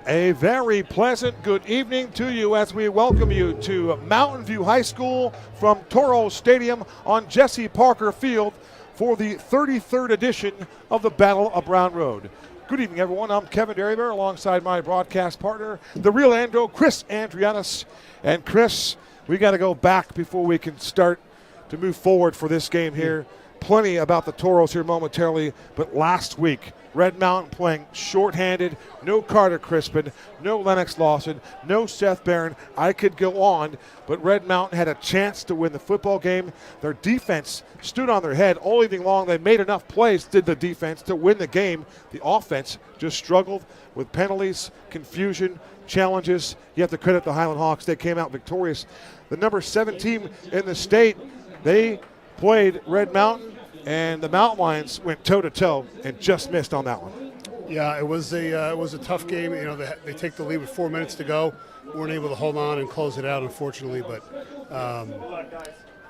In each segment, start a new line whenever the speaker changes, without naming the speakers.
A very pleasant good evening to you as we welcome you to Mountain View High School from Toro Stadium on Jesse Parker Field for the 33rd edition of the Battle of Brown Road. Good evening, everyone. I'm Kevin Derrybear alongside my broadcast partner, the real Andro, Chris Andrianis. And Chris, we got to go back before we can start to move forward for this game here. Plenty about the Toros here momentarily, but last week, Red Mountain playing shorthanded, no Carter Crispin, no Lennox Lawson, no Seth Barron. I could go on, but Red Mountain had a chance to win the football game. Their defense stood on their head all evening long. They made enough plays, did the defense, to win the game. The offense just struggled with penalties, confusion, challenges. You have to credit the Highland Hawks. They came out victorious. The number 7 team in the state, they played Red Mountain, and the Mountain Lions went toe-to-toe and just missed on that one.
Yeah, it was a tough game. You know, they take the lead with 4 minutes to go. Weren't able to hold on and close it out, unfortunately. But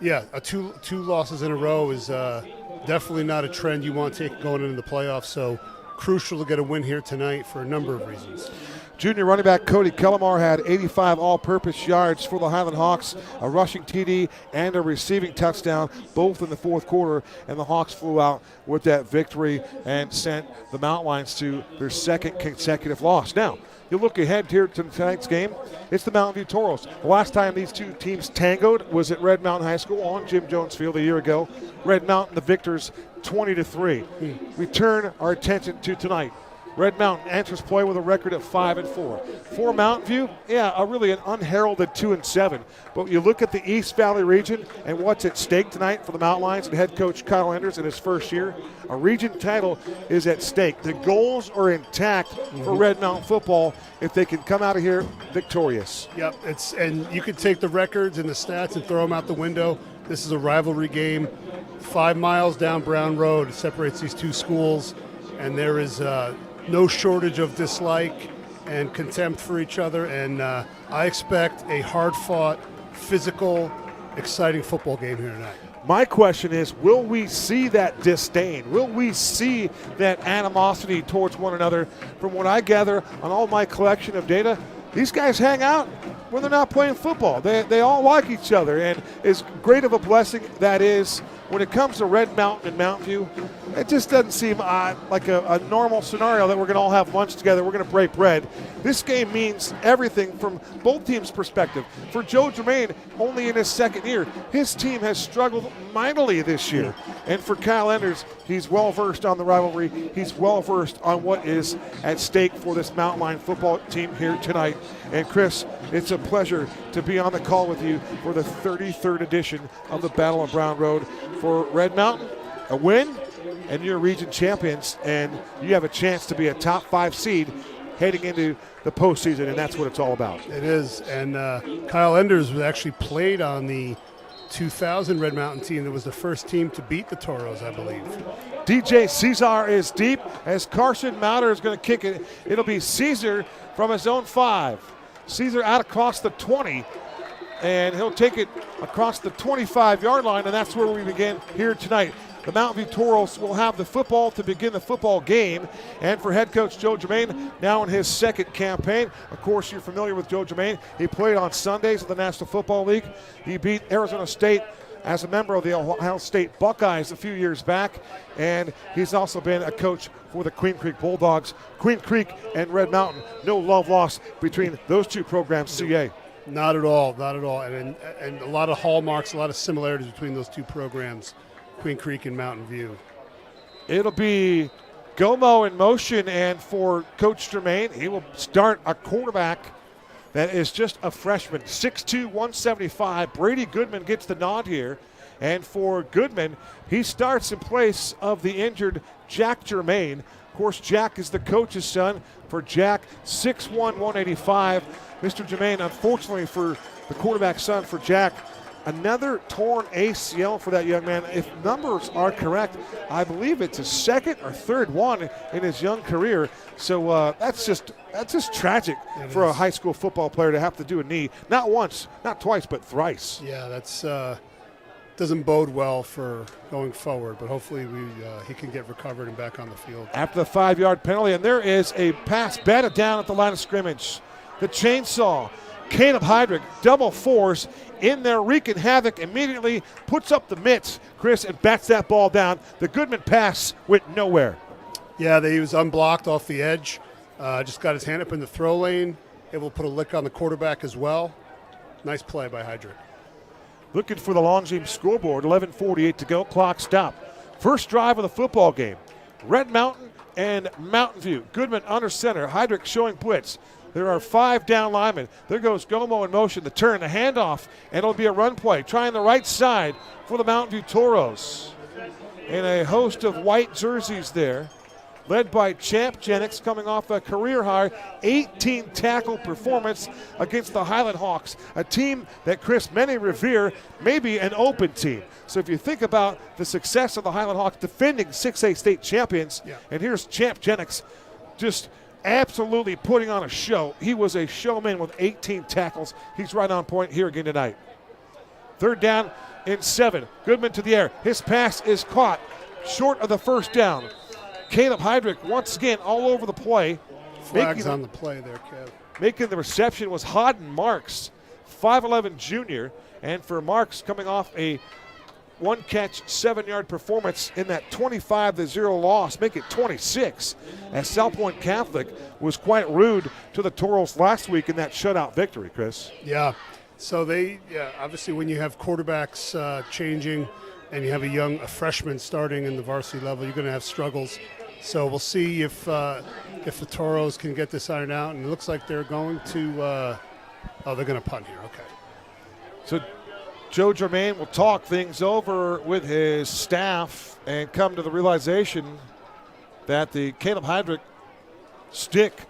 yeah, two losses in a row is definitely not a trend you want to take going into the playoffs. So crucial to get a win here tonight for a number of reasons.
Junior running back Cody Kellamar had 85 all-purpose yards for the Highland Hawks, a rushing TD and a receiving touchdown, both in the fourth quarter, and the Hawks flew out with that victory and sent the Mountain Lions to their second consecutive loss. Now, you look ahead here to tonight's game, it's the Mountain View Toros. The last time these two teams tangoed was at Red Mountain High School on Jim Jones Field a year ago. Red Mountain, the victors, 20-3. We turn our attention to tonight. Red Mountain enters play with a record of 5-4. For Mountain View, really an unheralded 2-7. But you look at the East Valley region and what's at stake tonight for the Mountain Lions and head coach Kyle Enders in his first year. A region title is at stake. The goals are intact for Red Mountain football if they can come out of here victorious.
Yep, and you could take the records and the stats and throw them out the window. This is a rivalry game. 5 miles down Brown Road separates these two schools, and there is no shortage of dislike and contempt for each other, and I expect a hard-fought, physical, exciting football game here tonight.
My question is, will we see that disdain? Will we see that animosity towards one another? From what I gather on all my collection of data, these guys hang out when they're not playing football. They all like each other, and as great of a blessing that is, when it comes to Red Mountain and Mountain View, it just doesn't seem like a normal scenario that we're going to all have lunch together, we're going to break bread. This game means everything from both teams' perspective. For Joe Germain, only in his second year, his team has struggled mightily this year. And for Kyle Enders, he's well-versed on the rivalry. He's well-versed on what is at stake for this Mountain Lion football team here tonight. And Chris, it's a pleasure to be on the call with you for the 33rd edition of the Battle of Brown Road. For Red Mountain, a win, and you're region champions, and you have a chance to be a top 5 seed heading into the postseason, and that's what it's all about.
It is, and Kyle Enders was actually played on the 2000 Red Mountain team that was the first team to beat the Toros, I believe.
DJ Caesar is deep as Carson Mouter is going to kick it. It'll be Caesar from his own 5. Caesar out across the 20. And he'll take it across the 25-yard line, and that's where we begin here tonight. The Mountain View Toros will have the football to begin the football game. And for head coach Joe Germain, now in his second campaign, of course you're familiar with Joe Germain. He played on Sundays of the National Football League. He beat Arizona State as a member of the Ohio State Buckeyes a few years back. And he's also been a coach for the Queen Creek Bulldogs. Queen Creek and Red Mountain, no love lost between those two programs, CA.
Not at all, not at all. And a lot of hallmarks, a lot of similarities between those two programs, Queen Creek and Mountain View.
It'll be Gomo in motion, and for Coach Germain, he will start a quarterback that is just a freshman, 6'2", 175. Brady Goodman gets the nod here. And for Goodman, he starts in place of the injured Jack Germain. Of course, Jack is the coach's son. For Jack, 6'1", 185. Mr. Germain, unfortunately for the quarterback's son, for Jack, another torn ACL for that young man. If numbers are correct, I believe it's his second or third one in his young career. So that's just tragic for a high school football player to have to do a knee. Not once, not twice, but thrice.
Yeah, that's doesn't bode well for going forward, but hopefully he can get recovered and back on the field.
After the 5-yard penalty, and there is a pass batted down at the line of scrimmage. The chainsaw, Caleb Heidrich, double fours in there, wreaking havoc, immediately puts up the mitts, Chris, and bats that ball down. The Goodman pass went nowhere.
Yeah, he was unblocked off the edge, just got his hand up in the throw lane, able to put a lick on the quarterback as well. Nice play by Heidrich.
Looking for the Longines scoreboard, 11:48 to go, clock stop. First drive of the football game. Red Mountain and Mountain View. Goodman under center, Heidrich showing blitz. There are 5 down linemen. There goes Gomo in motion, the turn, the handoff, and it'll be a run play. Trying the right side for the Mountain View Toros. And a host of white jerseys there, led by Champ Jennings, coming off a career-high 18-tackle performance against the Highland Hawks, a team that Chris many revere, maybe an open team. So if you think about the success of the Highland Hawks defending 6A state champions, and here's Champ Jennings just absolutely putting on a show. He was a showman with 18 tackles. He's right on point here again tonight. 3rd down and 7. Goodman to the air. His pass is caught short of the first down. Caleb Heidrich once again all over the play.
Flags on the play there, Kev.
Making the reception was Hodden Marks, 5'11 junior. And for Marks, coming off a 1-catch, 7-yard performance in that 25-0 loss, make it 26, as South Point Catholic was quite rude to the Toros last week in that shutout victory, Chris.
Yeah. So obviously when you have quarterbacks changing and you have a freshman starting in the varsity level, you're going to have struggles. So we'll see if the Toros can get this ironed out. And it looks like they're going to they're going to punt here. Okay.
So Joe Germain will talk things over with his staff and come to the realization that the Caleb Heidrich stick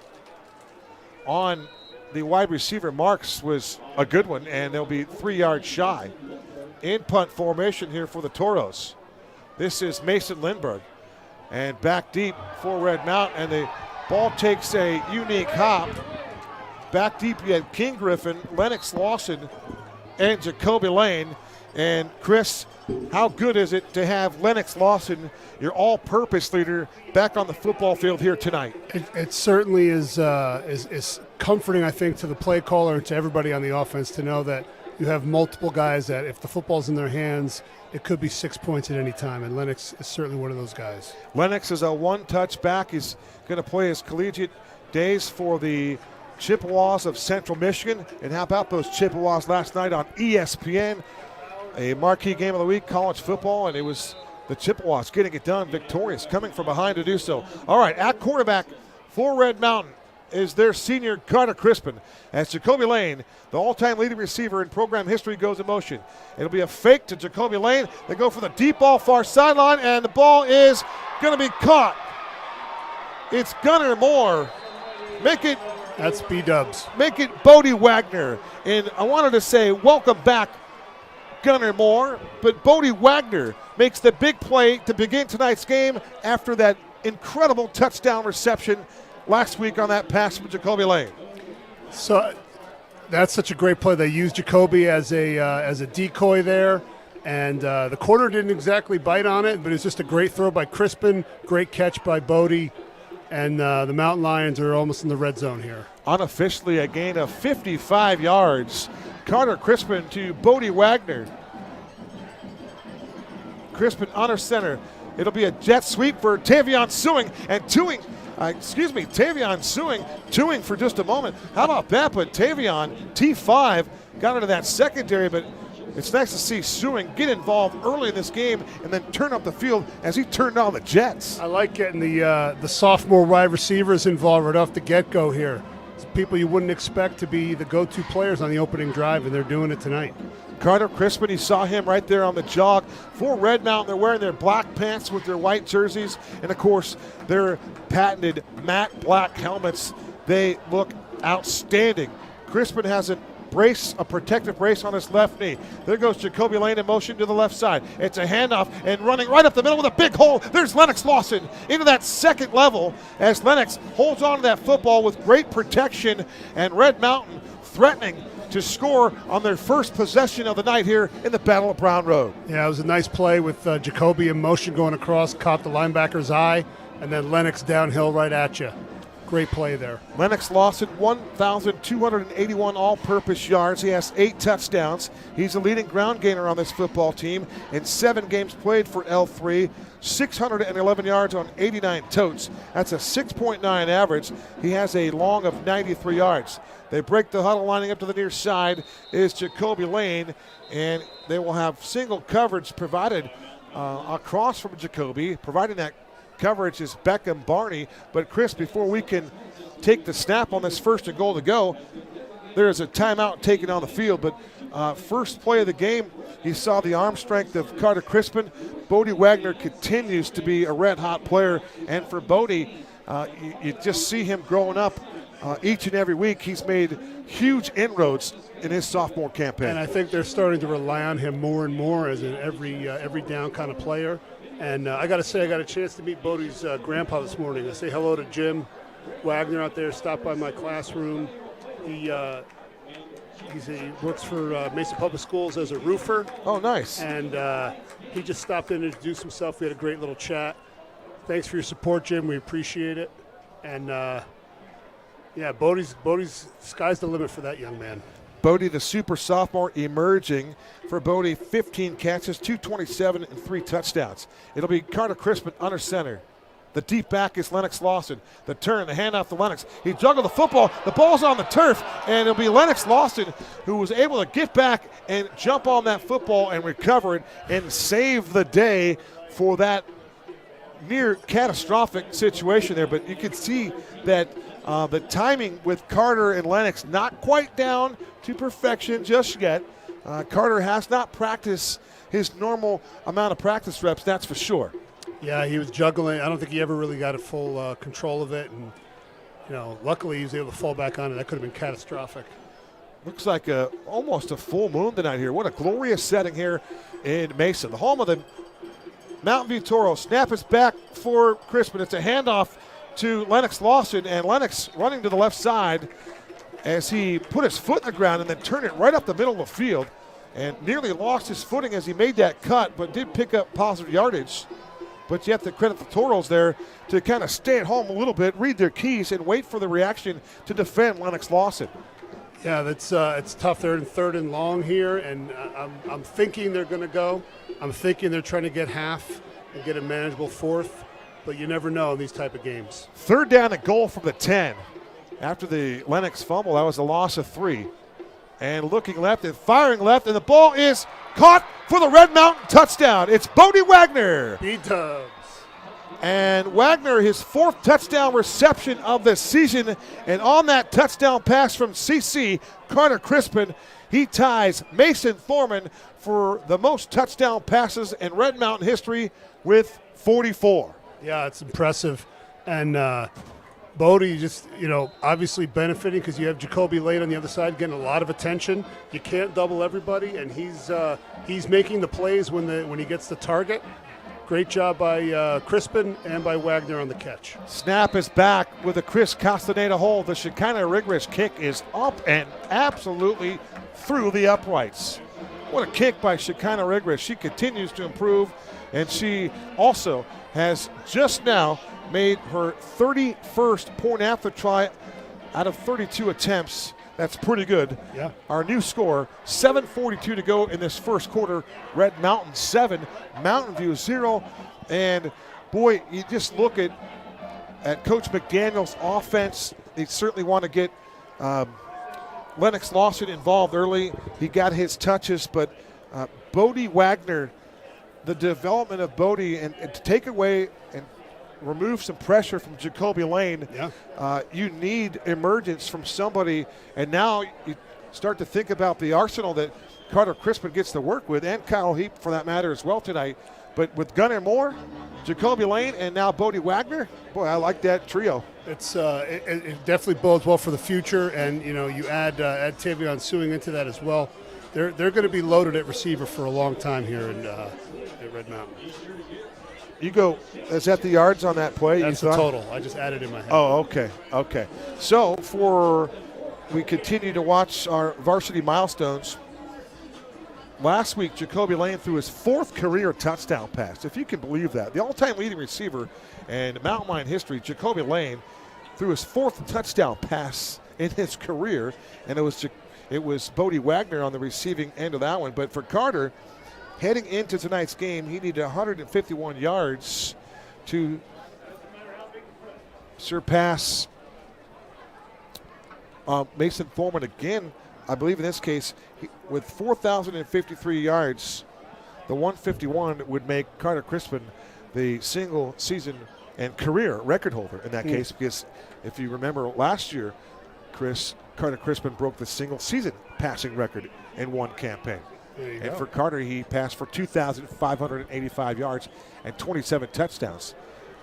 on the wide receiver Marks was a good one, and they'll be 3 yards shy. In punt formation here for the Toros. This is Mason Lindbergh. And back deep for Red Mountain, and the ball takes a unique hop. Back deep you had King Griffin, Lennox Lawson, and Jacoby Lane. And Chris, how good is it to have Lennox Lawson, your all-purpose leader, back on the football field here tonight?
It certainly is comforting, I think, to the play caller and to everybody on the offense to know that you have multiple guys that if the football's in their hands, it could be 6 points at any time, and Lennox is certainly one of those guys.
Lennox is a one-touch back. He's going to play his collegiate days for the Chippewas of Central Michigan. And how about those Chippewas last night on ESPN? A marquee game of the week, college football, and it was the Chippewas getting it done, victorious, coming from behind to do so. All right, at quarterback for Red Mountain is their senior Carter Crispin, as Jacoby Lane, the all-time leading receiver in program history, goes in motion. It'll be a fake to Jacoby Lane. They go for the deep ball far sideline, and the ball is going to be caught. It's Gunnar Moore.
That's B-dubs.
Make it Bodie Wagner. And I wanted to say welcome back, Gunnar Moore, but Bodie Wagner makes the big play to begin tonight's game after that incredible touchdown reception last week on that pass from Jacoby Lane.
So that's such a great play. They used Jacoby as a decoy there, and the corner didn't exactly bite on it, but it's just a great throw by Crispin, great catch by Bodie, and the Mountain Lions are almost in the red zone here.
Unofficially a gain of 55 yards. Carter Crispin to Bodie Wagner. Crispin under center. It'll be a jet sweep for Tavion Sewing, and Tavion Sewing for just a moment. How about that? But Tavion, T5, got into that secondary, but it's nice to see Sewing get involved early in this game and then turn up the field as he turned on the Jets.
I like getting the sophomore wide receivers involved right off the get-go here. It's people you wouldn't expect to be the go-to players on the opening drive, and they're doing it tonight.
Carter Crispin, you saw him right there on the jog. For Red Mountain, they're wearing their black pants with their white jerseys, and of course, their patented matte black helmets. They look outstanding. Crispin has a protective brace on his left knee. There goes Jacoby Lane in motion to the left side. It's a handoff, and running right up the middle with a big hole. There's Lennox Lawson into that second level as Lennox holds on to that football with great protection, and Red Mountain threatening to score on their first possession of the night here in the Battle of Brown Road.
Yeah, it was a nice play with Jacoby in motion going across, caught the linebacker's eye, and then Lennox downhill right at you. Great play there.
Lennox Lawson, 1,281 all-purpose yards. He has 8 touchdowns. He's the leading ground gainer on this football team in 7 games played for L3. 611 yards on 89 totes. That's a 6.9 average. He has a long of 93 yards. They break the huddle, lining up to the near side is Jacoby Lane, and they will have single coverage provided across from Jacoby. Providing that coverage is Beckham Barney. But Chris, before we can take the snap on this 1st and goal to go, there is a timeout taken on the field. But first play of the game, you saw the arm strength of Carter Crispin. Bodie Wagner continues to be a red-hot player. And for Bodie, you just see him growing up each and every week. He's made huge inroads in his sophomore campaign. And
I think they're starting to rely on him more and more as an every down kind of player. And I got to say, I got a chance to meet Bodie's grandpa this morning. I say hello to Jim Wagner out there, stopped by my classroom. He works for Mesa Public Schools as a roofer.
Oh, nice.
And he just stopped in to introduce himself. We had a great little chat. Thanks for your support, Jim. We appreciate it. And, yeah, Bodie's sky's the limit for that young man.
Bodie, the super sophomore, emerging for Bodie. 15 catches, 227, and 3 touchdowns. It'll be Carter Crispin under center. The deep back is Lennox Lawson. The turn, the handoff to Lennox. He juggled the football. The ball's on the turf, and it'll be Lennox Lawson who was able to get back and jump on that football and recover it and save the day for that near catastrophic situation there. But you can see that the timing with Carter and Lennox not quite down to perfection just yet. Carter has not practiced his normal amount of practice reps, that's for sure.
Yeah, he was juggling. I don't think he ever really got a full control of it. And, luckily he was able to fall back on it. That could have been catastrophic.
Looks like almost a full moon tonight here. What a glorious setting here in Mesa. The home of the Mountain View Toros. Snap is back for Crispin. It's a handoff to Lennox Lawson, and Lennox running to the left side as he put his foot in the ground and then turned it right up the middle of the field and nearly lost his footing as he made that cut, but did pick up positive yardage. But you have to credit the Toros there to kind of stay at home a little bit, read their keys, and wait for the reaction to defend Lennox Lawson.
Yeah, that's it's tough. They're in 3rd and long here, and I'm thinking they're going to go. I'm thinking they're trying to get half and get a manageable 4th, but you never know in these type of games.
3rd down and goal from the 10. After the Lennox fumble, that was a loss of 3. And looking left and firing left, and the ball is caught for the Red Mountain touchdown. It's Bodie Wagner.
B-dubs.
And Wagner, his 4th touchdown reception of the season. And on that touchdown pass from CC, Carter Crispin, he ties Mason Thorman for the most touchdown passes in Red Mountain history with 44.
Yeah, it's impressive. And Bodie just, obviously benefiting because you have Jacoby Lane on the other side getting a lot of attention. You can't double everybody, and he's making the plays when he gets the target. Great job by Crispin and by Wagner on the catch.
Snap is back with a Chris Castaneda hold. The Shekinah Rigorous kick is up and absolutely through the uprights. What a kick by Shekinah Rigorous. She continues to improve, and she also has just now made her 31st point after try out of 32 attempts. That's pretty good.
Yeah. Our
new score, 7:42 to go in this first quarter. Red Mountain 7, Mountain View 0. And boy, you just look at Coach McDaniel's offense. They certainly want to get Lennox Lawson involved early. He got his touches, but Bodie Wagner, the development of Bodie, and to take away and remove some pressure from Jacoby Lane.
Yeah.
You need emergence from somebody, and now you start to think about the arsenal that Carter Crispin gets to work with, and Kyle Heap for that matter as well tonight. But with Gunnar Moore, Jacoby Lane, and now Bodie Wagner, boy, I like that trio.
It's it definitely bodes well for the future, and you add Tavion Sewing into that as well. They're going to be loaded at receiver for a long time here at Red Mountain.
You go, is that the yards on that play?
That's the total. I just added in my head.
Oh, okay. So for we continue to watch our varsity milestones. Last week, Jacoby Lane threw his 4th career touchdown pass, if you can believe that. The all-time leading receiver in Mountain Lion history, Jacoby Lane, threw his 4th touchdown pass in his career, and it was Bodie Wagner on the receiving end of that one. But for Carter, heading into tonight's game, he needed 151 yards to surpass Mason Thorman again. I believe in this case, with 4,053 yards, the 151 would make Carter Crispin the single season and career record holder in that case, because if you remember last year, Carter Crispin broke the single season passing record in one campaign. And for Carter, he passed for 2,585 yards and 27 touchdowns.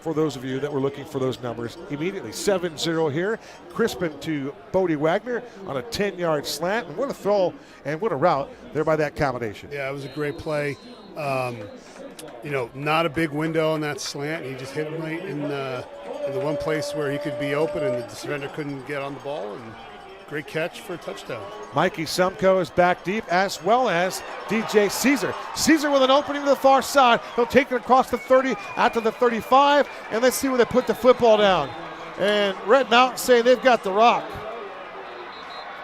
For those of you that were looking for those numbers immediately. 7-0 here. Crispin to Bodie Wagner on a 10-yard slant. And what a throw and what a route there by that combination.
Yeah, it was a great play. Not a big window on that slant. He just hit him right in the one place where he could be open and the defender couldn't get on the ball. And great catch for a touchdown.
Mikey Sumko is back deep, as well as DJ Caesar. Caesar with an opening to the far side. He'll take it across the 30, out to the 35, and let's see where they put the football down. And Red Mountain saying they've got the rock.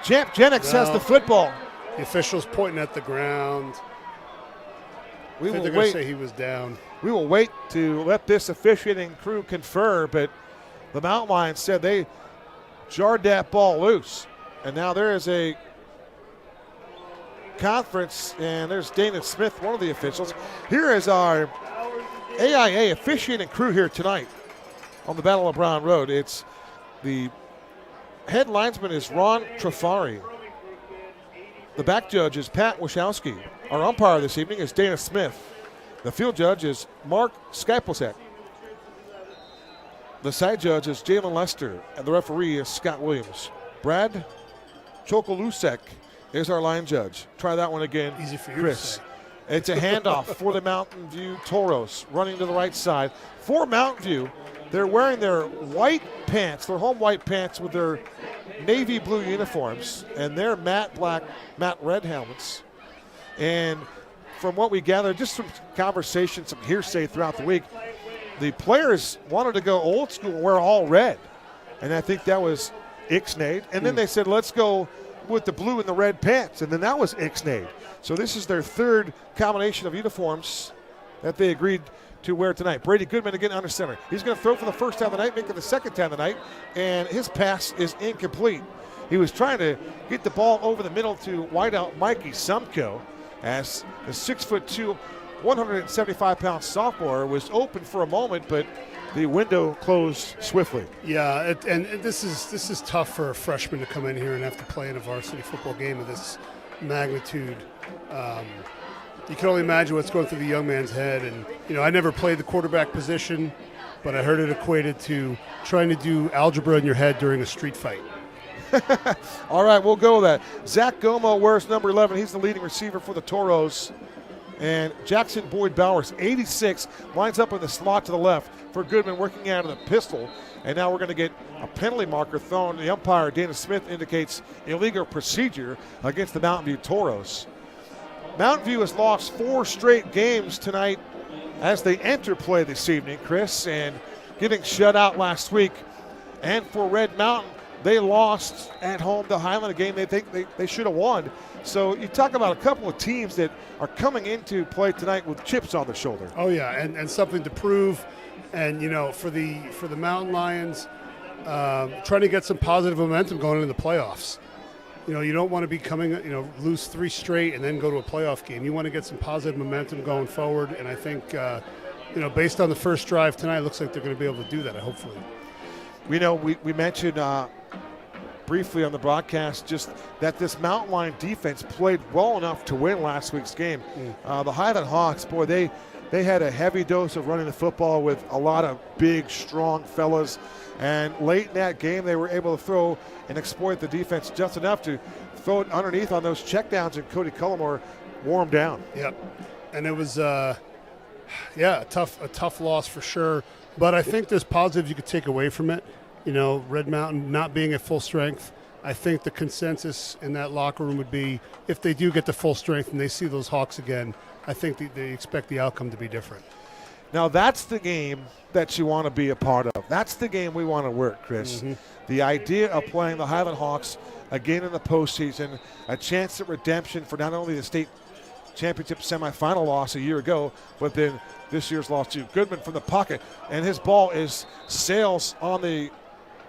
Champ Jennings has the football.
The official's pointing at the ground.
They're
going to say he was down.
We will wait to let this officiating crew confer, but the Mountain Lions said they jarred that ball loose. And now there is a conference, and there's Dana Smith, one of the officials. Here is our AIA officiating crew here tonight on the Battle of Brown Road. It's the head linesman is Ron Trafari. The back judge is Pat Wachowski. Our umpire this evening is Dana Smith. The field judge is Mark Skypelsack. The side judge is Jalen Lester, and the referee is Scott Williams. Brad Chokolusek is our line judge. Try that one again,
easy for you,
Chris. It's a handoff for the Mountain View Toros, running to the right side. For Mountain View, they're wearing their white pants, their home white pants with their navy blue uniforms, and their matte red helmets. And from what we gathered, just some conversation, some hearsay throughout the week, the players wanted to go old school and wear all red. And I think that was ixnayed. And then they said, let's go with the blue and the red pants. And then that was ixnayed. So this is their third combination of uniforms that they agreed to wear tonight. Brady Goodman again under center. He's going to throw for the first time of the night, make it the second time of the night, and his pass is incomplete. He was trying to get the ball over the middle to wideout Mikey Sumko, as the 6'2", 175-pound sophomore was open for a moment, but the window closed swiftly.
Yeah, and this is tough for a freshman to come in here and have to play in a varsity football game of this magnitude. You can only imagine what's going through the young man's head. And, I never played the quarterback position, but I heard it equated to trying to do algebra in your head during a street fight.
All right, we'll go with that. Zach Gomo wears number 11. He's the leading receiver for the Toros. And Jackson Boyd Bowers, 86, lines up in the slot to the left for Goodman, working out of the pistol. And now we're going to get a penalty marker thrown. The umpire, Dana Smith, indicates illegal procedure against the Mountain View Toros. Mountain View has lost 4 straight games tonight as they enter play this evening, Chris, and getting shut out last week. And for Red Mountain, they lost at home to Highland, a game they think they should have won. So you talk about a couple of teams that are coming into play tonight with chips on their shoulder.
Oh yeah, and something to prove. And for the Mountain Lions, trying to get some positive momentum going into the playoffs. You don't want to be lose 3 straight and then go to a playoff game. You want to get some positive momentum going forward. And I think based on the first drive tonight, it looks like they're going to be able to do that. Hopefully.
We mentioned briefly on the broadcast just that this Mountain Lion defense played well enough to win last week's game. The Highland Hawks, boy, they had a heavy dose of running the football with a lot of big, strong fellas. And late in that game, they were able to throw and exploit the defense just enough to throw it underneath on those checkdowns, and Cody Cullimore wore him down.
Yep. And it was, a tough loss for sure. But I think there's positives you could take away from it. Red Mountain not being at full strength, I think the consensus in that locker room would be if they do get to full strength and they see those Hawks again, I think they expect the outcome to be different.
Now that's the game that you want to be a part of. That's the game we want to work, Chris.
Mm-hmm.
The idea of playing the Highland Hawks again in the postseason, a chance at redemption for not only the state championship semifinal loss a year ago, but then this year's loss to Goodman from the pocket. And his ball sails on the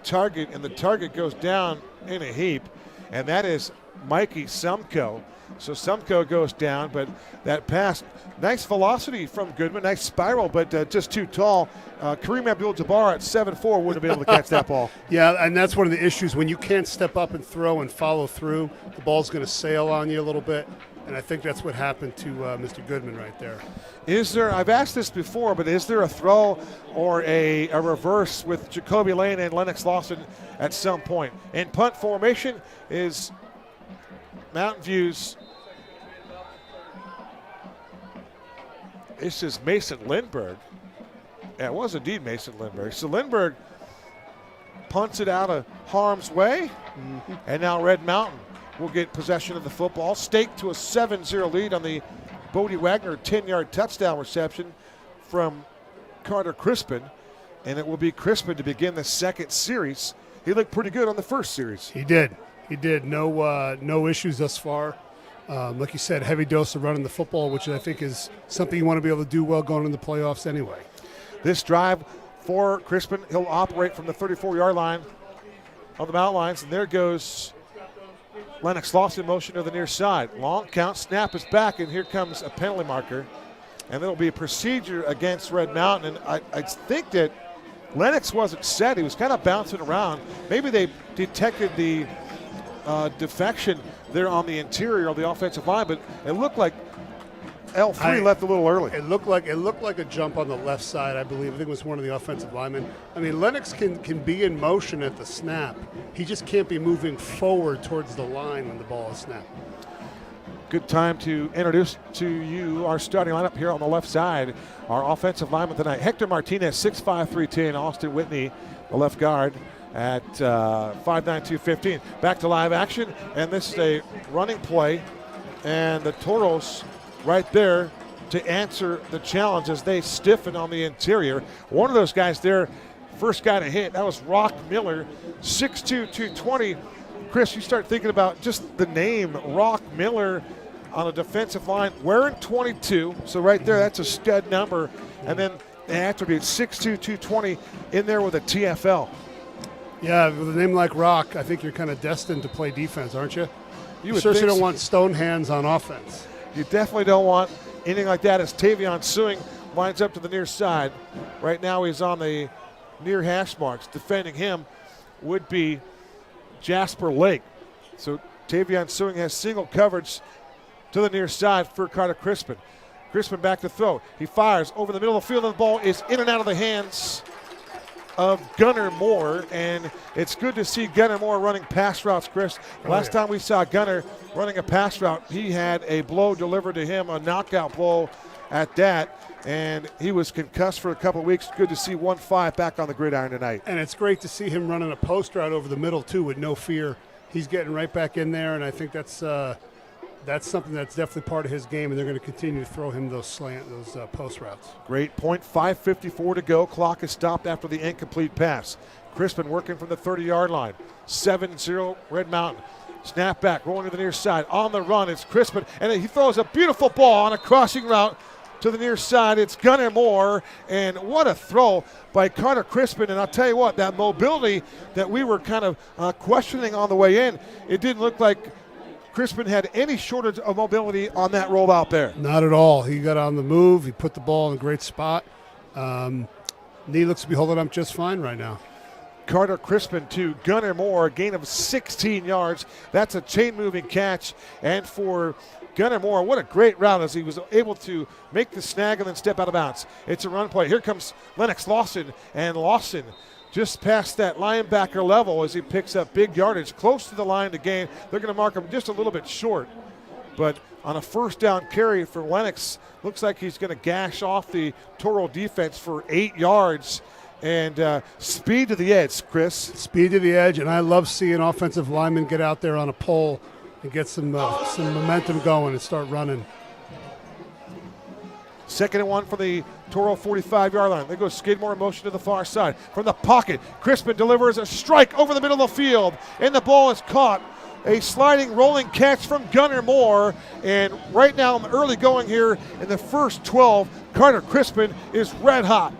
target, and the target goes down in a heap, and that is Mikey Sumko. So Sumko goes down, but that pass, nice velocity from Goodman, nice spiral, but just too tall. Kareem Abdul-Jabbar at 7'4" wouldn't be able to catch that ball.
Yeah, and that's one of the issues. When you can't step up and throw and follow through, the ball's going to sail on you a little bit, and I think that's what happened to Mr. Goodman right there.
Is there, I've asked this before, but is there a throw or a reverse with Jacoby Lane and Lennox Lawson at some point? In punt formation is Mountain View's, this is Mason Lindbergh. Yeah, it was indeed Mason Lindbergh. So Lindbergh punts it out of harm's way, and now Red Mountain will get possession of the football, staked to a 7-0 lead on the Bodie Wagner 10-yard touchdown reception from Carter Crispin, and it will be Crispin to begin the second series. He looked pretty good on the first series.
He did. No issues thus far. Like you said, heavy dose of running the football, which I think is something you want to be able to do well going into the playoffs anyway.
This drive for Crispin, he'll operate from the 34-yard line on the Mountain Lions, and there goes Lennox Lawson in motion to the near side. Long count, snap is back, and here comes a penalty marker. And it'll be a procedure against Red Mountain. And I think that Lennox wasn't set. He was kind of bouncing around. Maybe they detected the defection there on the interior of the offensive line, but it looked like L3 left a little early.
It looked like a jump on the left side, I believe. I think it was one of the offensive linemen. I mean, Lennox can be in motion at the snap. He just can't be moving forward towards the line when the ball is snapped.
Good time to introduce to you our starting lineup here on the left side. Our offensive lineman tonight, Hector Martinez, 6'5", 310. Austin Whitney, the left guard, at 5'9", 215. Back to live action, and this is a running play, and the Toros right there to answer the challenge as they stiffen on the interior. One of those guys there, first guy to hit, that was Rock Miller, 6'2", 220. Chris, you start thinking about just the name, Rock Miller on a defensive line, wearing 22. So right there, that's a stud number. And then the attribute, 6'2", 220, in there with a TFL.
Yeah, with a name like Rock, I think you're kind of destined to play defense, aren't you? You certainly don't want stone hands on offense.
You definitely don't want anything like that as Tavion Suing lines up to the near side. Right now he's on the near hash marks. Defending him would be Jasper Lake. So Tavion Suing has single coverage to the near side for Carter Crispin. Crispin back to throw. He fires over the middle of the field, and the ball is in and out of the hands of Gunnar Moore, and it's good to see Gunnar Moore running pass routes, Chris. Last time we saw Gunnar running a pass route, he had a blow delivered to him, a knockout blow at that, and he was concussed for a couple of weeks. Good to see 1-5 back on the gridiron tonight.
And it's great to see him running a post route over the middle, too, with no fear. He's getting right back in there, and I think that's something that's definitely part of his game, and they're going to continue to throw him those post routes.
Great point. 5:54 to go. Clock is stopped after the incomplete pass. Crispin working from the 30-yard line. 7-0 Red Mountain. Snap back, rolling to the near side. On the run, it's Crispin, and he throws a beautiful ball on a crossing route to the near side. It's Gunnar Moore, and what a throw by Carter Crispin. And I'll tell you what, that mobility that we were kind of questioning on the way in, it didn't look like Crispin had any shortage of mobility on that rollout there.
Not at all. He got on the move. He put the ball in a great spot. Knee looks to be holding up just fine right now.
Carter Crispin to Gunnar Moore, a gain of 16 yards. That's a chain-moving catch. And for Gunnar Moore, what a great route as he was able to make the snag and then step out of bounds. It's a run play. Here comes Lennox Lawson, and Lawson just past that linebacker level as he picks up big yardage close to the line to gain. They're going to mark him just a little bit short. But on a first down carry for Lennox, looks like he's going to gash off the Toro defense for 8 yards. and speed to the edge, Chris.
Speed to the edge, and I love seeing offensive linemen get out there on a pole and get some momentum going and start running.
2nd and 1 for the Toro 45-yard line. They go Skidmore in motion to the far side. From the pocket, Crispin delivers a strike over the middle of the field, and the ball is caught. A sliding, rolling catch from Gunnar Moore. And right now, in the early going here in the first 12, Carter Crispin is red hot.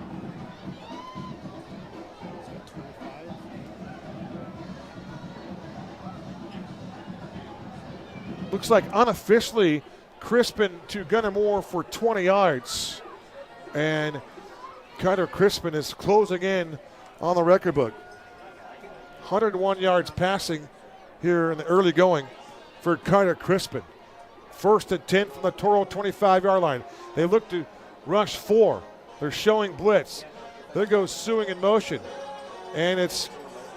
Looks like unofficially Crispin to Gunnar Moore for 20 yards. And Carter Crispin is closing in on the record book. 101 yards passing here in the early going for Carter Crispin. 1st and 10 from the Toro 25-yard line. They look to rush 4. They're showing blitz. There goes Sewing in motion. And it's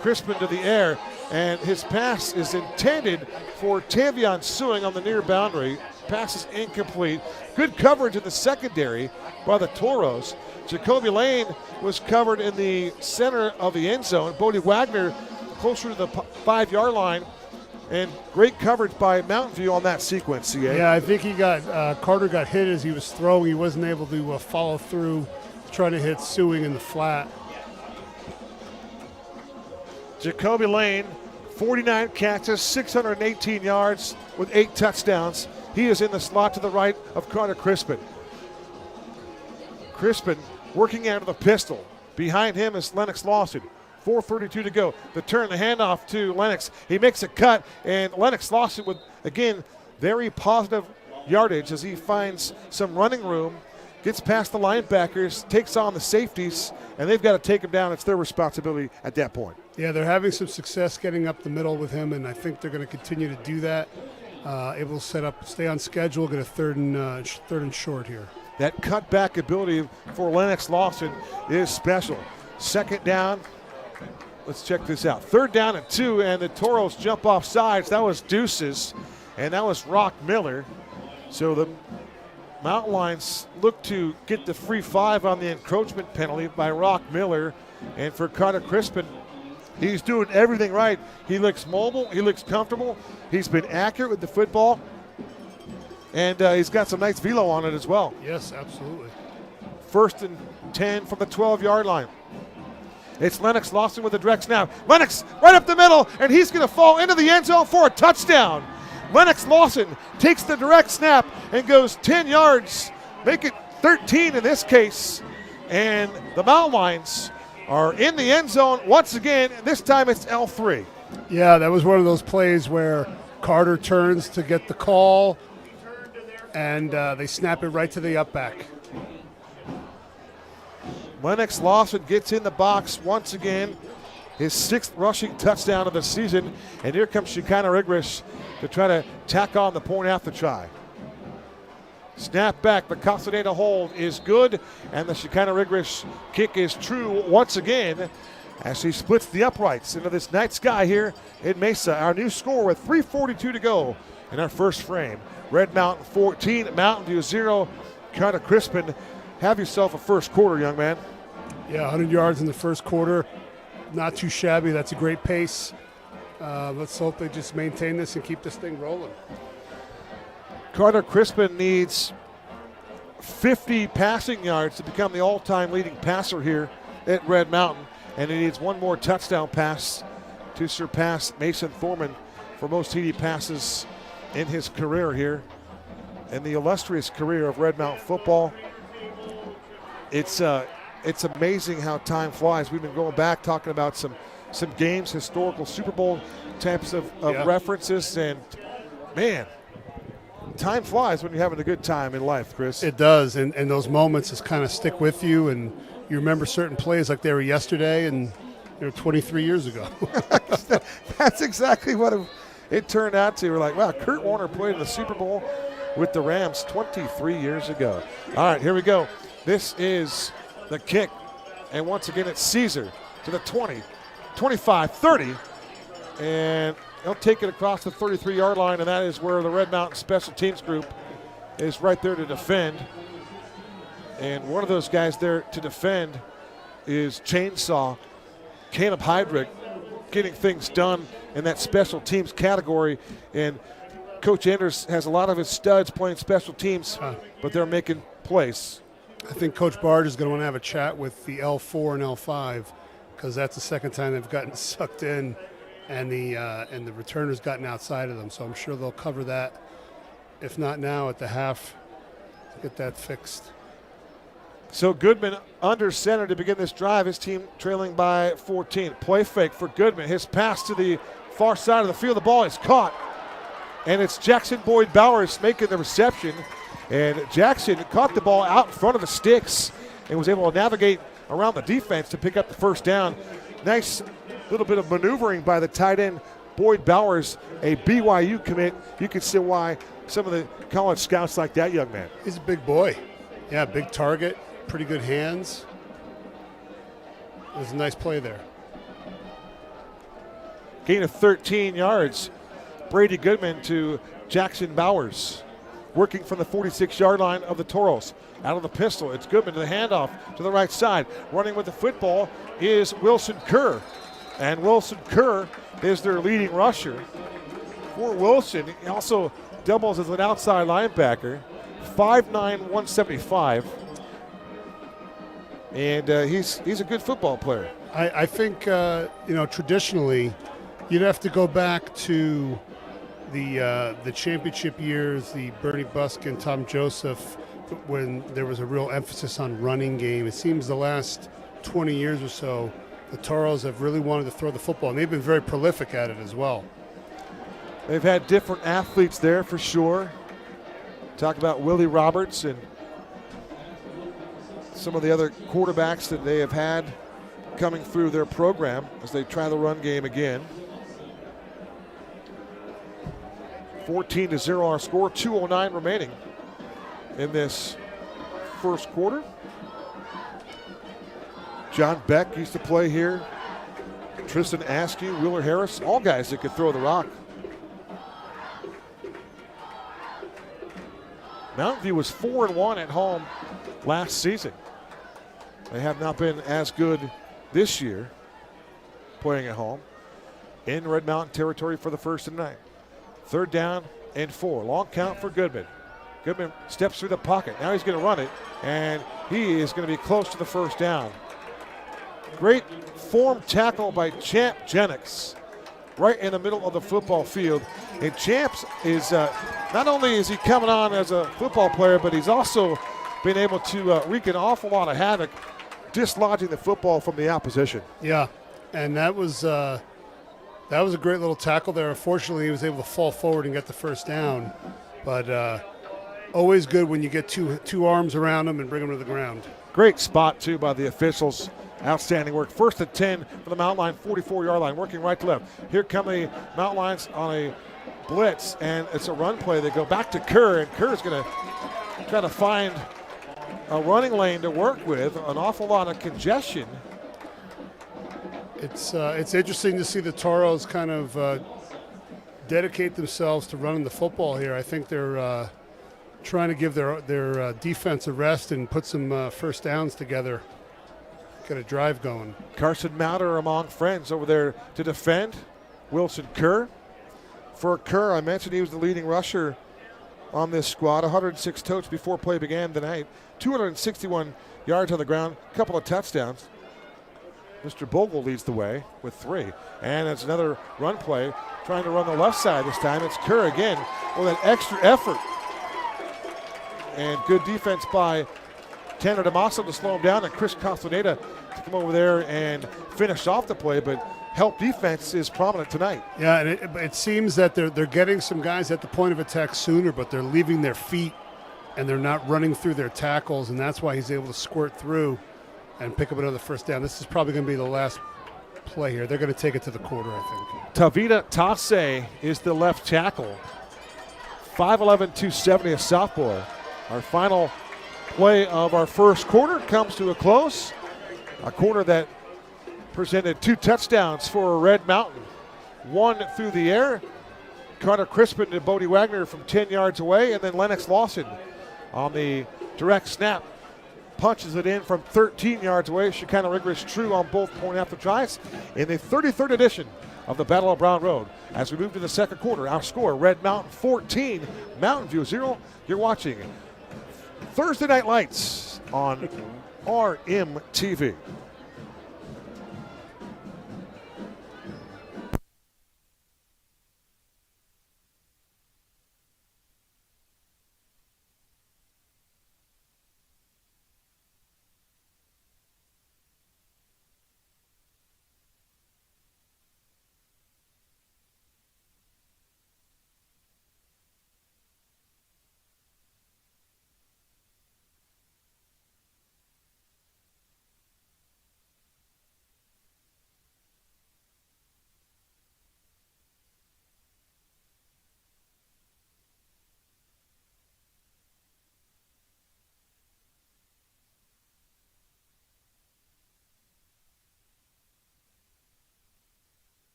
Crispin to the air. And his pass is intended for Tavion Sewing on the near boundary. Pass is incomplete. Good coverage in the secondary by the Toros. Jacoby Lane was covered in the center of the end zone. Bodie Wagner closer to the 5-yard line, and great coverage by Mountain View on that sequence, CA.
Yeah, I think he got Carter got hit as he was throwing. He wasn't able to follow through, trying to hit Sewing in the flat.
Jacoby Lane, 49 catches, 618 yards with 8 touchdowns. He is in the slot to the right of Carter Crispin. Crispin working out of the pistol. Behind him is Lennox Lawson. 4:32 to go. The turn, the handoff to Lennox. He makes a cut, and Lennox Lawson with, again, very positive yardage as he finds some running room, gets past the linebackers, takes on the safeties, and they've got to take him down. It's their responsibility at that point.
Yeah, they're having some success getting up the middle with him, and I think they're going to continue to do that. Able to set up, stay on schedule, get a third and short here.
That cutback ability for Lennox Lawson is special. 2nd down. Let's check this out. 3rd down and 2, and the Toros jump off sides. That was Deuces, and that was Rock Miller. So the Mountain Lions look to get the free 5 on the encroachment penalty by Rock Miller. And for Carter Crispin, he's doing everything right. He looks mobile. He looks comfortable. He's been accurate with the football. And he's got some nice velo on it as well.
Yes, absolutely.
1st and 10 from the 12-yard line. It's Lennox Lawson with a direct snap. Lennox right up the middle, and he's going to fall into the end zone for a touchdown. Lennox Lawson takes the direct snap and goes 10 yards, make it 13 in this case. And the Mountain Lions are in the end zone once again. This time it's L3.
Yeah, that was one of those plays where Carter turns to get the call, and they snap it right to the up back.
Lennox Lawson gets in the box once again, his 6th rushing touchdown of the season, and here comes Shekinah Rigrish to try to tack on the point after try. Snap back, the Castaneda hold is good, and the Shekinah Rigrish kick is true once again as she splits the uprights into this night sky here in Mesa. Our new score with 3:42 to go in our first frame. Red Mountain 14, Mountain View 0. Carter Crispin, have yourself a first quarter, young man.
Yeah, 100 yards in the first quarter. Not too shabby. That's a great pace. Let's hope they just maintain this and keep this thing rolling.
Carter Crispin needs 50 passing yards to become the all-time leading passer here at Red Mountain, and he needs one more touchdown pass to surpass Mason Thorman for most TD passes in his career here, in the illustrious career of Red Mountain football. It's amazing how time flies. We've been going back talking about some games, historical Super Bowl types of references, and man, time flies when you're having a good time in life, Chris.
It does, and those moments just kind of stick with you, and you remember certain plays like they were yesterday and 23 years ago.
That's exactly what it turned out to. We're like, wow, Kurt Warner played in the Super Bowl with the Rams 23 years ago. All right, here we go. This is the kick, and once again it's Caesar to the 20, 25, 30, and he'll take it across the 33-yard line, and that is where the Red Mountain Special Teams group is right there to defend. And one of those guys there to defend is Chainsaw, Caleb Heydrich, getting things done in that special teams category. And Coach Anders has a lot of his studs playing special teams, but they're making plays.
I think Coach Bard is going to want to have a chat with the L4 and L5 because that's the second time they've gotten sucked in, and the returner's gotten outside of them. So I'm sure they'll cover that, if not now, at the half, to get that fixed.
So Goodman under center to begin this drive. His team trailing by 14. Play fake for Goodman. His pass to the far side of the field. The ball is caught. And it's Jackson Boyd Bowers making the reception. And Jackson caught the ball out in front of the sticks and was able to navigate around the defense to pick up the first down. Nice little bit of maneuvering by the tight end, Boyd Bowers, a BYU commit. You can see why some of the college scouts like that young man.
He's a big boy. Yeah, big target, pretty good hands. It was a nice play there.
Gain of 13 yards. Brady Goodman to Jackson Bowers. Working from the 46-yard line of the Toros. Out of the pistol, it's Goodman to the handoff to the right side. Running with the football is Wilson Kerr. And Wilson Kerr is their leading rusher. For Wilson, he also doubles as an outside linebacker. 5'9", 175. And he's a good football player.
I think, traditionally, you'd have to go back to the championship years, the Bernie Buskin, Tom Joseph, when there was a real emphasis on running game. It seems the last 20 years or so, the Toros have really wanted to throw the football, and they've been very prolific at it as well.
They've had different athletes there for sure. Talk about Willie Roberts and some of the other quarterbacks that they have had coming through their program as they try the run game again. 14-0 our score, 2:09 remaining in this first quarter. John Beck used to play here. Tristan Askew, Wheeler Harris, all guys that could throw the rock. Mountain View was 4-1 at home last season. They have not been as good this year playing at home in Red Mountain territory for the first and 9. 3rd down and 4. Long count for Goodman. Goodman steps through the pocket. Now he's going to run it, and he is going to be close to the first down. Great form tackle by Champ Jennings right in the middle of the football field. And Champs is not only is he coming on as a football player, but he's also been able to wreak an awful lot of havoc dislodging the football from the opposition.
Yeah, and that was a great little tackle there. Unfortunately, he was able to fall forward and get the first down. But always good when you get two arms around him and bring him to the ground.
Great spot, too, by the officials. Outstanding work. 1st and 10 for the Mountain Line, 44-yard line, working right to left. Here come the Mountain Lions on a blitz, and it's a run play. They go back to Kerr, and Kerr's going to try to find a running lane to work with. An awful lot of congestion.
It's interesting to see the Toros kind of dedicate themselves to running the football here. I think they're trying to give their defense a rest and put some first downs together. Get a drive going.
Carson Mouter among friends over there to defend. Wilson Kerr. For Kerr, I mentioned he was the leading rusher on this squad. 106 totes before play began tonight. 261 yards on the ground, a couple of touchdowns. Mr. Bogle leads the way with 3. And it's another run play, trying to run the left side this time. It's Kerr again with an extra effort. And good defense by Tanner DeMasso to slow him down, and Chris Castaneda to come over there and finish off the play, but help defense is prominent tonight.
Yeah, and it seems that they're getting some guys at the point of attack sooner, but they're leaving their feet and they're not running through their tackles, and that's why he's able to squirt through and pick up another first down. This is probably going to be the last play here. They're going to take it to the quarter, I think.
Tavita Tasse is the left tackle. 5'11", 270, a sophomore. Our final play of our first quarter comes to a close. A quarter that presented 2 touchdowns for Red Mountain. 1 through the air. Carter Crispin to Bodie Wagner from 10 yards away, and then Lennox Lawson on the direct snap punches it in from 13 yards away. Shekinah rigorous true on both point after tries in the 33rd edition of the Battle of Brown Road. As we move to the second quarter, our score, Red Mountain 14, Mountain View 0. You're watching Thursday Night Lights on RMTV.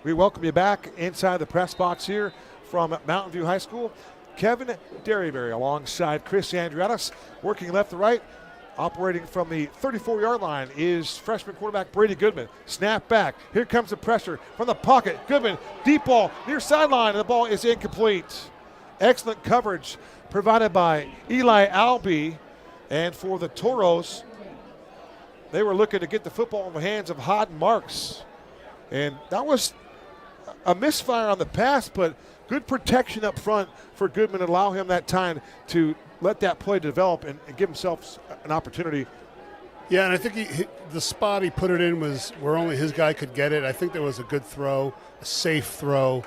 We welcome you back inside the press box here from Mountain View High School. Kevin Derryberry alongside Chris Andriatis, working left to right. Operating from the 34-yard line is freshman quarterback Brady Goodman. Snap back. Here comes the pressure from the pocket. Goodman, deep ball, near sideline, and the ball is incomplete. Excellent coverage provided by Eli Albee. And for the Toros, they were looking to get the football in the hands of Hodden Marks. And that was a misfire on the pass, but good protection up front for Goodman to allow him that time to let that play develop and give himself an opportunity.
Yeah, and I think the spot he put it in was where only his guy could get it. I think there was a good throw, a safe throw.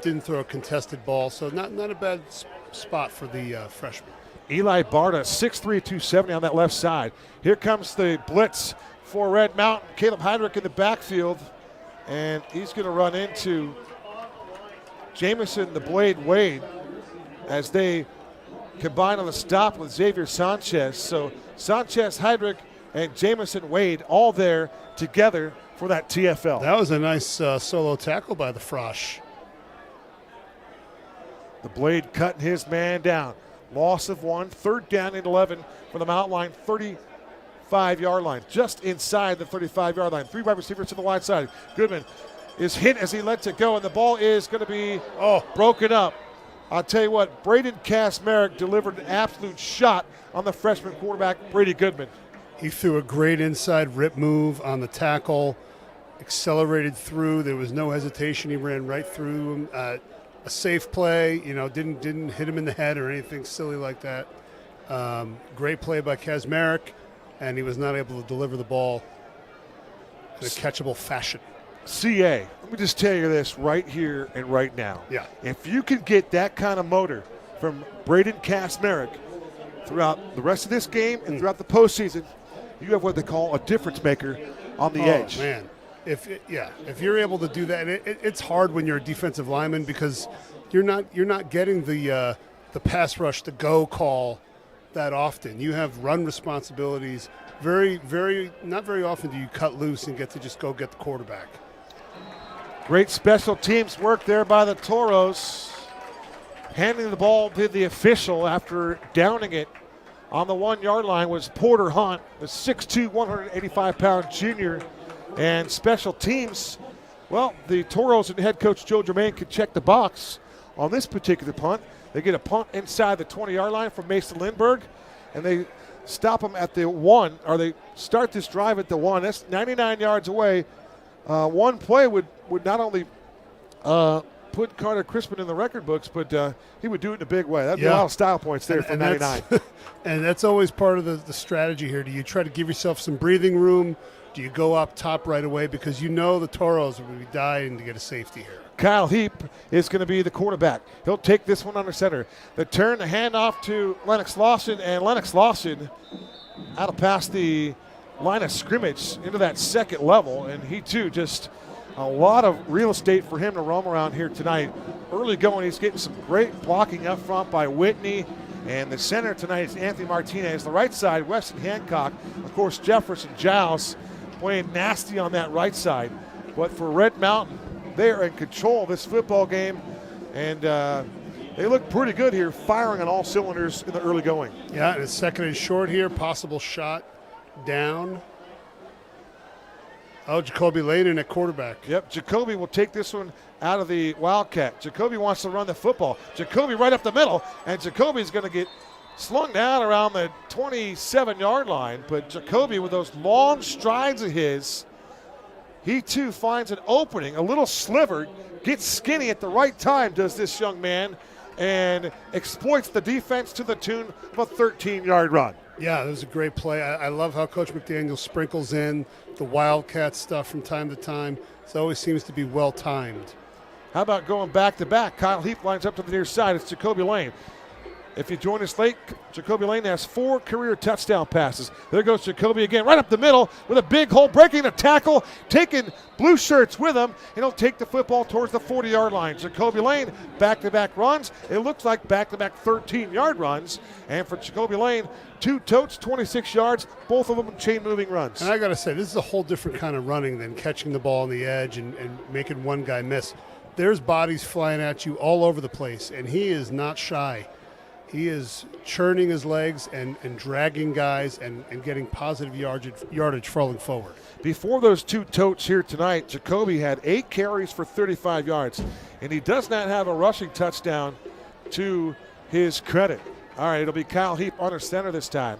Didn't throw a contested ball, so not a bad spot for the freshman.
Eli Barta, 6'3", 270 on that left side. Here comes the blitz for Red Mountain. Caleb Heinrich in the backfield, and he's going to run into Jamison the Blade Wade as they combine on the stop with Xavier Sanchez. So Sanchez, Heinrich, and Jamison Wade all there together for that TFL.
That was a nice solo tackle by the Frosh.
The Blade cutting his man down. Loss of one, 3rd down and 11 from the Mountain line, 35-yard line, just inside the 35-yard line. 3 wide receivers to the wide side. Goodman is hit as he lets it go, and the ball is going to be broken up. I'll tell you what, Braden Kasmerick delivered an absolute shot on the freshman quarterback, Brady Goodman.
He threw a great inside rip move on the tackle, accelerated through. There was no hesitation. He ran right through him. A safe play, didn't hit him in the head or anything silly like that. Great play by Kasmerick, and he was not able to deliver the ball in a catchable fashion.
CA, let me just tell you this right here and right now.
Yeah.
If you can get that kind of motor from Braden Kasmerick throughout the rest of this game and throughout the postseason, you have what they call a difference maker on the edge.
Oh, man. If you're able to do that, it's hard when you're a defensive lineman because you're not getting the pass rush to go call that often. You have run responsibilities. Not very often do you cut loose and get to just go get the quarterback.
Great special teams work there by the Toros. Handing the ball to the official after downing it on the 1-yard line was Porter Hunt, the 6'2", 185-pound junior. And special teams, well, the Toros and head coach Joe Germain could check the box on this particular punt. They get a punt inside the 20-yard line from Mason Lindbergh, and they stop them at the 1, or they start this drive at the 1. That's 99 yards away. One play would not only put Carter Crispin in the record books, but he would do it in a big way. That'd be a lot of style points there for 99.
And that's always part of the strategy here. Do you try to give yourself some breathing room? Do you go up top right away? Because you know the Toros are going to be dying to get a safety here.
Kyle Heap is going to be the quarterback. He'll take this one under center. The turn, the handoff to Lennox Lawson, and Lennox Lawson out of past the line of scrimmage into that second level, and he too just a lot of real estate for him to roam around here tonight. Early going, he's getting some great blocking up front by Whitney, and the center tonight is Anthony Martinez. The right side, Weston Hancock. Of course, Jefferson Giles playing nasty on that right side. But for Red Mountain, they are in control of this football game, and they look pretty good here, firing on all cylinders in the early going.
Yeah, and it's second and short here, possible shot down. Oh, Jacoby Lane in at quarterback.
Yep, Jacoby will take this one out of the Wildcat. Jacoby wants to run the football. Jacoby right up the middle, and Jacoby's going to get slung down around the 27-yard line. But Jacoby, with those long strides of his, he too finds an opening, a little sliver, gets skinny at the right time, does this young man, and exploits the defense to the tune of a 13-yard run.
Yeah, that was a great play. I love how Coach McDaniel sprinkles in the Wildcat stuff from time to time. It always seems to be well-timed.
How about going back-to-back? Kyle Heap lines up to the near side. It's Jacoby Lane. If you join us late, Jacoby Lane has 4 career touchdown passes. There goes Jacoby again, right up the middle with a big hole, breaking a tackle, taking blue shirts with him, and he'll take the football towards the 40-yard line. Jacoby Lane, back-to-back runs. It looks like back-to-back 13-yard runs. And for Jacoby Lane, 2 totes, 26 yards, both of them chain-moving runs.
And I got to say, this is a whole different kind of running than catching the ball on the edge and making one guy miss. There's bodies flying at you all over the place, and he is not shy. He is churning his legs and dragging guys and getting positive yardage falling forward.
Before those 2 totes here tonight, Jacoby had 8 carries for 35 yards, and he does not have a rushing touchdown to his credit. All right, it'll be Kyle Heap under center this time.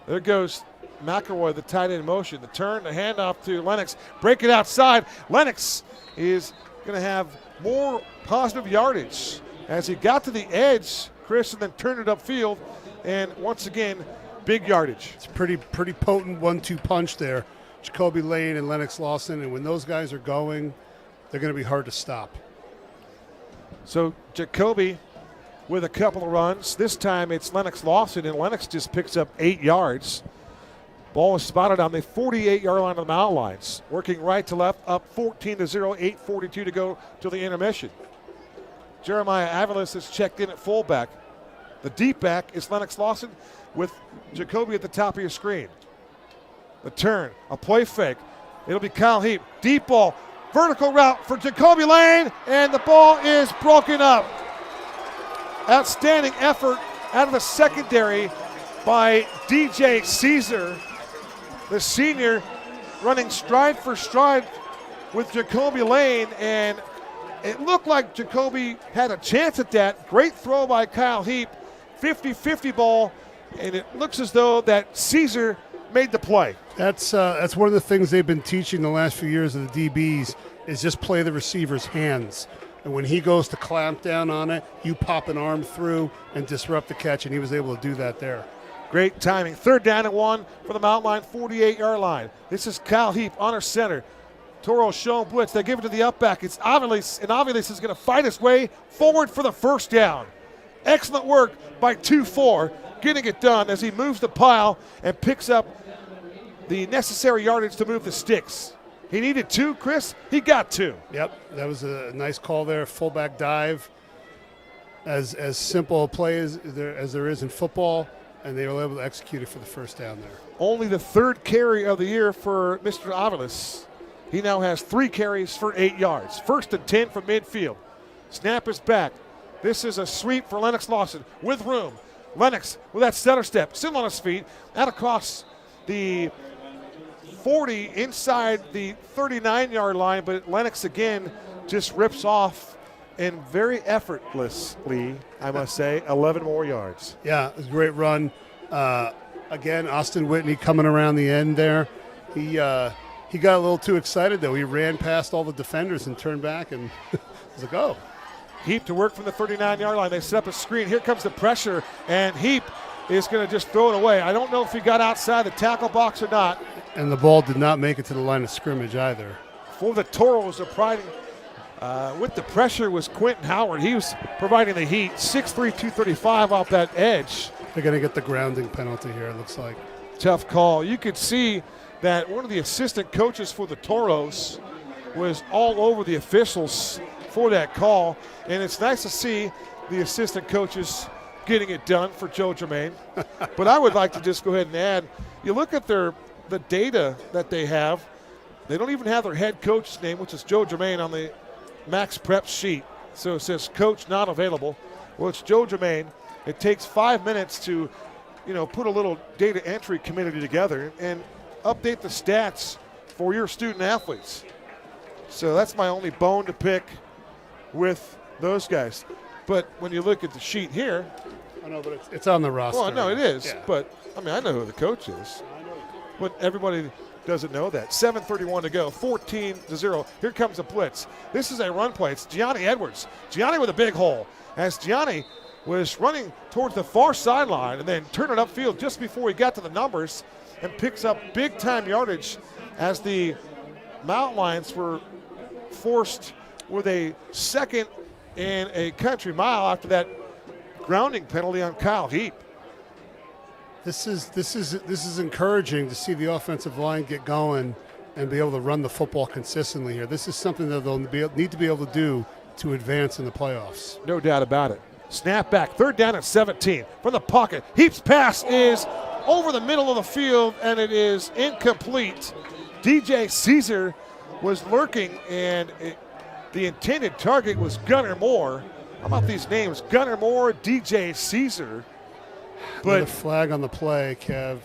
There goes McElroy, the tight end in motion. The turn, the handoff to Lennox. Break it outside. Lennox is going to have more positive yardage as he got to the edge, Chris, and then turned it upfield. And once again, big yardage.
It's pretty potent 1-2 punch there. Jacoby Lane and Lennox Lawson. And when those guys are going, they're going to be hard to stop.
So Jacoby with a couple of runs. This time it's Lennox Lawson, and Lennox just picks up 8 yards. Ball is spotted on the 48-yard line of the Mountain Lions. Working right to left, up 14-0, 8:42 to go to the intermission. Jeremiah Avalos is checked in at fullback. The deep back is Lennox Lawson with Jacoby at the top of your screen. The turn, a play fake. It'll be Kyle Heap. Deep ball, vertical route for Jacoby Lane, and the ball is broken up. Outstanding effort out of the secondary by DJ Caesar, the senior, running stride for stride with Jacoby Lane, and it looked like Jacoby had a chance at that. Great throw by Kyle Heap, 50-50 ball, and it looks as though that Caesar made the play.
That's one of the things they've been teaching the last few years of the DBs is just play the receiver's hands. And when he goes to clamp down on it, you pop an arm through and disrupt the catch, and he was able to do that there.
Great timing. 3rd down and 1 for the Mountain Line 48-yard line. This is Kyle Heap on our center. Toro shown blitz. They give it to the up back. It's Aviles, and Aviles is going to fight his way forward for the first down. Excellent work by 2-4, getting it done as he moves the pile and picks up the necessary yardage to move the sticks. He needed 2, Chris. He got 2.
Yep, that was a nice call there. Fullback dive. As simple a play as there is in football, and they were able to execute it for the first down there.
Only the 3rd carry of the year for Mr. Aviles. He now has 3 carries for 8 yards. 1st and 10 from midfield. Snap is back. This is a sweep for Lennox Lawson with room. Lennox with that stutter step, still on his feet, out across the 40 inside the 39-yard line, but Lennox again just rips off and very effortlessly, I must say, 11 more yards.
Yeah, it was a great run. Again, Austin Whitney coming around the end there. He got a little too excited, though. He ran past all the defenders and turned back and Does it go?
Heap to work from the 39-yard line. They set up a screen. Here comes the pressure, and Heap is going to just throw it away. I don't know if he got outside the tackle box or not.
And the ball did not make it to the line of scrimmage either.
For the Toros, with the pressure was Quentin Howard. He was providing the heat. 6'3", 235 off that edge.
They're going to get the grounding penalty here, it looks like.
Tough call. You could see that one of the assistant coaches for the Toros was all over the officials for that call. And it's nice to see the assistant coaches getting it done for Joe Germain. But I would like to just go ahead and add, you look at the data that they have, they don't even have their head coach's name, which is Joe Germain, on the Max Prep sheet. So it says coach not available. Well, it's Joe Germain. It takes 5 minutes to, put a little data entry committee together and update the stats for your student athletes. So that's my only bone to pick with those guys. But when you look at the sheet here.
I know, but it's on the roster.
Well, no, it is.
Yeah.
But, I know who the coach is. But everybody doesn't know that. 7:31 to go, 14-0. Here comes a blitz. This is a run play. It's Gianni Edwards. Gianni with a big hole. As Gianni was running towards the far sideline and then turned it upfield just before he got to the numbers and picks up big-time yardage as the Mountain Lions were forced with a second and a country mile after that grounding penalty on Kyle Heap.
This is encouraging to see the offensive line get going and be able to run the football consistently here. This is something that they'll need to be able to do to advance in the playoffs.
No doubt about it. Snap back, 3rd down at 17 from the pocket. Heap's pass is over the middle of the field, and it is incomplete. DJ Caesar was lurking, and the intended target was Gunnar Moore. How about these names? Gunnar Moore, DJ Caesar. But
another flag on the play, Kev.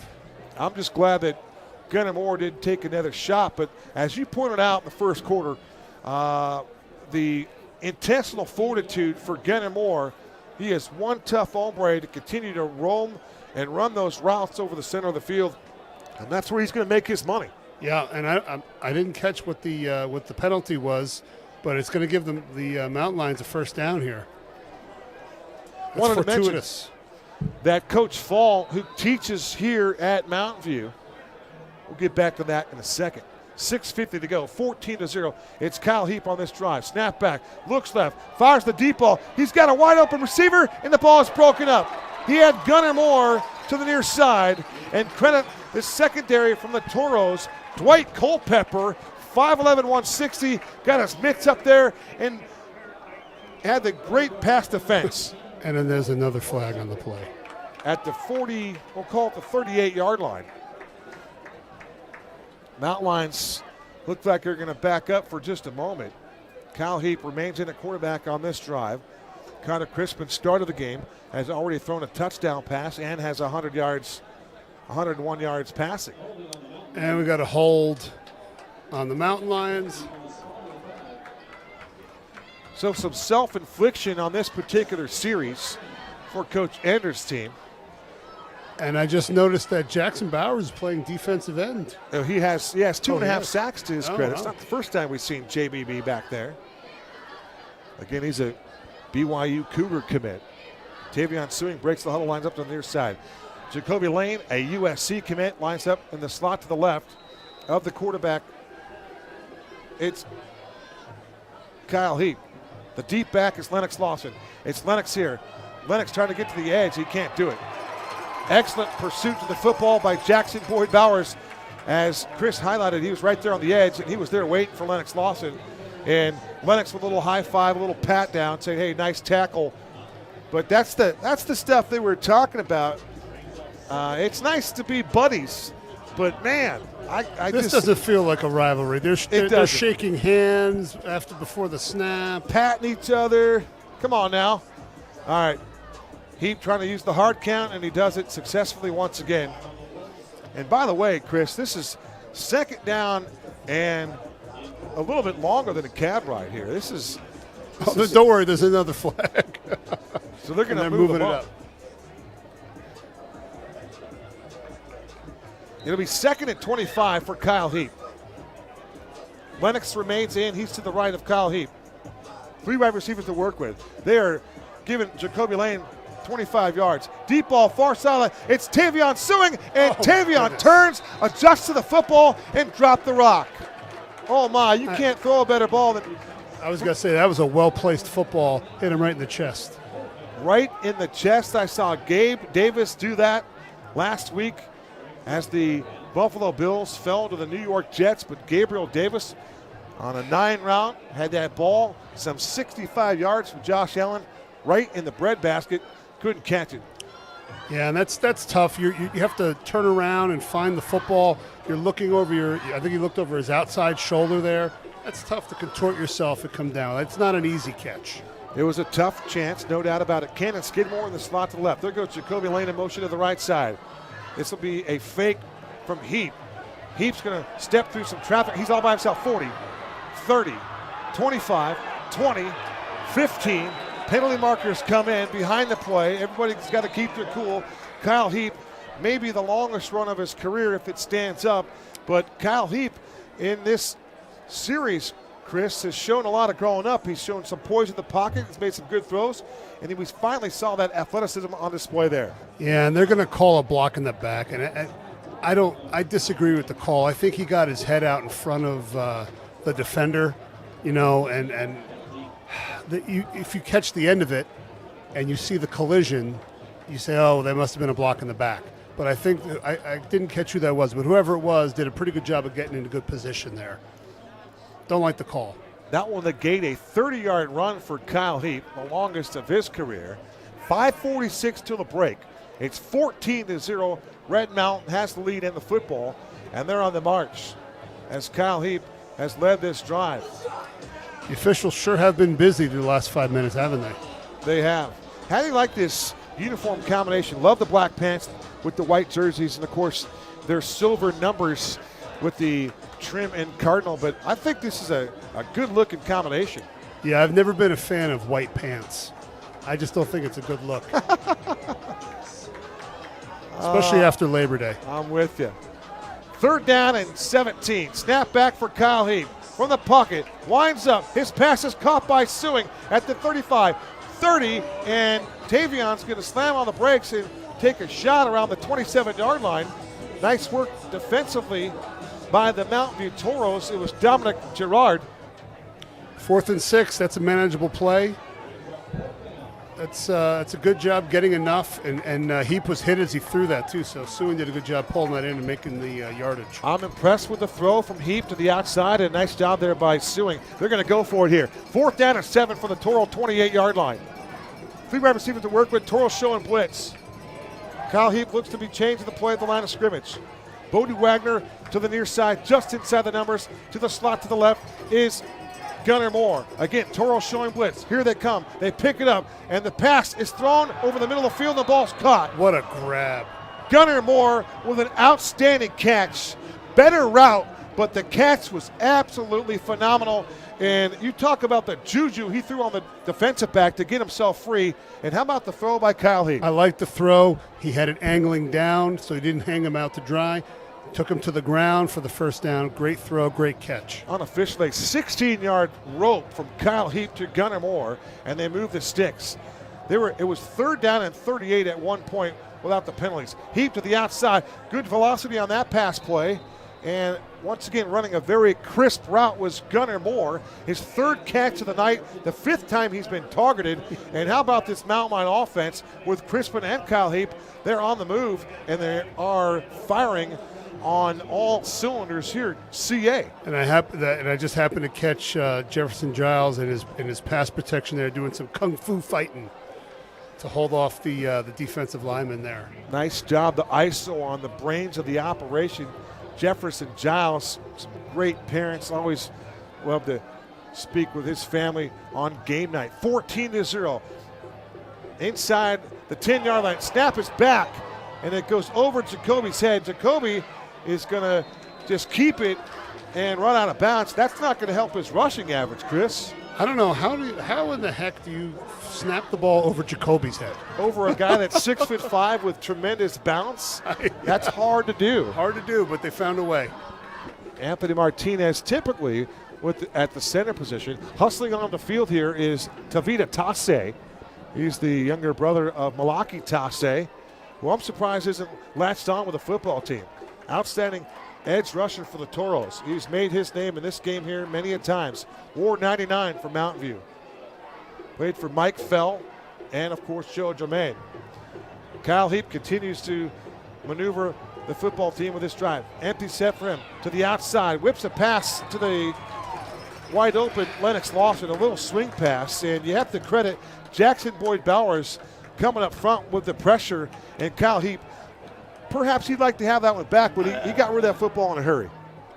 I'm just glad that Gunnar Moore didn't take another shot. But as you pointed out in the first quarter, the intestinal fortitude for Gunnar Moore, he is one tough hombre to continue to roam and run those routes over the center of the field, and that's where he's going to make his money.
Yeah, and I didn't catch what the penalty was, but it's going to give them the Mountain Lions a first down here. That's
Wanted
fortuitous.
To mention that Coach Fall, who teaches here at Mountain View, we'll get back to that in a second. 6:50 to go, 14-0. It's Kyle Heap on this drive. Snap back, looks left, fires the deep ball. He's got a wide open receiver, and the ball is broken up. He had Gunnar Moore to the near side, and credit the secondary from the Toros. Dwight Culpepper, 5'11", 160, got his mitts up there and had the great pass defense.
And then there's another flag on the play.
At the 40, we'll call it the 38-yard line. Mountain Lions look like they're going to back up for just a moment. Kyle Heap remains in at quarterback on this drive. Connor Crispin started the game, has already thrown a touchdown pass and has 100 yards, 101 yards passing.
And we got a hold on the Mountain Lions.
So some self-infliction on this particular series for Coach Ender's team.
And I just noticed that Jackson Bowers is playing defensive end.
He has 2.5 sacks to his credit.
Wow.
It's not the first time we've seen JBB back there. Again, he's a BYU Cougar commit. Tavion Sewing breaks the huddle, lines up to the near side. Jacoby Lane, a USC commit, lines up in the slot to the left of the quarterback. It's Kyle Heap. The deep back is Lennox Lawson. It's Lennox here. Lennox trying to get to the edge. He can't do it. Excellent pursuit to the football by Jackson Boyd Bowers. As Chris highlighted, he was right there on the edge, and he was there waiting for Lennox Lawson. And Lennox with a little high five, a little pat down, saying, hey, nice tackle. But that's the stuff they were talking about. It's nice to be buddies, but, man,
this doesn't feel like a rivalry. They're shaking hands before the snap.
Patting each other. Come on now. All right. Heap trying to use the hard count, and he does it successfully once again. And by the way, Chris, this is 2nd down and a little bit longer than a cab ride here.
Don't worry, there's another flag.
So they're going to move it up. It'll be 2nd and 25 for Kyle Heap. Lennox remains in. He's to the right of Kyle Heap. Three wide receivers to work with. They are giving Jacoby Lane 25 yards. Deep ball, far sideline. It's Tavion Suing, and Tavion turns, adjusts to the football, and dropped the rock. Oh, my, you can't throw a better ball than.
I was going to say, that was a well-placed football. Hit him right in the chest.
Right in the chest. I saw Gabe Davis do that last week as the Buffalo Bills fell to the New York Jets, but Gabriel Davis on a 9 route had that ball, some 65 yards from Josh Allen, right in the breadbasket. Couldn't catch it.
Yeah, and that's tough. You have to turn around and find the football. You're looking over I think he looked over his outside shoulder there. That's tough to contort yourself and come down. It's not an easy catch.
It was a tough chance, no doubt about it. Cannon Skidmore in the slot to the left. There goes Jacoby Lane in motion to the right side. This will be a fake from Heap. Heap's going to step through some traffic. He's all by himself. 40, 30, 25, 20, 15. Penalty markers come in behind the play. Everybody's got to keep their cool. Kyle Heap, maybe the longest run of his career if it stands up. But Kyle Heap in this series, Chris, has shown a lot of growing up. He's shown some poise in the pocket. He's made some good throws. And we finally saw that athleticism on display there.
Yeah, and they're going to call a block in the back. And I disagree with the call. I think he got his head out in front of the defender, and if you catch the end of it and you see the collision, you say, oh, there must have been a block in the back. But I think I didn't catch who that was, but whoever it was did a pretty good job of getting into good position there. Don't like the call.
That will negate a 30-yard run for Kyle Heap, the longest of his career. 5:46 till the break. It's 14-0. Red Mountain has the lead in the football, and they're on the march as Kyle Heap has led this drive.
The officials sure have been busy the last 5 minutes, haven't they?
They have. How do you like this uniform combination? Love the black pants with the white jerseys, and, of course, their silver numbers with the trim and cardinal. But I think this is a good-looking combination.
Yeah, I've never been a fan of white pants. I just don't think it's a good look. Especially after Labor Day.
I'm with you. 3rd down and 17. Snap back for Kyle Heap. From the pocket, winds up. His pass is caught by Suing at the 35, 30, and Tavion's going to slam on the brakes and take a shot around the 27-yard line. Nice work defensively by the Mountain View Toros. It was Dominic Girard.
4th and 6, that's a manageable play. That's a good job getting enough, and Heap was hit as he threw that too, so Suing did a good job pulling that in and making the yardage.
I'm impressed with the throw from Heap to the outside, and nice job there by Suing. They're going to go for it here. 4th down and 7 from the Toro 28-yard line. 3 wide receivers to work with. Toro showing blitz. Kyle Heap looks to be changing the play at the line of scrimmage. Bodie Wagner to the near side, just inside the numbers. To the slot to the left is Gunnar Moore. Again, Toro showing blitz. Here they come. They pick it up, and the pass is thrown over the middle of the field, and the ball's caught.
What a grab.
Gunnar Moore with an outstanding catch. Better route, but the catch was absolutely phenomenal. And you talk about the juju he threw on the defensive back to get himself free. And how about the throw by Kyle Heap?
I like the throw. He had it angling down, so he didn't hang him out to dry. Took him to the ground for the first down. Great throw, great catch.
Unofficially, 16-yard rope from Kyle Heap to Gunnar Moore, and they moved the sticks. It was 3rd down and 38 at one point without the penalties. Heap to the outside. Good velocity on that pass play. And once again, running a very crisp route was Gunnar Moore. His 3rd catch of the night, the 5th time he's been targeted. And how about this Mountain Line offense with Crispin and Kyle Heap? They're on the move, and they are firing on all cylinders here, CA.
And I just happened to catch Jefferson Giles in his pass protection there, doing some kung fu fighting to hold off the defensive lineman there.
Nice job, the ISO on the brains of the operation. Jefferson Giles, some great parents, always love to speak with his family on game night. 14-0. Inside the 10-yard line, snap is back, and it goes over Jacoby's head. Jacoby is going to just keep it and run out of bounds. That's not going to help his rushing average, Chris.
I don't know. How in the heck do you snap the ball over Jacoby's head?
Over a guy that's 6'5" with tremendous bounce? That's hard to do.
Hard to do, but they found a way.
Anthony Martinez typically at the center position. Hustling on the field here is Tavita Tasse. He's the younger brother of Malaki Tasse, who I'm surprised isn't latched on with the football team. Outstanding edge rusher for the Toros. He's made his name in this game here many a times. Wore 99 for Mountain View. Played for Mike Fell and, of course, Joe Germain. Kyle Heap continues to maneuver the football team with this drive. Empty set for him to the outside. Whips a pass to the wide open Lennox Lawson, a little swing pass. And you have to credit Jackson Boyd Bowers coming up front with the pressure. And Kyle Heap, perhaps he'd like to have that one back, but he got rid of that football in a hurry.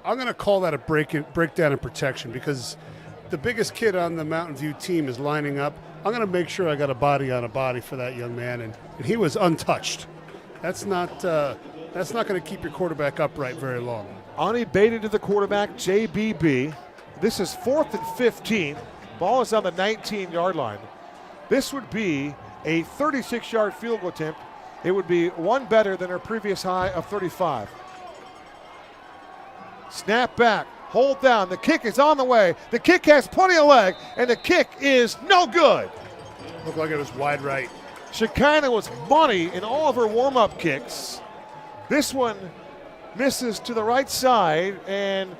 I'm going to call that a breakdown in protection because the biggest kid on the Mountain View team is lining up. I'm going to make sure I got a body on a body for that young man, and he was untouched. That's not going to keep your quarterback upright very long.
Ani baited to the quarterback, JBB. This is 4th and 15. Ball is on the 19-yard line. This would be a 36-yard field goal attempt. It would be one better than her previous high of 35. Snap back, hold down. The kick is on the way. The kick has plenty of leg, and the kick is no good.
Looked like it was wide right.
Shekinah was money in all of her warm-up kicks. This one misses to the right side, and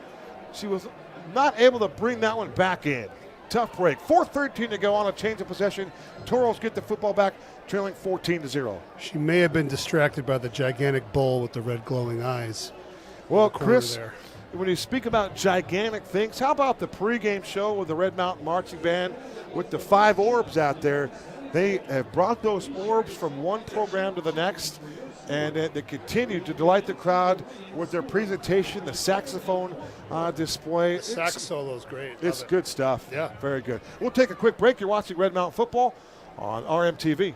she was not able to bring that one back in. Tough break. 4:13 to go on a change of possession. Toros get the football back, trailing 14-0.
She may have been distracted by the gigantic bull with the red glowing eyes.
Well, Chris, when you speak about gigantic things, how about the pregame show with the Red Mountain Marching Band with the 5 orbs out there? They have brought those orbs from one program to the next, and they continue to delight the crowd with their presentation, the saxophone display.
The sax solo is great.
It's good stuff.
Yeah.
Very good. We'll take a quick break. You're watching Red Mountain Football on RMTV.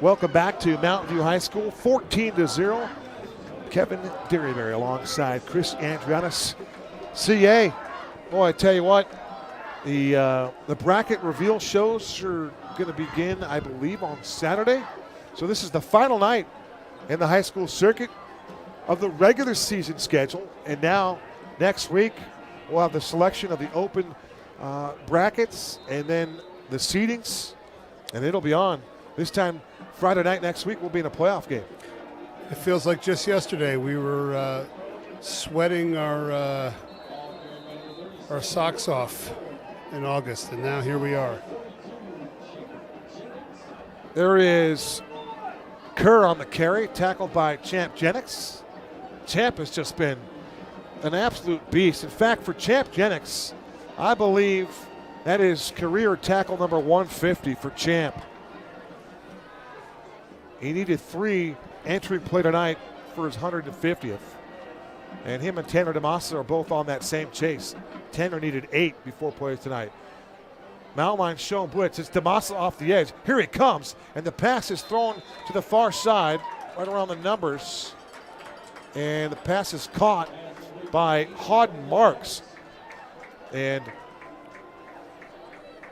Welcome back to Mountain View High School, 14-0. Kevin Derryberry alongside Chris Andrianis. CA, boy, I tell you what, the bracket reveal shows are going to begin, I believe, on Saturday. So this is the final night in the high school circuit of the regular season schedule. And now, next week, we'll have the selection of the open brackets and then the seedings, and it'll be on. This time, Friday night next week, we'll be in a playoff game.
It feels like just yesterday we were sweating our socks off in August, and now here we are.
There is Kerr on the carry, tackled by Champ Jennings. Champ has just been an absolute beast. In fact, for Champ Jennings, I believe that is career tackle number 150 for Champ. He needed 3 entering play tonight for his 150th. And him and Tanner DeMassa are both on that same chase. Tanner needed 8 before plays tonight. Mountain line shown blitz. It's DeMassa off the edge. Here he comes. And the pass is thrown to the far side, right around the numbers. And the pass is caught by Hawden Marks. And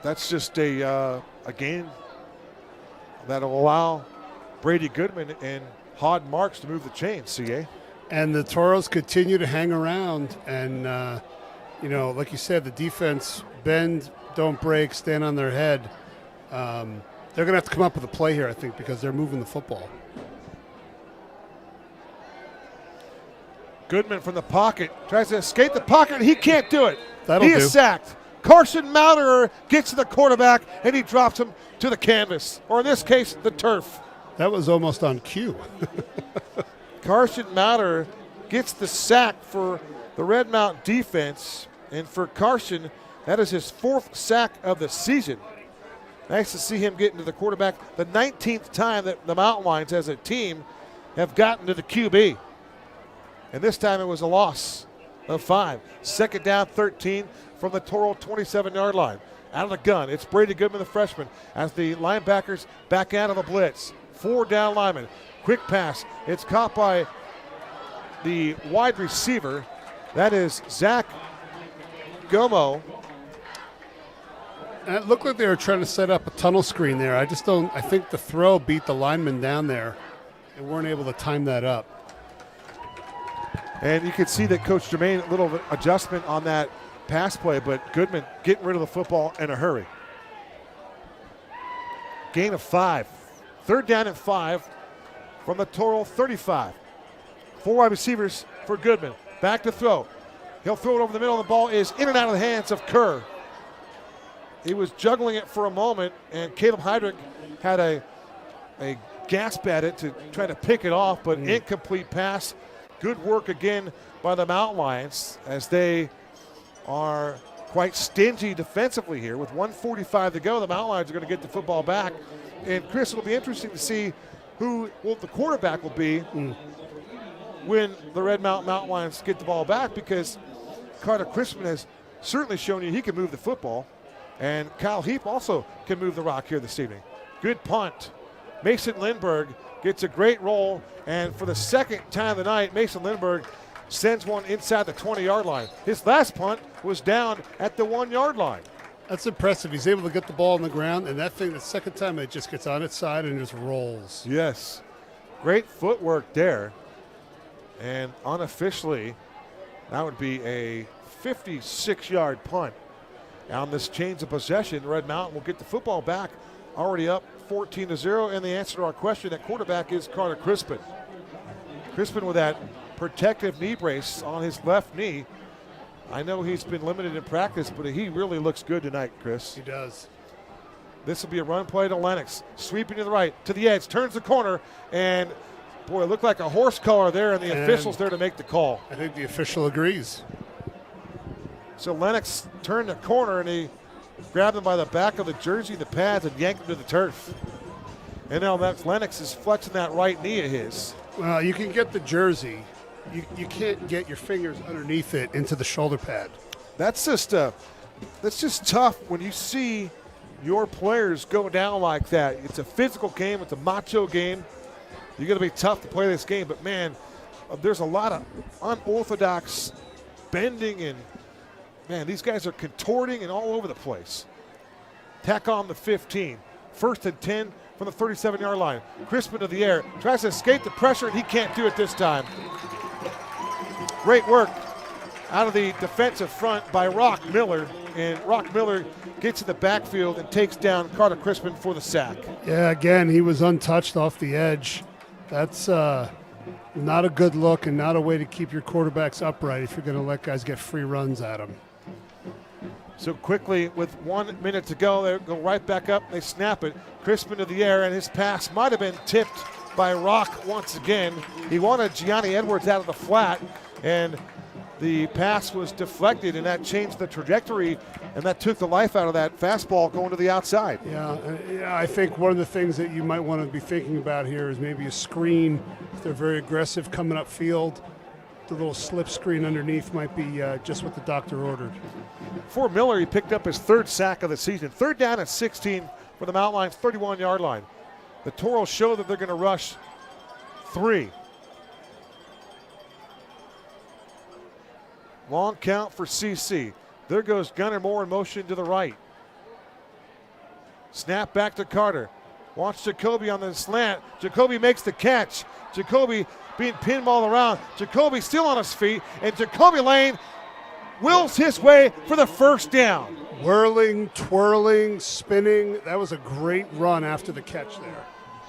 that's just a gain that'll allow Brady Goodman and Hawden Marks to move the chains, CA.
And the Toros continue to hang around. And, like you said, the defense, bend, don't break, stand on their head. They're going to have to come up with a play here, I think, because they're moving the football. Goodman
from the pocket tries to escape the pocket. He can't do it.
He
is sacked Carson Mauderer gets to the quarterback, and he drops him to the canvas, or in this case, the turf.
That was almost on cue.
Carson Mauderer gets the sack for the Red Mount defense, and for Carson, that is his 4th sack of the season. Nice to see him getting to the quarterback, the 19th time that the Mountain Lions as a team have gotten to the QB. And this time it was a loss of 5. 2nd down, 13 from the Toro 27-yard line. Out of the gun, it's Brady Goodman, the freshman, as the linebackers back out of the blitz. 4 down linemen. Quick pass. It's caught by the wide receiver. That is Zach Gomo.
And it looked like they were trying to set up a tunnel screen there. I think the throw beat the lineman down there. They weren't able to time that up.
And you can see that Coach Germain, a little adjustment on that pass play, but Goodman getting rid of the football in a hurry. Gain of 5. 3rd down and 5 from the Toro 35. 4 wide receivers for Goodman. Back to throw. He'll throw it over the middle, and the ball is in and out of the hands of Kerr. He was juggling it for a moment, and Caleb Heydrich had a gasp at it to try to pick it off, but incomplete pass. Good work again by the Mountain Lions as they are quite stingy defensively here. With 1:45 to go, the Mountain Lions are going to get the football back. And Chris, it'll be interesting to see who the quarterback will be when the Red Mountain Lions get the ball back, because Carter Crispin has certainly shown you he can move the football. And Kyle Heap also can move the rock here this evening. Good punt. Mason Lindbergh gets a great roll, and for the 2nd time of the night, Mason Lindbergh sends one inside the 20-yard line. His last punt was down at the 1-yard line.
That's impressive. He's able to get the ball on the ground, and that thing, the 2nd time, it just gets on its side and just rolls.
Yes. Great footwork there. And unofficially, that would be a 56-yard punt. On this change of possession, Red Mountain will get the football back, already up 14-0, and the answer to our question at quarterback is Carter Crispin. Crispin with that protective knee brace on his left knee. I know he's been limited in practice, but he really looks good tonight, Chris.
He does.
This will be a run play to Lennox. Sweeping to the right, to the edge, turns the corner, and boy, it looked like a horse collar there, and the official's there to make the call.
I think the official agrees.
So Lennox turned the corner, and he grabbed him by the back of the jersey, the pads, and yanked him to the turf. And now Lennox is flexing that right knee of his.
Well, you can get the jersey. You can't get your fingers underneath it into the shoulder pad.
That's just tough when you see your players go down like that. It's a physical game. It's a macho game. You're going to be tough to play this game. But, man, there's a lot of unorthodox bending, and, man, these guys are contorting and all over the place. Tack on the 15. 1st and 10 from the 37-yard line. Crispin to the air. Tries to escape the pressure, and he can't do it this time. Great work out of the defensive front by Rock Miller. And Rock Miller gets in the backfield and takes down Carter Crispin for the sack.
Yeah, again, he was untouched off the edge. That's not a good look and not a way to keep your quarterbacks upright if you're going to let guys get free runs at them.
So quickly, with 1 minute to go, they go right back up. They snap it. Crispin to the air, and his pass might have been tipped by Rock once again. He wanted Gianni Edwards out of the flat, and the pass was deflected, and that changed the trajectory, and that took the life out of that fastball going to the outside.
Yeah, I think one of the things that you might want to be thinking about here is maybe a screen. If they're very aggressive coming up field, the little slip screen underneath might be just what the doctor ordered.
For Miller, he picked up his 3rd sack of the season. 3rd down at 16 for the Mountain Lions, 31-yard line. The Toros show that they're going to rush 3. Long count for CC. There goes Gunnar Moore in motion to the right. Snap back to Carter. Watch Jacoby on the slant. Jacoby makes the catch. Jacoby being pinballed around. Jacoby still on his feet, and Jacoby Lane wills his way for the 1st down.
Whirling, twirling, spinning. That was a great run after the catch there.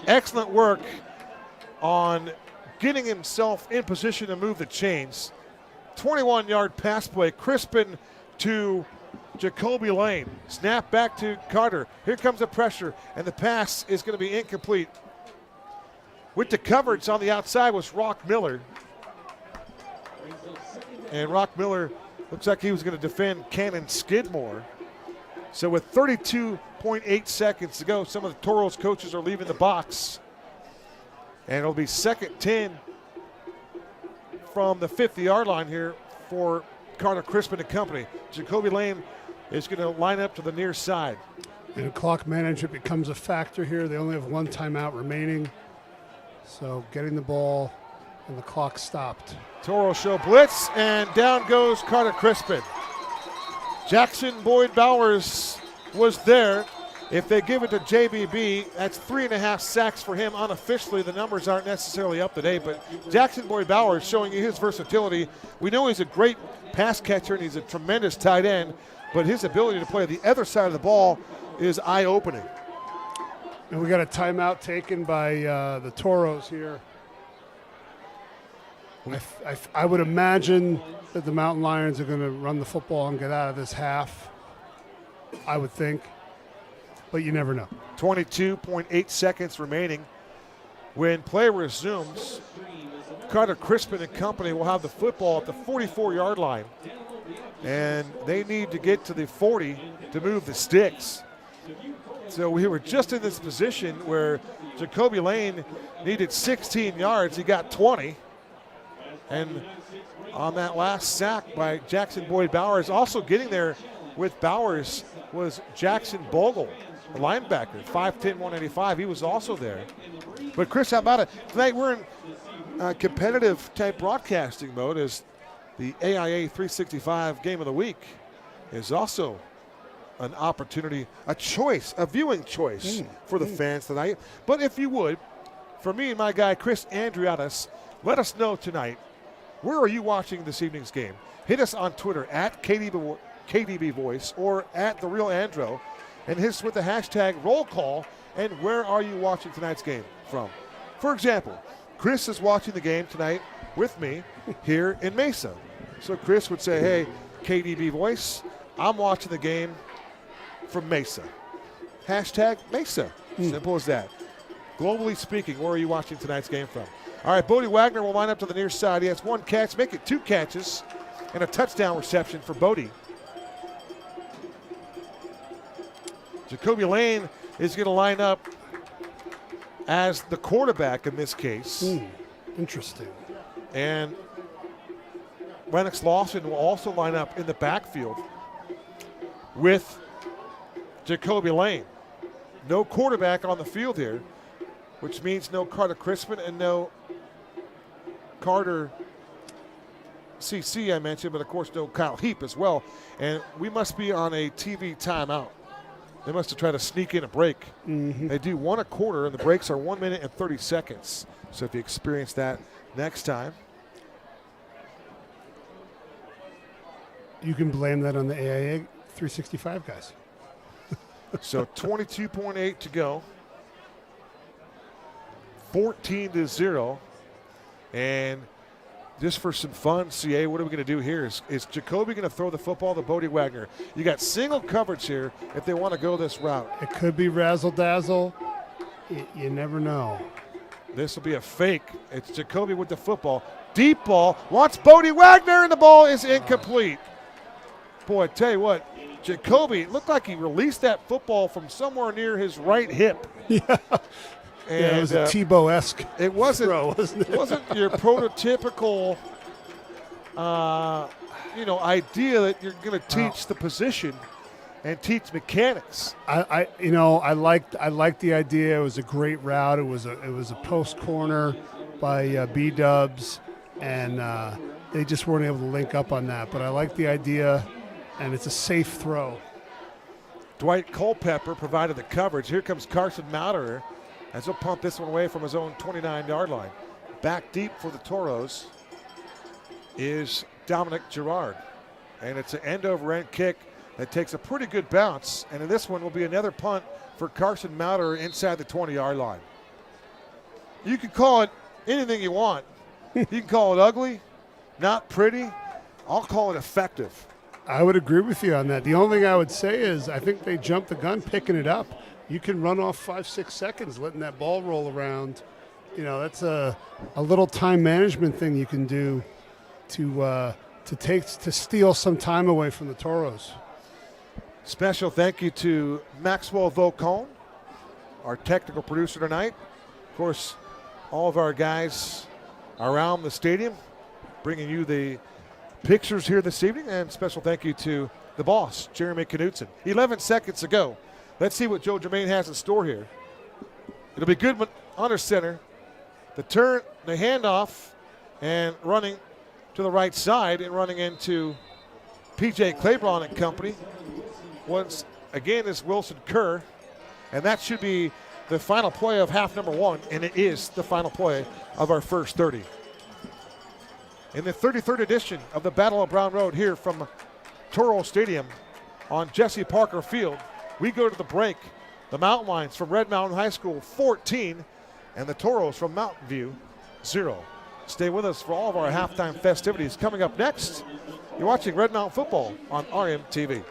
Excellent work on getting himself in position to move the chains. 21-yard pass play. Crispin to Jacoby Lane. Snap back to Carter. Here comes the pressure, and the pass is going to be incomplete. With the coverage on the outside was Rock Miller. And Rock Miller looks like he was going to defend Cannon Skidmore. So with 32.8 seconds to go, some of the Toros coaches are leaving the box. And it'll be 2nd 10 from the 50-yard line here for Carter Crispin and company. Jacoby Lane is going to line up to the near side.
And clock management becomes a factor here. They only have 1 timeout remaining. So getting the ball and the clock stopped.
Toro show blitz, and down goes Carter Crispin. Jackson Boyd Bowers was there. If they give it to JBB, that's 3.5 sacks for him unofficially. The numbers aren't necessarily up to date, but Jackson Boyd Bowers showing you his versatility. We know he's a great pass catcher and he's a tremendous tight end, but his ability to play the other side of the ball is eye-opening.
And we got a timeout taken by the Toros here. I would imagine that the Mountain Lions are going to run the football and get out of this half. I would think, but you never know.
22.8 seconds remaining. When play resumes, Carter Crispin and company will have the football at the 44-yard line, and they need to get to the 40 to move the sticks. So we were just in this position where Jacoby Lane needed 16 yards. He got 20. And on that last sack by Jackson Boyd Bowers, also getting there with Bowers was Jackson Bogle, the linebacker, 5'10", 185. He was also there. But Chris, how about it? Tonight we're in competitive type broadcasting mode as the AIA 365 Game of the Week is also an opportunity, a choice, a viewing choice for the fans tonight. But if you would, for me and my guy Chris Andriatis, let us know tonight, where are you watching this evening's game? Hit us on Twitter at KDB Voice or at The Real Andro, and hit us with the hashtag roll call, and where are you watching tonight's game from? For example, Chris is watching the game tonight with me here in Mesa. So Chris would say, hey, KDB Voice, I'm watching the game from Mesa. Hashtag Mesa. Simple as that. Globally speaking, where are you watching tonight's game from? All right, Bodie Wagner will line up to the near side. He has 1 catch, make it 2 catches, and a touchdown reception for Bodie. Jacoby Lane is going to line up as the quarterback in this case.
Interesting.
And Lennox Lawson will also line up in the backfield with Jacoby Lane. No quarterback on the field here, which means no Carter Crispin and no Carter CC I mentioned, but of course no Kyle Heap as well. And we must be on a TV timeout. They must have tried to sneak in a break. They do 1 a quarter, and the breaks are 1 minute and 30 seconds. So if you experience that next time,
you can blame that on the AIA 365 guys.
So 22.8 to go. 14-0. And just for some fun, CA, what are we going to do here? Is Jacoby going to throw the football to Bodie Wagner? You got single coverage here if they want to go this route.
It could be razzle-dazzle. You never know.
This will be a fake. It's Jacoby with the football. Deep ball. Wants Bodie Wagner, and the ball is incomplete. Boy, I tell you what, Jacoby looked like he released that football from somewhere near his right hip.
Yeah.
And,
it was a Tebow-esque
it wasn't,
throw, wasn't it?
It wasn't your prototypical, idea that you're going to teach the position and teach mechanics.
I liked the idea. It was a great route. It was a post corner by B-Dubs, and they just weren't able to link up on that. But I like the idea, and it's a safe throw.
Dwight Culpepper provided the coverage. Here comes Carson Mauderer as he'll pump this one away from his own 29-yard line. Back deep for the Toros is Dominic Girard. And it's an end-over-end kick that takes a pretty good bounce. And in this one will be another punt for Carson Mauderer inside the 20-yard line. You can call it anything you want. You can call it ugly, not pretty. I'll call it effective.
I would agree with you on that. The only thing I would say is I think they jumped the gun picking it up. You can run off 5-6 seconds letting that ball roll around. You know, that's a little time management thing you can do to steal some time away from the Toros.
Special thank you to Maxwell Vocone, our technical producer tonight. Of course, all of our guys around the stadium bringing you the pictures here this evening, and special thank you to the boss, Jeremy Knutson. 11 seconds to go. Let's see what Joe Germain has in store here. It'll be Goodman under center. The turn, the handoff, and running to the right side and running into P.J. Claiborne and company. Once again is Wilson Kerr, and that should be the final play of half number one, and it is the final play of our first 30. In the 33rd edition of the Battle of Brown Road here from Toro Stadium on Jesse Parker Field, we go to the break. The Mountain Lions from Red Mountain High School 14, and the Toros from Mountain View 0. Stay with us for all of our halftime festivities. Coming up next, you're watching Red Mountain Football on RMTV.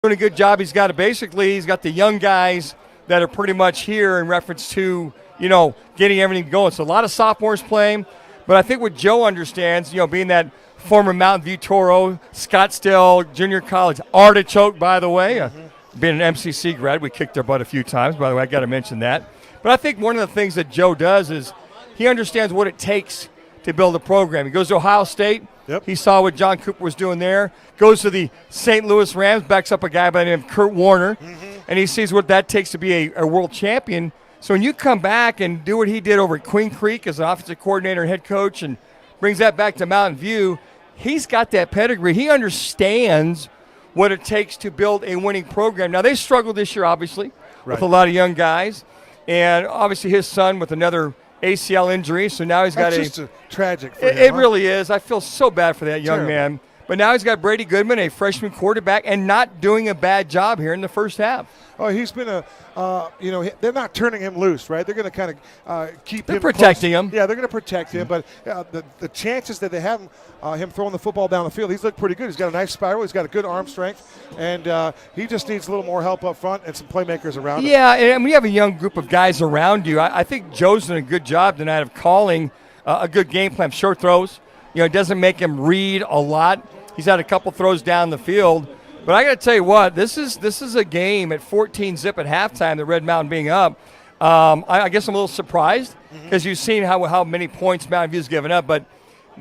doing a good job. He's got the young guys that are pretty much here in reference to, getting everything going. So a lot of sophomores playing. But I think what Joe understands, being that former Mountain View Toro, Scottsdale Junior College Artichoke, by the way, being an MCC grad, we kicked their butt a few times, by the way. I got to mention that. But I think one of the things that Joe does is he understands what it takes to build a program. He goes to Ohio State.
Yep.
He saw what John Cooper was doing there. Goes to the St. Louis Rams, backs up a guy by the name of Kurt Warner, and he sees what that takes to be a world champion. So when you come back and do what he did over at Queen Creek as an offensive coordinator and head coach and brings that back to Mountain View, he's got that pedigree. He understands what it takes to build a winning program. Now, they struggled this year, obviously, with a lot of young guys. And obviously his son with another ACL injury, so now he's got
That's just tragic for him.
It really is. I feel so bad for that young man. But now he's got Brady Goodman, a freshman quarterback, and not doing a bad job here in the first half.
Oh, he's been they're not turning him loose, right? They're going to kind of keep him.
They're protecting him.
Yeah, they're going to protect him. But the chances that they have him throwing the football down the field, he's looked pretty good. He's got a nice spiral. He's got a good arm strength. And he just needs a little more help up front and some playmakers around him.
Yeah, and we have a young group of guys around you. I think Joe's done a good job tonight of calling a good game plan. Short throws. It doesn't make him read a lot. He's had a couple throws down the field. But I got to tell you what, this is a game at 14-zip at halftime, the Red Mountain being up. I guess I'm a little surprised because you've seen how many points Mountain View's given up. But,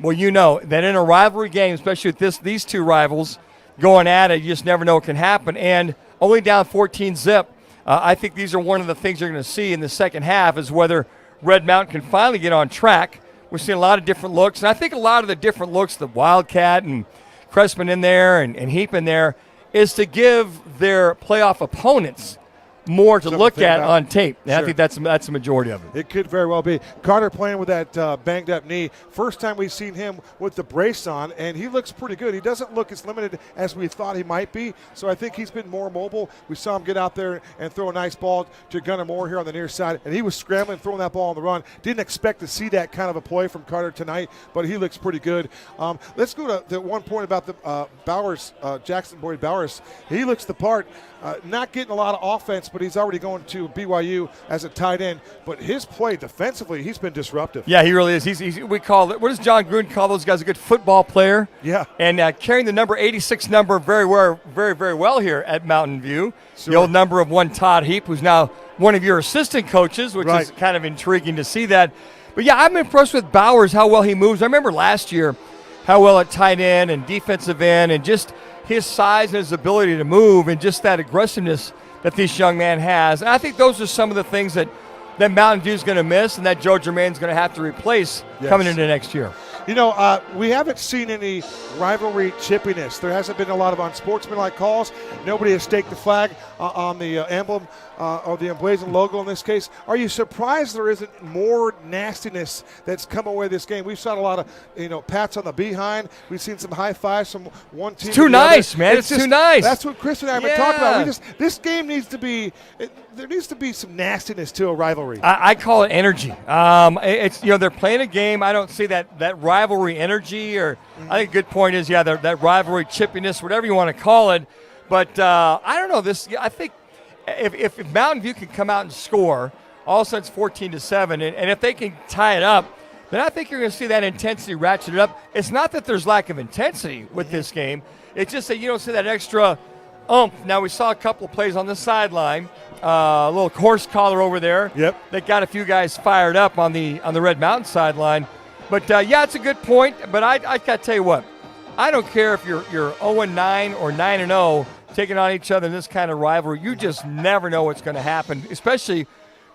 well, that in a rivalry game, especially with these two rivals going at it, you just never know what can happen. And only down 14-zip, I think these are one of the things you're going to see in the second half is whether Red Mountain can finally get on track. We're seeing a lot of different looks. And I think a lot of the different looks, the Wildcat and Cressman in there and Heap in there, is to give their playoff opponents more to look at on tape. And I think that's the majority of it.
It could very well be. Carter playing with that banged up knee. First time we've seen him with the brace on, and he looks pretty good. He doesn't look as limited as we thought he might be, so I think he's been more mobile. We saw him get out there and throw a nice ball to Gunnar Moore here on the near side, and he was scrambling, throwing that ball on the run. Didn't expect to see that kind of a play from Carter tonight, but he looks pretty good. Let's go to one point about the Bowers, Jackson Boyd Bowers. He looks the part. Not getting a lot of offense, but he's already going to BYU as a tight end. But his play defensively, he's been disruptive.
Yeah, he really is. We call it, what does John Gruden call those guys? A good football player.
Yeah.
And carrying the number 86 number very, very well here at Mountain View. Sure. The old number of one Todd Heap, who's now one of your assistant coaches, which is kind of intriguing to see that. But, yeah, I'm impressed with Bowers, how well he moves. I remember last year how well at tight end and defensive end and just – his size and his ability to move and just that aggressiveness that this young man has. And I think those are some of the things that Mountain View's going to miss and that Joe Germain's going to have to replace coming into next year.
We haven't seen any rivalry chippiness. There hasn't been a lot of unsportsmanlike calls. Nobody has staked the flag on the emblem or the emblazoned logo in this case. Are you surprised there isn't more nastiness that's come away this game? We've seen a lot of, pats on the behind. We've seen some high fives from one team.
It's too nice, man. It's too nice.
That's what Chris and I have been talking about. This game needs to be. There needs to be some nastiness to a rivalry.
I call it energy. It's they're playing a game. I don't see that rivalry energy, or I think a good point is that rivalry chippiness, whatever you want to call it. But I don't know this. I think if Mountain View can come out and score, all of a sudden it's 14-7, and if they can tie it up, then I think you're going to see that intensity ratcheted up. It's not that there's lack of intensity with this game. It's just that you don't see that extra oomph. Now we saw a couple of plays on the sideline. A little horse collar over there.
Yep.
That got a few guys fired up on the Red Mountain sideline. But it's a good point. But I got to tell you what, I don't care if you're 0-9 or 9-0 taking on each other in this kind of rivalry. You just never know what's going to happen, especially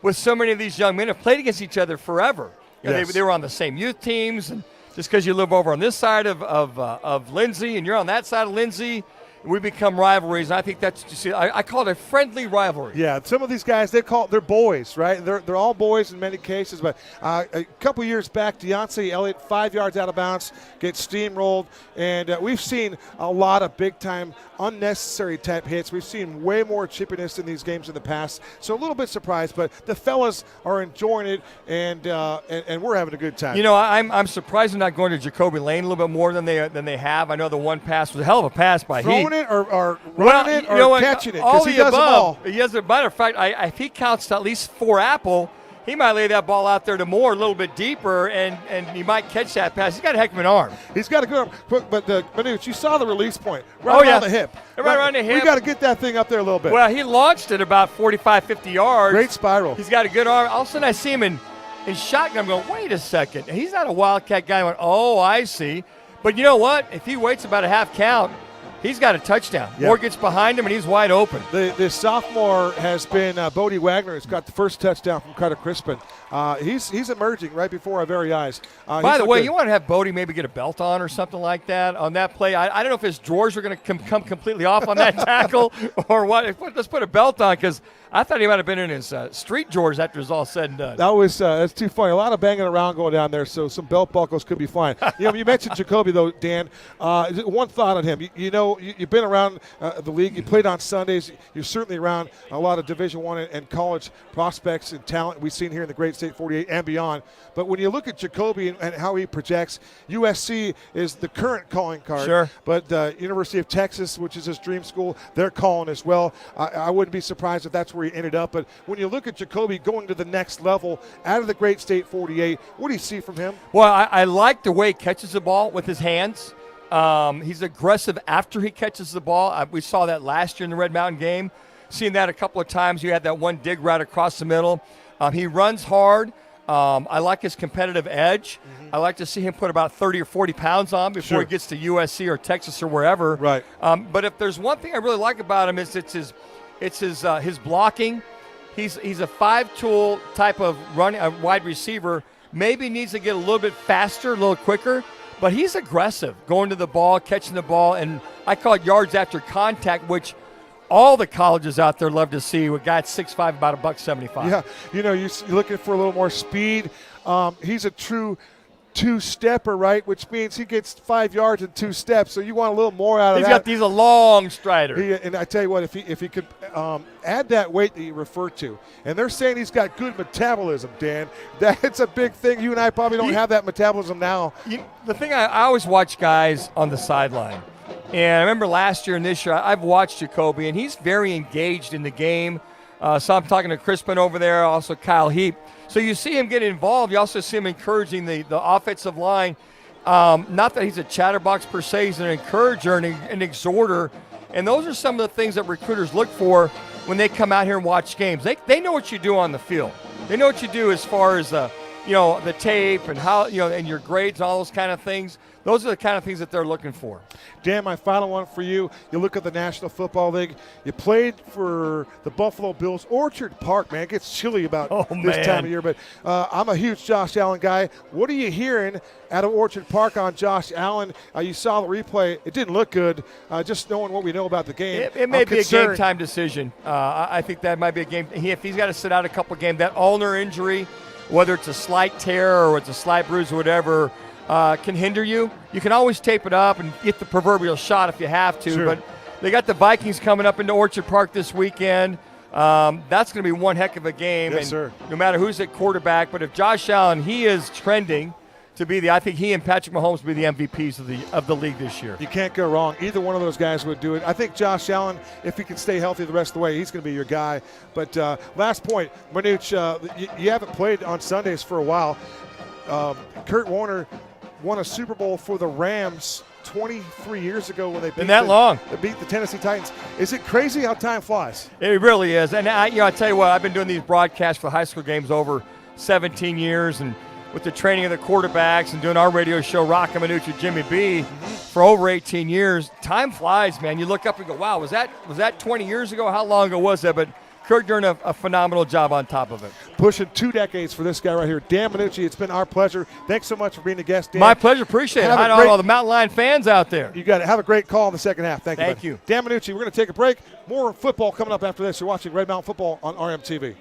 with so many of these young men who have played against each other forever. They were on the same youth teams, and just because you live over on this side of Lindsay and you're on that side of Lindsay, we become rivalries, and I think that's just, I call it a friendly rivalry.
Yeah, some of these guys, they're boys, right? They're all boys in many cases, but a couple years back, Deontay Elliott, 5 yards out of bounds, gets steamrolled, and we've seen a lot of big-time, unnecessary type hits. We've seen way more chippiness in these games in the past, so a little bit surprised, but the fellas are enjoying it, and we're having a good time.
I'm surprised they're not going to Jacoby Lane a little bit more than they have. I know the one pass was a hell of a pass by Heat.
throwing it or running it or catching it?
All
he
the
does them all.
above. As a matter of fact, if he counts at least 4 apple, he might lay that ball out there to Moore a little bit deeper, and he might catch that pass. He's got a heck of an arm.
He's got a good arm. But Manuch, you saw the release point right around the hip.
Right around the hip.
We got to get that thing up there a little bit.
Well, he launched it about 45, 50 yards.
Great spiral.
He's got a good arm. All of a sudden, I see him in shotgun. I'm going, wait a second. He's not a Wildcat guy. I went, oh, I see. But you know what? If he waits about a half count, he's got a touchdown.
Yeah.
Moore gets behind him, and he's wide open.
The sophomore has been Bodie Wagner. Has got the first touchdown from Carter Crispin. He's emerging right before our very eyes.
By the way, you want to have Bodie maybe get a belt on or something like that on that play. I don't know if his drawers are going to come completely off on that tackle or what. Let's put a belt on, because I thought he might have been in his street drawers after it was all said and done.
That's too funny. A lot of banging around going down there, so some belt buckles could be fine. You mentioned Jacoby, though, Dan. One thought on him. You've been around the league. You played on Sundays. You're certainly around a lot of Division I and college prospects and talent we've seen here in the Great State 48 and beyond. But when you look at Jacoby and how he projects, USC is the current calling card.
Sure.
But University of Texas, which is his dream school, they're calling as well. I wouldn't be surprised if that's where he ended up. But when you look at Jacoby going to the next level out of the Great State 48, what do you see from him?
Well, I like the way he catches the ball with his hands. He's aggressive after he catches the ball. We saw that last year in the Red Mountain game. Seen that a couple of times. You had that one dig right across the middle. He runs hard. I like his competitive edge. I like to see him put about 30 or 40 pounds on before he gets to USC or Texas or wherever.
Right.
But if there's one thing I really like about him, is it's his blocking. He's a 5-tool type of wide receiver. Maybe needs to get a little bit faster, a little quicker. But he's aggressive, going to the ball, catching the ball, and I call it yards after contact, which all the colleges out there love to see. With guys 6'5", about $175.
Yeah, you're looking for a little more speed. He's a true two-stepper, right? Which means he gets 5 yards in 2 steps. So you want a little more out of that.
He's a long strider.
And I tell you what, if he could add that weight that you referred to, and they're saying he's got good metabolism, Dan. That's a big thing. You and I probably don't have that metabolism now.
The thing I always watch guys on the sideline. And I remember last year and this year, I've watched Jacoby, and he's very engaged in the game. So I'm talking to Crispin over there, also Kyle Heap. So you see him get involved. You also see him encouraging the offensive line. Not that he's a chatterbox per se. He's an encourager and an exhorter. And those are some of the things that recruiters look for when they come out here and watch games. They know what you do on the field. They know what you do as far as the tape and how, and your grades and all those kind of things. Those are the kind of things that they're looking for.
Dan, my final one for you. You look at the National Football League. You played for the Buffalo Bills. Orchard Park, man. It gets chilly about this time of year. But I'm a huge Josh Allen guy. What are you hearing out of Orchard Park on Josh Allen? You saw the replay. It didn't look good. Just knowing what we know about the game.
It may be a game-time decision. I think that might be a game. If he's got to sit out a couple games, that ulnar injury, whether it's a slight tear or it's a slight bruise or whatever, can hinder you. You can always tape it up and get the proverbial shot if you have to.
Sure.
But they got the Vikings coming up into Orchard Park this weekend. That's going to be one heck of a game.
Yes, sir.
No matter who's at quarterback. But if Josh Allen, he is trending to be I think he and Patrick Mahomes will be the MVPs of the league this year.
You can't go wrong. Either one of those guys would do it. I think Josh Allen, if he can stay healthy the rest of the way, he's going to be your guy. But last point, Manuch, you haven't played on Sundays for a while. Kurt Warner won a Super Bowl for the Rams 23 years ago when they beat the Tennessee Titans. Is it crazy how time flies?
It really is. And I tell you what, I've been doing these broadcasts for high school games over 17 years, and with the training of the quarterbacks and doing our radio show, Rock and Manucci, Jimmy B, for over 18 years. Time flies, man. You look up and go, wow, was that 20 years ago? How long ago was that? But Kurt doing a phenomenal job on top of it.
Pushing 2 decades for this guy right here. Dan Manucci, it's been our pleasure. Thanks so much for being a guest, Dan.
My pleasure. Appreciate it. Hi to all the Mountain Lion fans out there.
You got it. Have a great call in the second half. Thank
you.
Dan Manucci, we're going to take a break. More football coming up after this. You're watching Red Mountain Football on RMTV.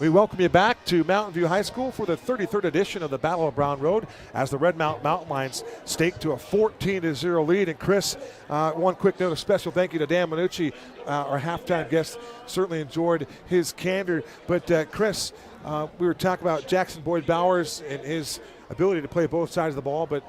We welcome you back to Mountain View High School for the 33rd edition of the Battle of Brown Road as the Red Mountain Lions stake to a 14-0 lead. And Chris, one quick note, a special thank you to Dan Minucci, our halftime guest. Certainly enjoyed his candor. But Chris, we were talking about Jackson Boyd Bowers and his ability to play both sides of the ball, but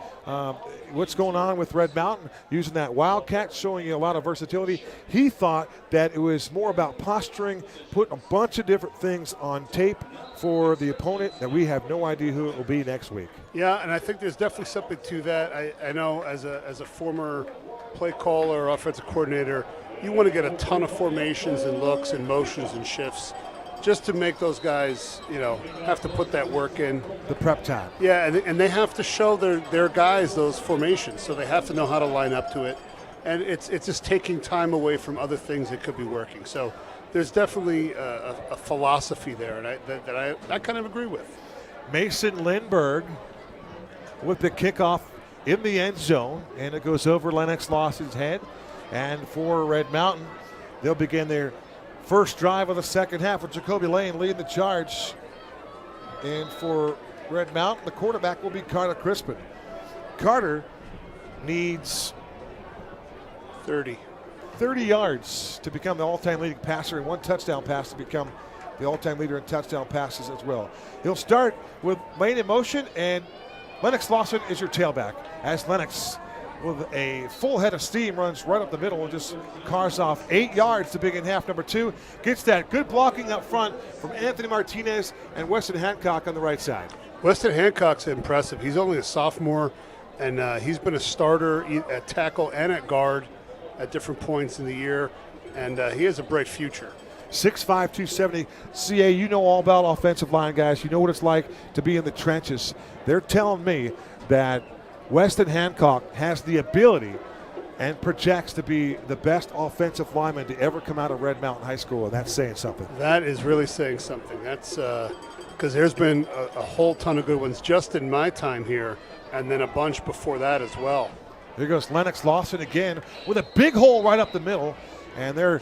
what's going on with Red Mountain using that Wildcat, showing you a lot of versatility. He thought that it was more about posturing, putting a bunch of different things on tape for the opponent that we have no idea who it will be next week.
Yeah, and I think there's definitely something to that. I know as a former play caller or offensive coordinator, you want to get a ton of formations and looks and motions and shifts just to make those guys, have to put that work in.
The prep time.
Yeah, and they have to show their guys those formations, so they have to know how to line up to it. And it's just taking time away from other things that could be working. So there's definitely a philosophy there, and I kind of agree with.
Mason Lindbergh with the kickoff in the end zone, and it goes over Lennox Lawson's head. And for Red Mountain, they'll begin their first drive of the second half with Jacoby Lane leading the charge. And for Red Mountain, the quarterback will be Carter Crispin. Carter needs
30
yards to become the all-time leading passer and one touchdown pass to become the all-time leader in touchdown passes as well. He'll start with Lane in motion, and Lennox Lawson is your tailback as Lennox, with a full head of steam, runs right up the middle and just cars off 8 yards to begin half number 2. Gets that good blocking up front from Anthony Martinez and Weston Hancock on the right side.
Weston Hancock's impressive. He's only a sophomore, and he's been a starter at tackle and at guard at different points in the year, and he has a bright future.
6'5", 270. CA, you know all about offensive line guys. You know what it's like to be in the trenches. They're telling me that Weston Hancock has the ability and projects to be the best offensive lineman to ever come out of Red Mountain High School, and that's saying something.
That is really saying something. That's because there's been a whole ton of good ones just in my time here, and then a bunch before that as well.
Here goes Lennox Lawson again with a big hole right up the middle, and they're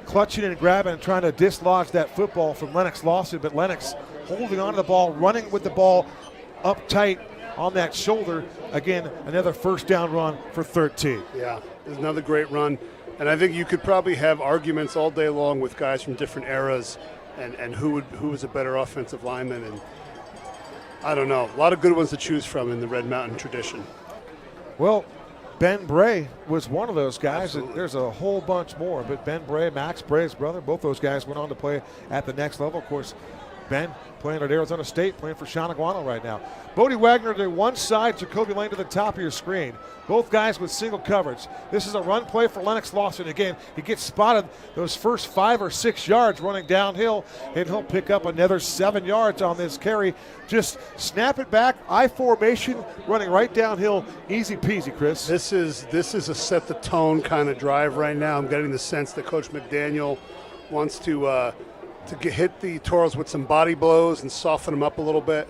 clutching and grabbing and trying to dislodge that football from Lennox Lawson, but Lennox holding on to the ball, running with the ball up tight on that shoulder. Again, another first down run for 13.
Yeah, there's another great run. And I think you could probably have arguments all day long with guys from different eras and who was a better offensive lineman. And I don't know, a lot of good ones to choose from in the Red Mountain tradition.
Well, Ben Bray was one of those guys.
Absolutely.
There's a whole bunch more, but Ben Bray, Max Bray's brother, both those guys went on to play at the next level. Of course, Ben playing at Arizona State, playing for Shawneguano right now. Bodie Wagner to one side, Jacoby Lane to the top of your screen. Both guys with single coverage. This is a run play for Lennox Lawson. Again, he gets spotted those first 5 or 6 yards running downhill, and he'll pick up another 7 yards on this carry. Just snap it back, I formation, running right downhill, easy peasy, Chris.
This is a set the tone kind of drive right now. I'm getting the sense that Coach McDaniel wants to hit the Toros with some body blows and soften them up a little bit.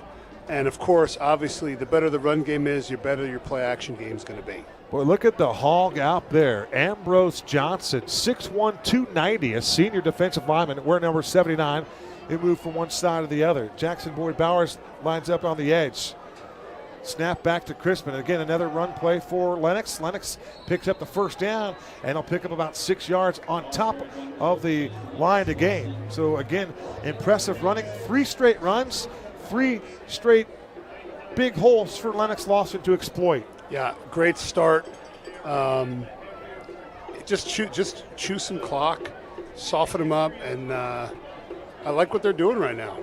And, of course, obviously, the better the run game is, the better your play-action game is going to be.
Boy, look at the hog out there. Ambrose Johnson, 6'1", 290, a senior defensive lineman, wearing number 79. He moved from one side to the other. Jackson Boyd Bowers lines up on the edge. Snap back to Crispin. Again, another run play for Lennox. Lennox picks up the first down, and he'll pick up about 6 yards on top of the line to gain. So, again, impressive running. 3 straight runs, 3 straight big holes for Lennox Lawson to exploit.
Yeah, great start. Just chew some clock, soften them up, and I like what they're doing right now.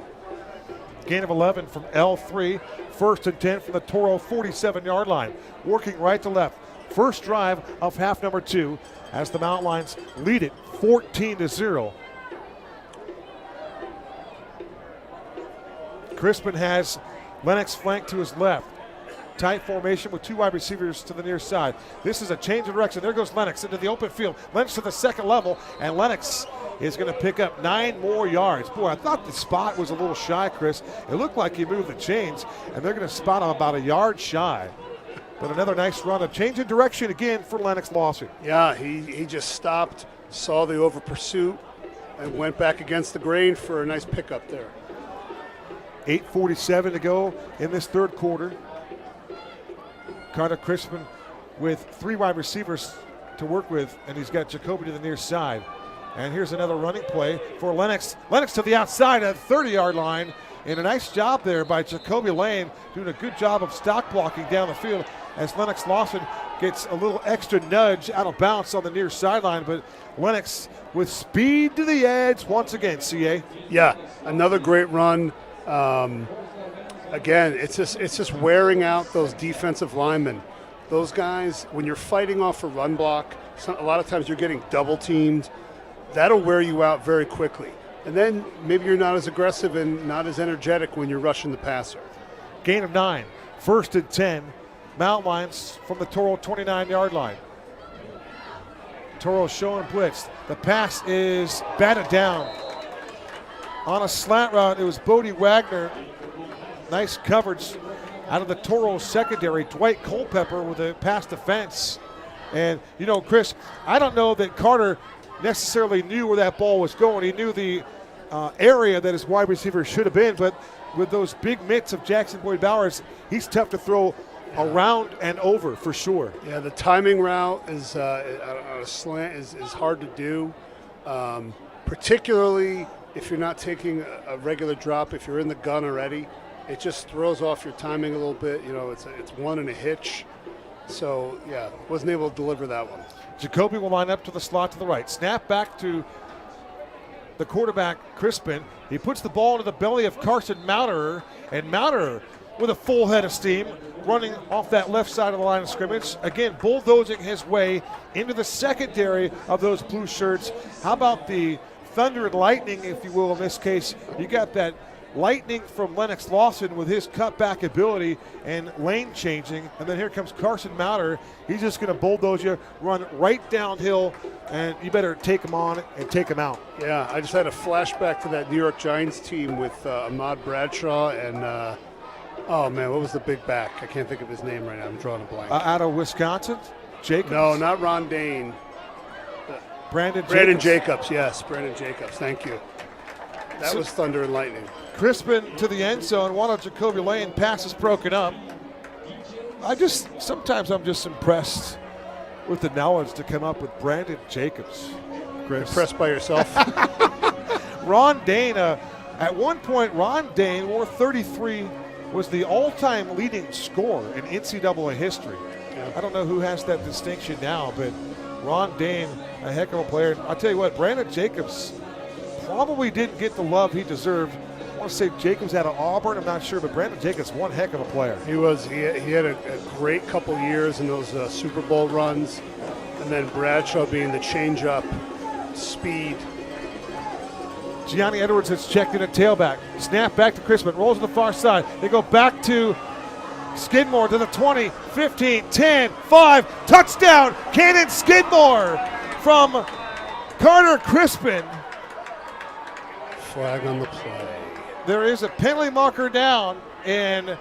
Gain of 11 from L3. First and 10 from the Toro 47-yard line. Working right to left. First drive of half number 2 as the Mountain Lions lead it 14-0. Crispin has Lennox flanked to his left. Tight formation with 2 wide receivers to the near side. This is a change of direction. There goes Lennox into the open field. Lennox to the second level, and Lennox is going to pick up 9 more yards. Boy, I thought the spot was a little shy, Chris. It looked like he moved the chains, and they're going to spot him about a yard shy. But another nice run, a change in direction again for Lennox Lawson.
Yeah, he just stopped, saw the over pursuit, and went back against the grain for a nice pickup there.
8:47 to go in this third quarter. Carter Crispin with 3 wide receivers to work with, and he's got Jacoby to the near side. And here's another running play for Lennox. Lennox to the outside at the 30-yard line. And a nice job there by Jacoby Lane, doing a good job of stock blocking down the field as Lennox Lawson gets a little extra nudge out of bounds on the near sideline. But Lennox with speed to the edge once again, CA.
Yeah, another great run. Again, it's just wearing out those defensive linemen. Those guys, when you're fighting off a run block, a lot of times you're getting double teamed. That'll wear you out very quickly. And then maybe you're not as aggressive and not as energetic when you're rushing the passer.
Gain of 9, 1st and 10. Mountain Lions from the Toro 29-yard line. Toro showing blitz. The pass is batted down. On a slant route, it was Bodie Wagner. Nice coverage out of the Toro secondary. Dwight Culpepper with a pass defense. And, you know, Chris, I don't know that Carter necessarily knew where that ball was going. He knew the area that his wide receiver should have been, but with those big mitts of Jackson Boyd Bowers, he's tough to throw around and over for sure.
Yeah, the timing route is on a slant is hard to do, particularly if you're not taking a regular drop. If you're in the gun already, it just throws off your timing a little bit. You know, it's one and a hitch. So, yeah, wasn't able to deliver that one.
Jacoby will line up to the slot to the right. Snap back to the quarterback, Crispin. He puts the ball into the belly of Carson Mouterer, and Mouterer with a full head of steam running off that left side of the line of scrimmage. Again, bulldozing his way into the secondary of those blue shirts. How about the thunder and lightning, if you will, in this case? You got that lightning from Lennox Lawson with his cutback ability and lane changing. And then here comes Carson Mouterer. He's just going to bulldoze you, run right downhill, and you better take him on and take him out.
Yeah, I just had a flashback to that New York Giants team with Ahmad Bradshaw and, oh man, what was the big back? I can't think of his name right now. I'm drawing a blank.
Out of Wisconsin? Jacobs?
No, not Ron Dane. Brandon Jacobs, yes, Brandon Jacobs. Thank you. That was thunder and lightning.
Crispin to the end zone. One of Jacoby Lane passes broken up. Sometimes I'm just impressed with the knowledge to come up with Brandon Jacobs. Chris.
Impressed by yourself?
Ron Dane, at one point, Ron Dane wore 33, was the all-time leading scorer in NCAA history.
Yeah.
I don't know who has that distinction now, but Ron Dane, a heck of a player. I'll tell you what, Brandon Jacobs probably didn't get the love he deserved. I want to say Jacobs out of Auburn, I'm not sure, but Brandon Jacobs, one heck of a player.
He was. He had a great couple years in those Super Bowl runs, and then Bradshaw being the change-up speed.
Gianni Edwards has checked in at tailback. Snap back to Crispin, rolls to the far side. They go back to Skidmore to the 20, 15, 10, 5, touchdown, Cannon Skidmore from Carter Crispin.
Flag on the play.
There is a penalty marker down, and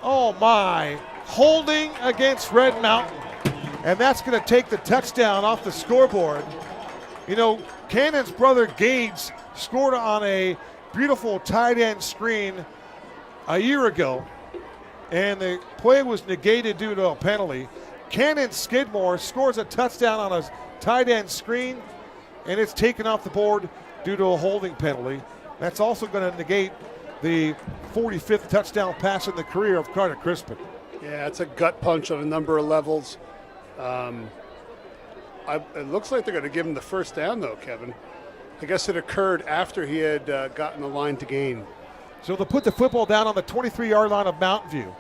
oh my, holding against Red Mountain. And that's going to take the touchdown off the scoreboard. You know, Cannon's brother Gage scored on a beautiful tight end screen a year ago, and the play was negated due to a penalty. Cannon Skidmore scores a touchdown on a tight end screen, and it's taken off the board due to a holding penalty. That's also going to negate the 45th touchdown pass in the career of Carter Crispin.
Yeah, it's a gut punch on a number of levels. It looks like they're going to give him the first down, though, Kevin. I guess it occurred after he had gotten the line to gain.
So they'll put the football down on the 23-yard line of Mountain View.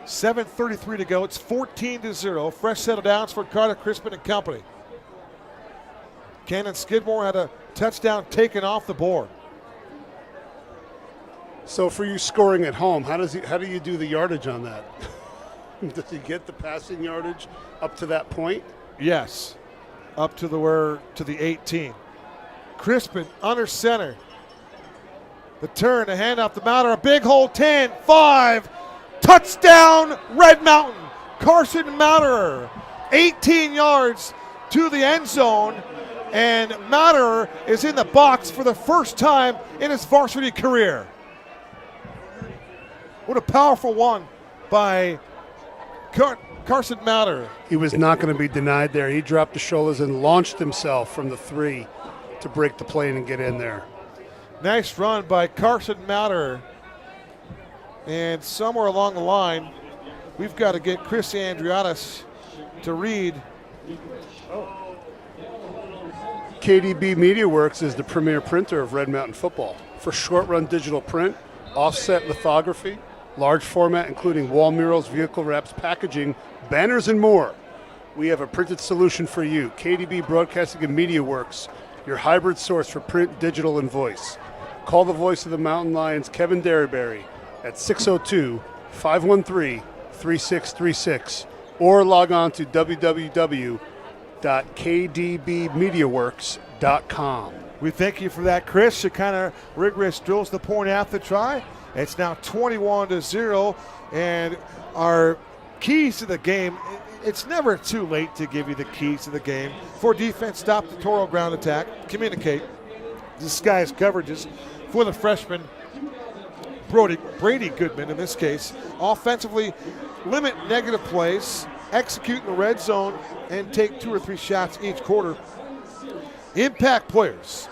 7:33 to go. It's 14-0. Fresh set of downs for Carter Crispin and company. Cannon Skidmore had a touchdown taken off the board.
So for you scoring at home, how do you do the yardage on that? Does he get the passing yardage up to that point?
Yes, up to the 18. Crispin under center. The turn, the handoff, the Mouterer, a big hole, 10, 5, touchdown, Red Mountain. Carson Mouterer, 18 yards to the end zone, and Mouterer is in the box for the first time in his varsity career. What a powerful one by Carson Matter.
He was not going to be denied there. He dropped the shoulders and launched himself from the 3 to break the plane and get in there.
Nice run by Carson Matter. And somewhere along the line, we've got to get Chris Andriotis to read.
KDB MediaWorks is the premier printer of Red Mountain football. For short-run digital print, offset lithography, large format including wall murals, vehicle wraps, packaging, banners, and more. We have a printed solution for you. KDB Broadcasting and MediaWorks, your hybrid source for print, digital, and voice. Call the voice of the Mountain Lions, Kevin Derryberry, at 602-513-3636, or log on to www.kdbmediaworks.com.
We thank you for that, Chris. It kind of rigorous drills the point after the try. It's now 21-0, and our keys to the game, it's never too late to give you the keys to the game. For defense, stop the Toro ground attack, communicate, disguise coverages for the freshman, Brady Goodman in this case. Offensively, limit negative plays, execute in the red zone, and take 2 or 3 shots each quarter. Impact players.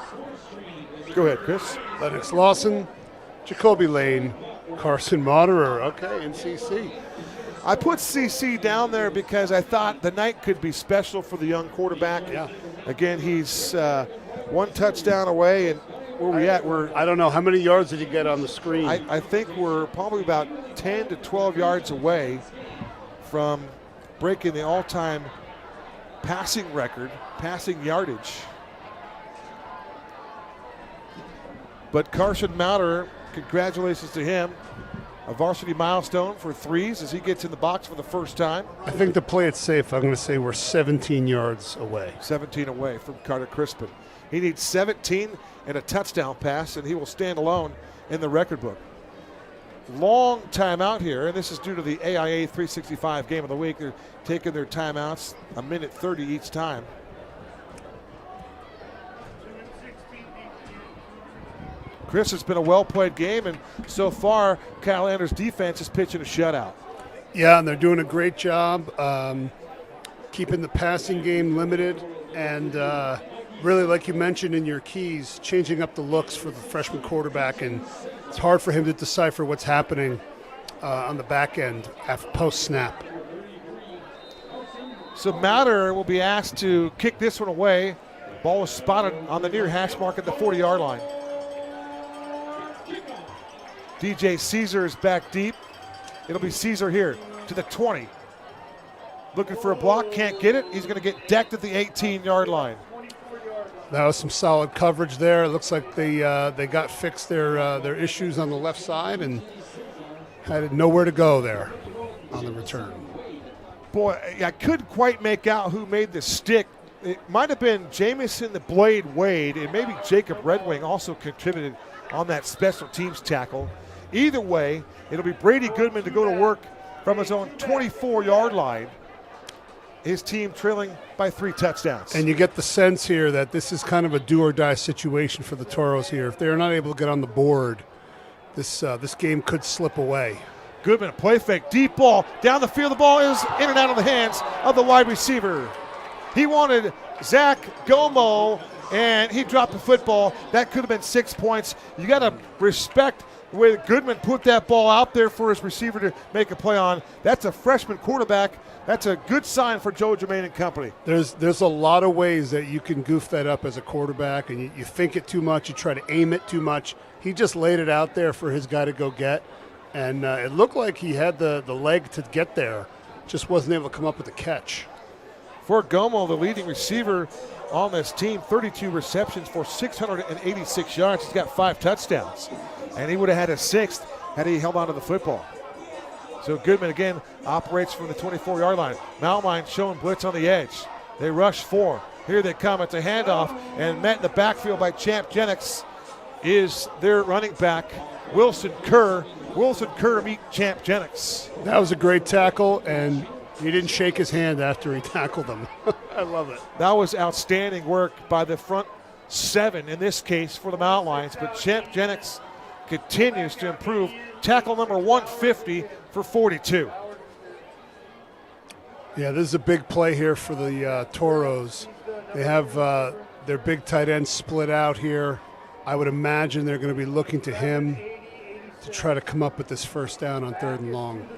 Go ahead, Chris.
Lennox Lawson, Jacoby Lane, Carson Moderer. Okay, and CC.
I put CC down there because I thought the night could be special for the young quarterback.
Yeah.
Again, he's 1 touchdown away, and where we at?
I don't know. How many yards did he get on the screen?
I think we're probably about 10 to 12 yards away from breaking the all-time passing record, passing yardage. But Carson Matter, congratulations to him. A varsity milestone for 3s as he gets in the box for the first time.
I think to play it safe, I'm going to say we're 17 yards away.
17 away from Carter Crispin. He needs 17 and a touchdown pass, and he will stand alone in the record book. Long timeout here, and this is due to the AIA 365 game of the week. They're taking their timeouts, 1:30 each time. Chris, it's been a well-played game, and so far, Kyle Anders' defense is pitching a shutout.
Yeah, and they're doing a great job keeping the passing game limited, and really, like you mentioned in your keys, changing up the looks for the freshman quarterback, and it's hard for him to decipher what's happening on the back end after post-snap.
So Matter will be asked to kick this one away. Ball is spotted on the near hash mark at the 40-yard line. DJ Caesar is back deep. It'll be Caesar here to the 20. Looking for a block, can't get it. He's going to get decked at the 18-yard line.
That was some solid coverage there. It looks like they got fixed their issues on the left side and had nowhere to go there on the return.
Boy, I couldn't quite make out who made the stick. It might have been Jamison the Blade Wade, and maybe Jacob Red Wing also contributed on that special teams tackle. Either way, it'll be Brady Goodman to go to work from his own 24-yard line. His team trailing by 3 touchdowns.
And you get the sense here that this is kind of a do-or-die situation for the Toros here. If they're not able to get on the board, this game could slip away.
Goodman, play fake, deep ball, down the field. The ball is in and out of the hands of the wide receiver. He wanted Zach Gomo, and he dropped the football. That could have been 6 points. You got to respect the way that Goodman put that ball out there for his receiver to make a play on. That's a freshman quarterback. That's a good sign for Joe Germain and company.
There's a lot of ways that you can goof that up as a quarterback, and you think it too much, you try to aim it too much. He just laid it out there for his guy to go get, and it looked like he had the leg to get there, just wasn't able to come up with a catch.
For Gomo, the leading receiver on this team, 32 receptions for 686 yards. He's got 5 touchdowns, and he would have had a 6th had he held on to the football. So Goodman again operates from the 24-yard line. Mountain Lions showing blitz on the edge. They rush 4. Here they come. It's a handoff, and met in the backfield by Champ Jennings is their running back, Wilson Kerr. Wilson Kerr meet Champ Jennings.
That was a great tackle, and he didn't shake his hand after he tackled him. I love it.
That was outstanding work by the front 7 in this case for the Mountain Lions, but Champ Jennings continues to improve. Tackle number 150 for 42.
Yeah, this is a big play here for the Toros. They have their big tight end split out here. I would imagine they're going to be looking to him to try to come up with this first down on 3rd and long.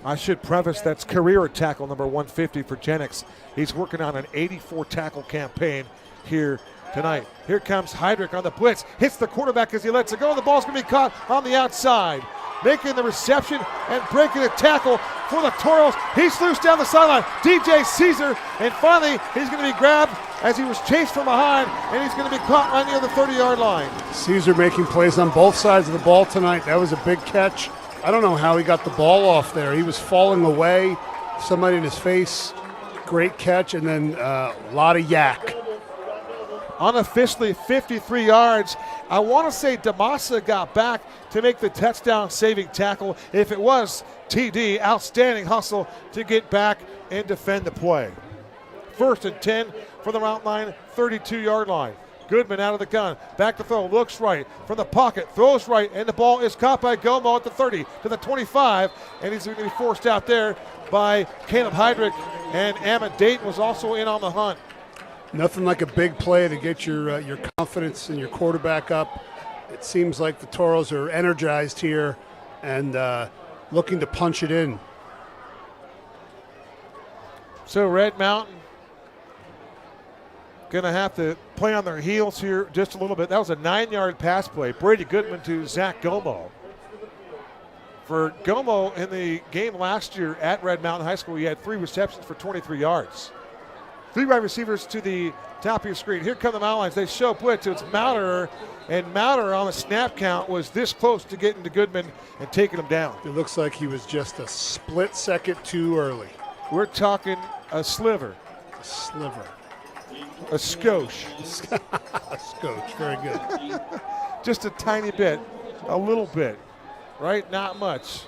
I should preface that's career tackle number 150 for Jennings. He's working on an 84 tackle campaign here tonight. Here comes Heydrich on the blitz. Hits the quarterback as he lets it go. The ball's going to be caught on the outside. Making the reception and breaking the tackle for the Toros. He's loose down the sideline. DJ Caesar, and finally he's going to be grabbed as he was chased from behind, and he's going to be caught right near the 30-yard line.
Caesar making plays on both sides of the ball tonight. That was a big catch. I don't know how he got the ball off there. He was falling away. Somebody in his face. Great catch, and then a lot of yak.
Unofficially 53 yards. I want to say Damasa got back to make the touchdown saving tackle. If it was TD, outstanding hustle to get back and defend the play. 1st and 10 for the Mountain Line, 32-yard line. Goodman out of the gun, back to throw, looks right from the pocket, throws right, and the ball is caught by Gomo at the 30 to the 25, and he's going to be forced out there by Caleb Heydrich, and Amit Dayton was also in on the hunt.
Nothing like a big play to get your confidence and your quarterback up. It seems like the Toros are energized here and looking to punch it in.
So Red Mountain going to have to play on their heels here just a little bit. That was a 9-yard pass play. Brady Goodman to Zach Gomo. For Gomo in the game last year at Red Mountain High School, he had 3 receptions for 23 yards. 3 wide receivers to the top of your screen. Here come the Mountain Lions. They show blitz. It's Mauderer, and Mauderer on the snap count was this close to getting to Goodman and taking him down.
It looks like he was just a split second too early.
We're talking a sliver.
A sliver.
A skosh.
A scotch. Very good.
Just a tiny bit. A little bit. Right? Not much.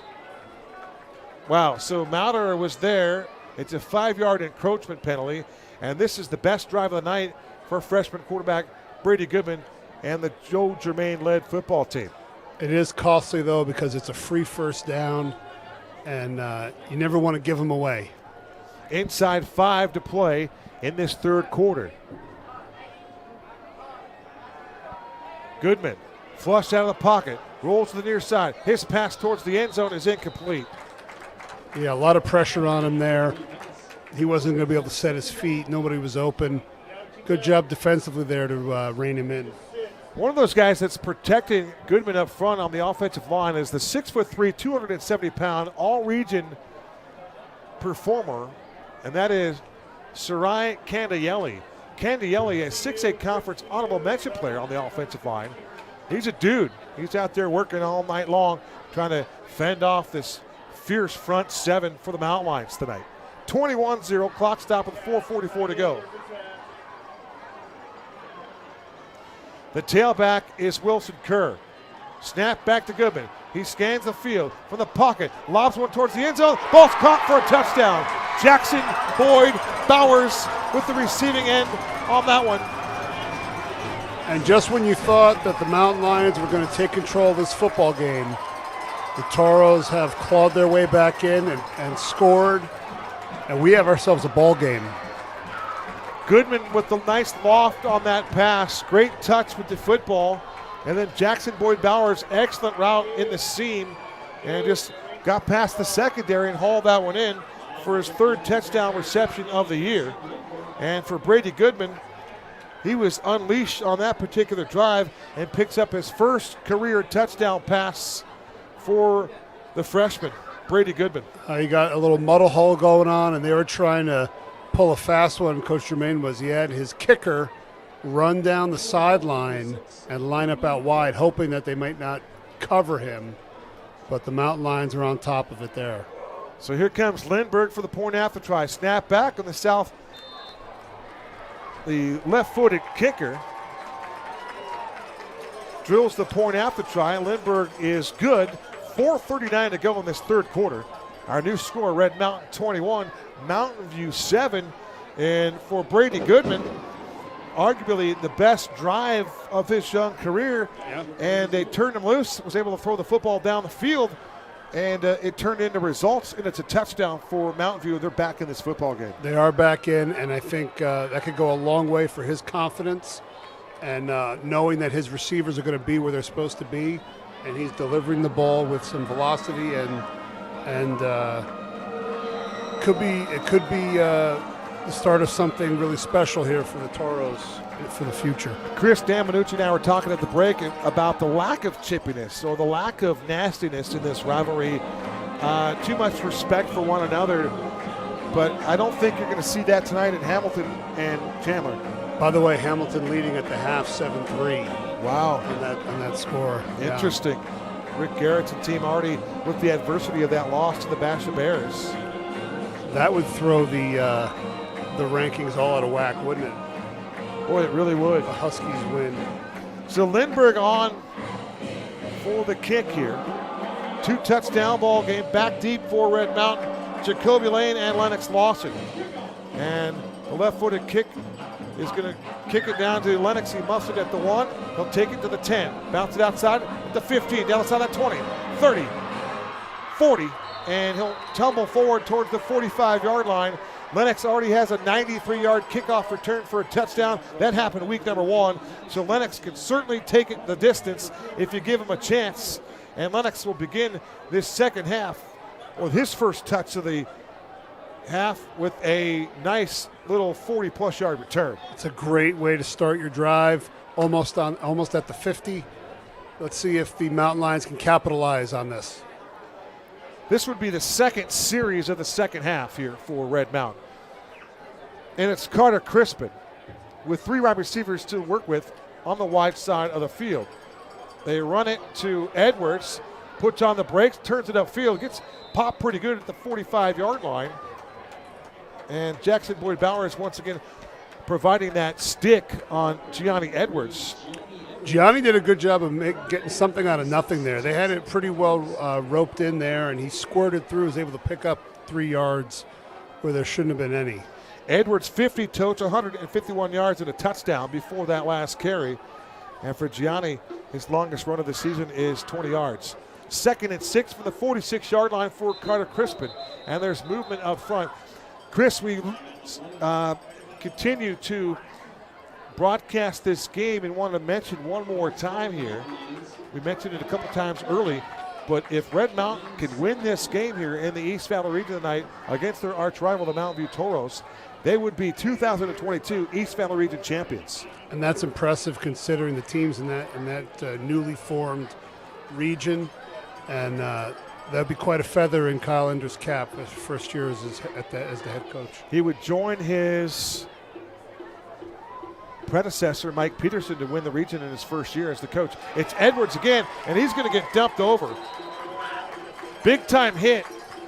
Wow. So Mauderer was there. It's a 5-yard encroachment penalty. And this is the best drive of the night for freshman quarterback Brady Goodman and the Joe Germain-led football team.
It is costly, though, because it's a free first down, and you never want to give them away.
Inside 5 to play in this 3rd quarter. Goodman flushed out of the pocket, rolls to the near side. His pass towards the end zone is incomplete.
Yeah, a lot of pressure on him there. He wasn't going to be able to set his feet. Nobody was open. Good job defensively there to rein him in.
One of those guys that's protecting Goodman up front on the offensive line is the 6'3", 270-pound all-region performer, and that is Sarai Candielli. Candielli, a 6A conference honorable mention player on the offensive line. He's a dude. He's out there working all night long trying to fend off this fierce front 7 for the Mountain Lions tonight. 21-0, clock stop with 4:44 to go. The tailback is Wilson Kerr. Snap back to Goodman. He scans the field from the pocket, lobs one towards the end zone. Ball's caught for a touchdown. Jackson Boyd Bowers with the receiving end on that one.
And just when you thought that the Mountain Lions were going to take control of this football game, the Toros have clawed their way back in and scored, and we have ourselves a ball game.
Goodman with the nice loft on that pass. Great touch with the football. And then Jackson Boyd Bowers, excellent route in the seam, and just got past the secondary and hauled that one in for his 3rd touchdown reception of the year. And for Brady Goodman, he was unleashed on that particular drive and picks up his 1st career touchdown pass for the freshman, Brady Goodman.
You got a little muddle hole going on, and they were trying to pull a fast one. Coach Germain was. He had his kicker run down the sideline and line up out wide, hoping that they might not cover him. But the Mountain Lions are on top of it there.
So here comes Lindbergh for the point after try. Snap back on the south. The left-footed kicker drills the point after try. Lindbergh is good. 4:39 to go in this 3rd quarter. Our new score, Red Mountain 21, Mountain View 7. And for Brady Goodman, arguably the best drive of his young career, and they turned him loose, was able to throw the football down the field, and it turned into results, and it's a touchdown for Mountain View. They're back in this football game.
They are back in, and I think that could go a long way for his confidence and knowing that his receivers are going to be where they're supposed to be, and he's delivering the ball with some velocity, and it could be the start of something really special here for the Toros for the future.
Chris Damanucci and I were talking at the break about the lack of chippiness or the lack of nastiness in this rivalry. Too much respect for one another, but I don't think you're going to see that tonight in Hamilton and Chandler.
By the way, Hamilton leading at the half 7-3.
Wow.
On that score.
Interesting. Yeah. Rick Garrett's team already with the adversity of that loss to the Basha Bears.
That would throw the rankings all out of whack, wouldn't it?
Boy, it really would.
The Huskies win.
So Lindbergh on for the kick here. 2 touchdown ball game, back deep for Red Mountain. Jacoby Lane and Lennox Lawson. And the left-footed kick is going to kick it down to Lennox. He muffs it at the 1. He'll take it to the 10. Bounce it outside at the 15. Down outside that 20, 30, 40. And he'll tumble forward towards the 45-yard line. Lennox already has a 93-yard kickoff return for a touchdown. That happened week number 1. So Lennox can certainly take it the distance if you give him a chance. And Lennox will begin this second half with his first touch of the half with a nice little 40-plus yard return.
It's a great way to start your drive, almost at the 50. Let's see if the Mountain Lions can capitalize on this.
This would be the second series of the second half here for Red Mountain. And it's Carter Crispin with 3 wide receivers to work with on the wide side of the field. They run it to Edwards, puts on the brakes, turns it upfield, gets popped pretty good at the 45-yard line. And Jackson Boyd Bowers once again providing that stick on Gianni Edwards.
Gianni did a good job of getting something out of nothing there. They had it pretty well roped in there, and he squirted through, was able to pick up 3 yards where there shouldn't have been any.
Edwards 50 totes, 151 yards and a touchdown before that last carry. And for Gianni, his longest run of the season is 20 yards. 2nd and 6 from the 46-yard line for Carter Crispin. And there's movement up front. Chris, we continue to broadcast this game and want to mention one more time here. We mentioned it a couple times early, but if Red Mountain can win this game here in the East Valley region tonight against their arch rival, the Mountain View Toros, they would be 2022 East Valley region champions.
And that's impressive considering the teams in that newly formed region. And that'd be quite a feather in Kyle Ender's cap his first year as the head coach.
He would join his predecessor, Mike Peterson, to win the region in his first year as the coach. It's Edwards again, and he's going to get dumped over. Big-time hit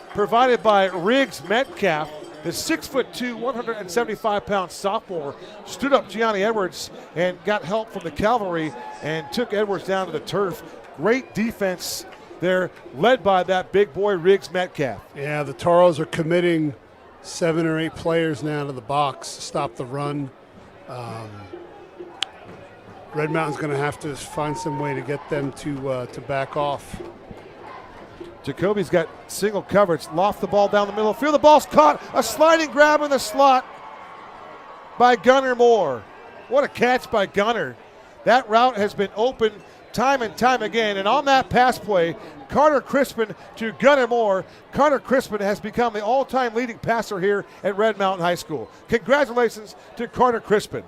provided by Riggs Metcalf. The 6'2", 175-pound sophomore stood up Gianni Edwards and got help from the cavalry and took Edwards down to the turf. Great defense there, led by that big boy Riggs Metcalf.
Yeah, the Toros are committing 7 or 8 players now to the box to stop the run. Red Mountain's going to have to find some way to get them to back off.
Jacoby's got single coverage, loft the ball down the middle of the field. The ball's caught, a sliding grab in the slot by Gunnar Moore. What a catch by Gunnar. That route has been open time and time again, and on that pass play, Carter Crispin to Gunnar Moore. Carter Crispin has become the all-time leading passer here at Red Mountain High School. Congratulations to Carter Crispin.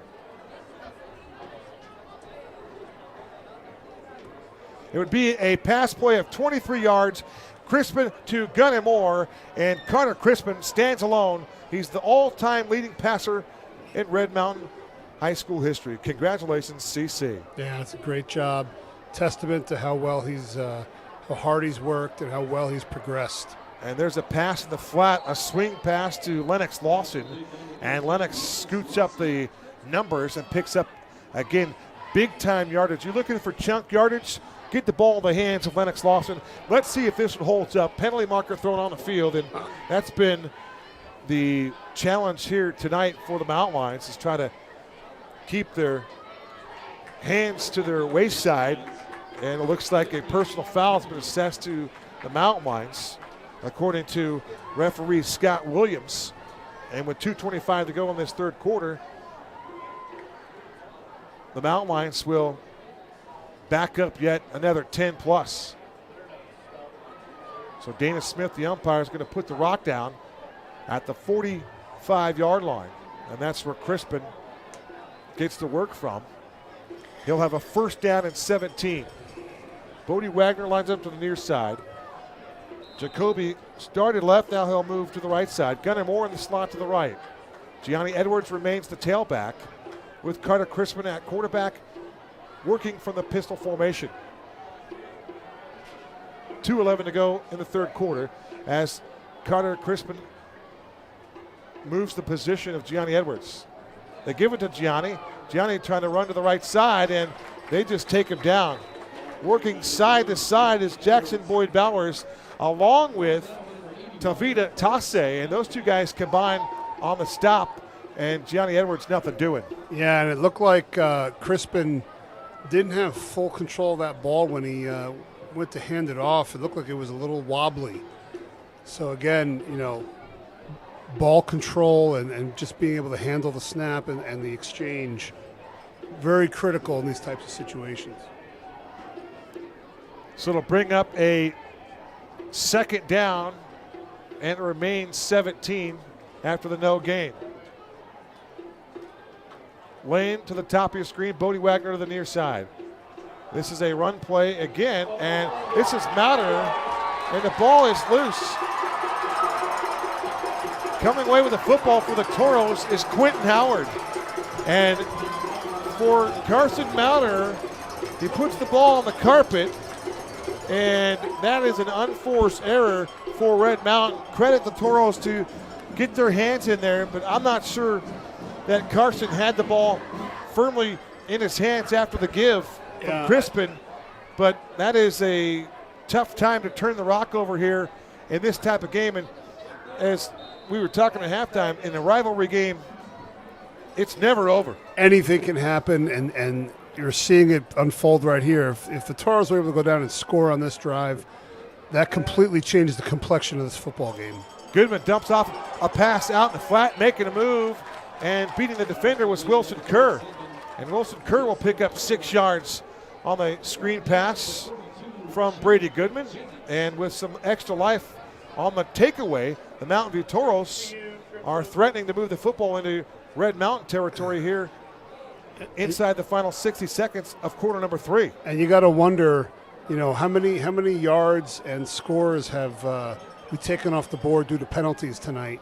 It would be a pass play of 23 yards. Crispin to Gunnar Moore, and Carter Crispin stands alone. He's the all-time leading passer in Red Mountain High School history. Congratulations, CC.
Yeah, it's a great job. Testament to how well how hard he's worked and how well he's progressed.
And there's a pass in the flat, a swing pass to Lennox Lawson, and Lennox scoots up the numbers and picks up, again, big-time yardage. You're looking for chunk yardage? Get the ball in the hands of Lennox Lawson. Let's see if this one holds up. Penalty marker thrown on the field, and that's been the challenge here tonight for the Mountain Lions, is try to keep their hands to their waist side, and it looks like a personal foul has been assessed to the Mountain Lions, according to referee Scott Williams. And with 2:25 to go in this third quarter, the Mountain Lions will back up yet another 10 plus. So Dana Smith, the umpire, is going to put the rock down at the 45-yard line. And that's where Crispin gets to work from. He'll have a first down and 17. Bodie Wagner lines up to the near side. Jacoby started left, now he'll move to the right side. Gunnar Moore in the slot to the right. Gianni Edwards remains the tailback with Carter Crispin at quarterback, working from the pistol formation. 2:11 to go in the third quarter as Carter Crispin moves the position of Gianni Edwards. They give it to Gianni. Gianni trying to run to the right side, and they just take him down. Working side to side is Jackson Boyd Bowers along with Tavita Tasse, and those two guys combine on the stop, and Gianni Edwards nothing doing.
Yeah, and it looked like Crispin didn't have full control of that ball when he went to hand it off. It looked like it was a little wobbly. So again, ball control and just being able to handle the snap and the exchange, very critical in these types of situations.
So it'll bring up a second down, and it remains 17 after the no gain. Lane to the top of your screen, Bodie Wagner to the near side. This is a run play again, and this is Mauter, and the ball is loose. Coming away with the football for the Toros is Quentin Howard. And for Carson Mauter, he puts the ball on the carpet, and that is an unforced error for Red Mountain. Credit the Toros to get their hands in there, but I'm not sure that Carson had the ball firmly in his hands after the give from Crispin, but that is a tough time to turn the rock over here in this type of game. And as we were talking at halftime, in a rivalry game, it's never over.
Anything can happen, and you're seeing it unfold right here. If the Toros were able to go down and score on this drive, that completely changes the complexion of this football game.
Goodman dumps off a pass out in the flat, making a move, and beating the defender was Wilson Kerr. And Wilson Kerr will pick up 6 yards on the screen pass from Brady Goodman. And with some extra life on the takeaway, the Mountain View Toros are threatening to move the football into Red Mountain territory here inside the final 60 seconds of quarter number 3.
And you got to wonder, how many yards and scores have we taken off the board due to penalties tonight?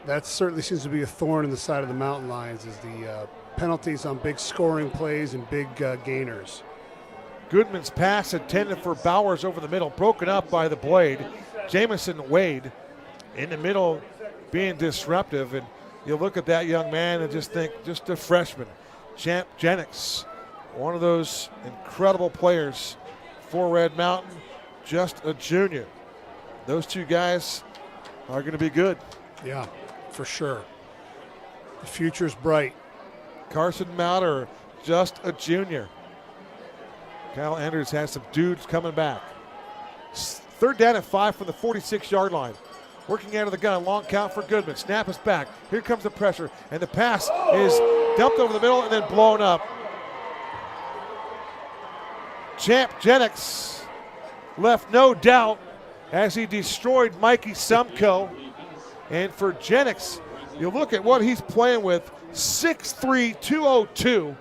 That certainly seems to be a thorn in the side of the Mountain Lions, is the penalties on big scoring plays and big gainers.
Goodman's pass intended for Bowers over the middle, broken up by the blade. Jamison Wade in the middle being disruptive, and you look at that young man and just think, just a freshman. Champ Jennings, one of those incredible players for Red Mountain, just a junior. Those two guys are going to be good.
Yeah, for sure. The future's bright.
Carson Mauter, just a junior. Kyle Andrews has some dudes coming back. Third down and 5 from the 46-yard line. Working out of the gun, long count for Goodman. Snap is back. Here comes the pressure, and the pass is dumped over the middle and then blown up. Champ Jennings left no doubt as he destroyed Mikey Sumko. And for Jennings, you look at what he's playing with, 6'3", 202,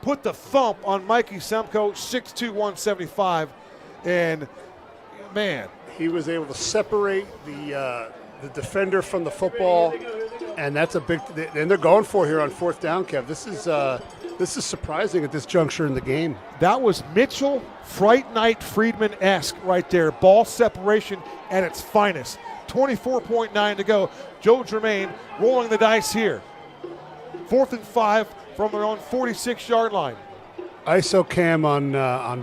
put the thump on Mikey Sumko, 6'2", 175. And, man.
He was able to separate the defender from the football, and that's a big – and they're going for here on fourth down, Kev. This is surprising at this juncture in the game.
That was Mitchell Fright Night Friedman-esque right there. Ball separation at its finest. 24.9 to go. Joe Germain rolling the dice here. 4th and 5 from their own 46-yard line.
ISO cam on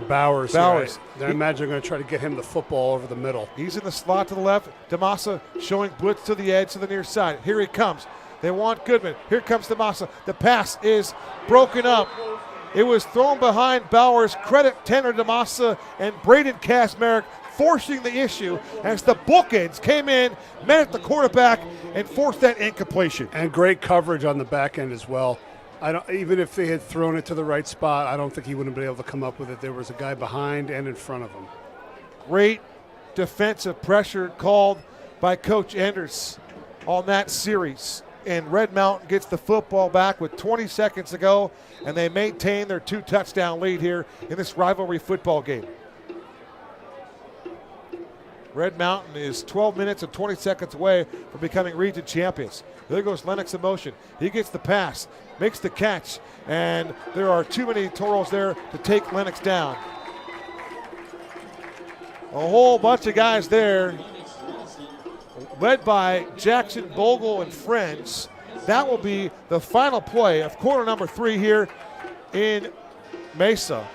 Bowers.
Bowers.
I imagine they're going to try to get him the football over the middle.
He's in the slot to the left. DeMassa showing blitz to the edge to the near side. Here he comes. They want Goodman. Here comes Demassa. The pass is broken up. It was thrown behind Bowers. Credit Tanner Demassa and Braden Kasmerick forcing the issue as the bookends came in, met at the quarterback, and forced that incompletion.
And great coverage on the back end as well. Even if they had thrown it to the right spot, I don't think he would have been able to come up with it. There was a guy behind and in front of him.
Great defensive pressure called by Coach Enders on that series. And Red Mountain gets the football back with 20 seconds to go, and they maintain their 2-touchdown lead here in this rivalry football game. Red Mountain is 12 minutes and 20 seconds away from becoming region champions. There goes Lennox in motion. He gets the pass, makes the catch, and there are too many Toros there to take Lennox down. A whole bunch of guys there, led by Jackson Bogle and friends. That will be the final play of quarter number 3 here in Mesa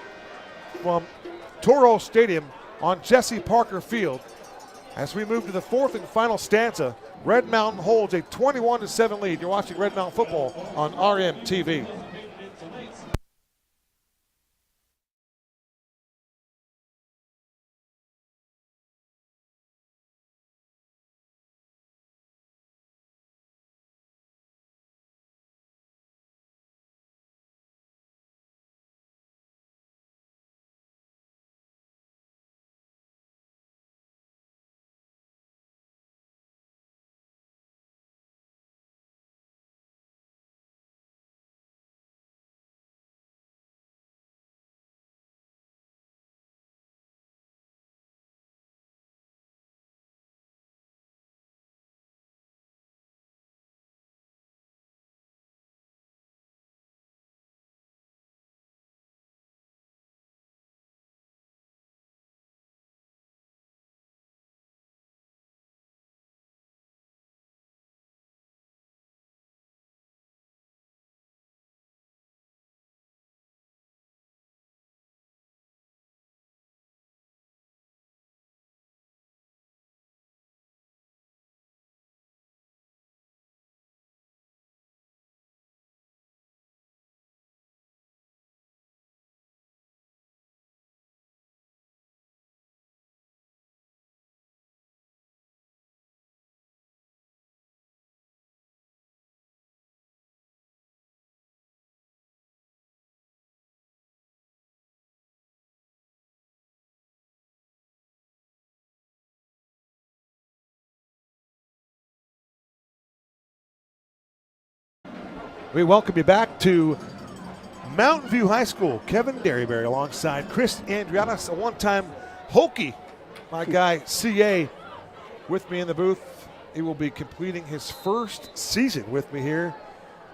from Toro Stadium on Jesse Parker Field. As we move to the 4th and final stanza, Red Mountain holds a 21-7 lead. You're watching Red Mountain football on RMTV. We welcome you back to Mountain View High School. Kevin Derryberry alongside Chris Andrianis, a one-time Hokie. My guy, CA, with me in the booth. He will be completing his first season with me here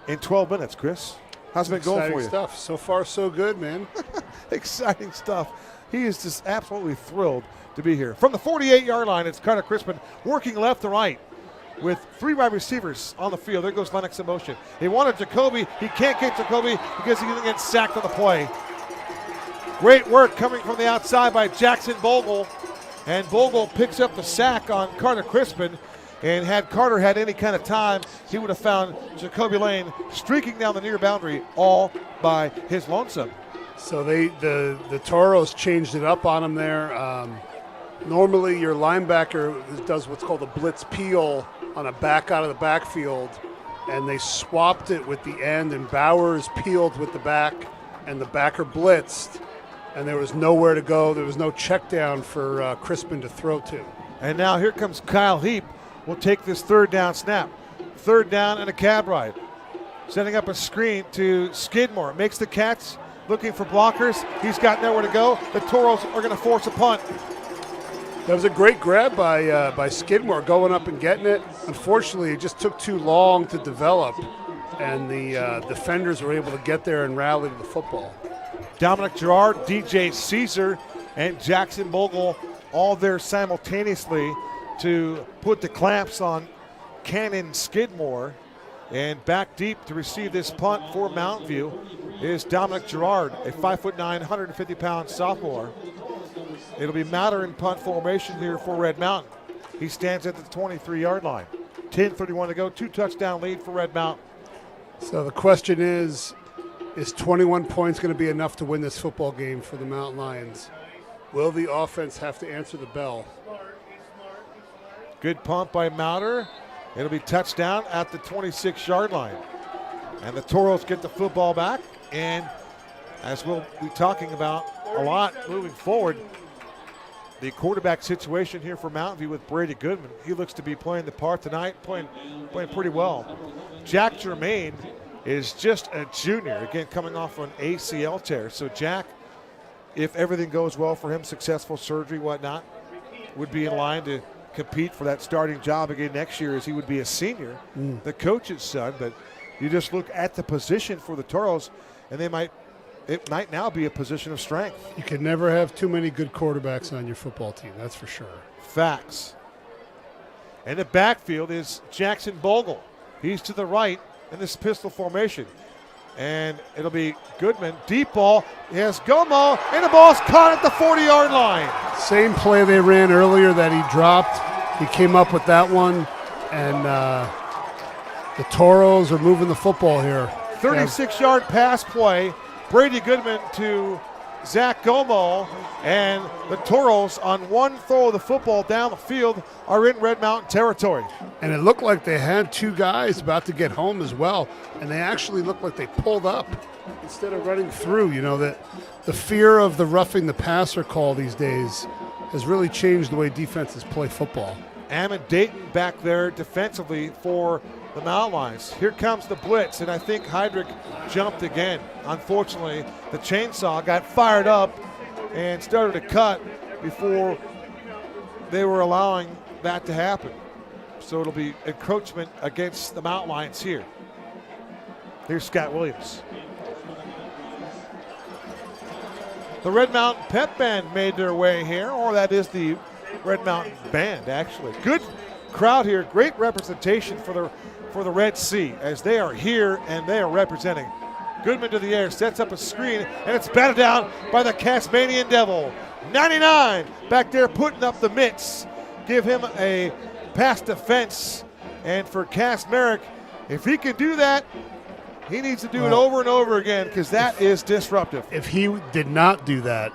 in 12 minutes, Chris. How's it been going for you?
Exciting stuff. So far, so good, man.
Exciting stuff. He is just absolutely thrilled to be here. From the 48-yard line, it's Carter Crispin working left to right with 3 wide receivers on the field. There goes Lennox in motion. He wanted Jacoby. He can't get Jacoby because he didn't get sacked on the play. Great work coming from the outside by Jackson Bogle. And Bogle picks up the sack on Carter Crispin. And had Carter had any kind of time, he would have found Jacoby Lane streaking down the near boundary all by his lonesome.
So the Toros changed it up on him there. Normally your linebacker does what's called a blitz peel on a back out of the backfield, and they swapped it with the end, and Bowers peeled with the back, and the backer blitzed, and there was nowhere to go. There was no check down for Crispin to throw to.
And now here comes Kyle Heap. Will take this 3rd down snap. 3rd down and a cab ride. Setting up a screen to Skidmore. Makes the catch, looking for blockers. He's got nowhere to go. The Toros are going to force a punt.
That was a great grab by Skidmore going up and getting it. Unfortunately, it just took too long to develop, and the defenders were able to get there and rally to the football.
Dominic Gerard, DJ Caesar, and Jackson Bogle all there simultaneously to put the clamps on Cannon Skidmore. And back deep to receive this punt for Mountain View is Dominic Gerard, a 5'9", 150-pound sophomore. It'll be Matter in punt formation here for Red Mountain. He stands at the 23-yard line. 10:31 to go. 2-touchdown lead for Red Mountain.
So the question is 21 points going to be enough to win this football game for the Mountain Lions? Will the offense have to answer the bell?
Good pump by Mouter. It'll be touchdown at the 26-yard line. And the Toros get the football back. And as we'll be talking about a lot moving forward, the quarterback situation here for Mountain View with Brady Goodman. He looks to be playing the part tonight, playing pretty well. Jack Germain is just a junior, again, coming off an ACL tear. So Jack, if everything goes well for him, successful surgery, whatnot, would be in line to compete for that starting job again next year, as he would be a senior, the coach's son. But you just look at the position for the Toros, and it might now be a position of strength.
You can never have too many good quarterbacks on your football team, that's for sure.
Facts. And the backfield is Jackson Bogle. He's to the right in this pistol formation. And it'll be Goodman. Deep ball. He has Gomo, and the ball's caught at the 40-yard line.
Same play they ran earlier that he dropped. He came up with that one, and the Toros are moving the football here.
36-yard pass play. Brady Goodman to Zach Gomo, and the Toros on one throw of the football down the field are in Red Mountain territory.
And it looked like they had two guys about to get home as well, and they actually looked like they pulled up instead of running through. You know, that the fear of the roughing the passer call these days has really changed the way defenses play football.
Ammon Dayton back there defensively for the Mountain Lions. Here comes the blitz, and I think Heydrich jumped again. Unfortunately, the chainsaw got fired up and started to cut before they were allowing that to happen. So it'll be encroachment against the Mountain Lions here. Here's Scott Williams. The Red Mountain Pep Band made their way here, or that is the Red Mountain Band, actually. Good crowd here, great representation for the Red Sea, as they are here and they are representing. Goodman to the air, sets up a screen, and it's batted down by the Tasmanian Devil. 99 back there putting up the mitts. Give him a pass defense. And for Cass Merrick, if he can do that, he needs to do it over and over again, because that is disruptive.
If he did not do that,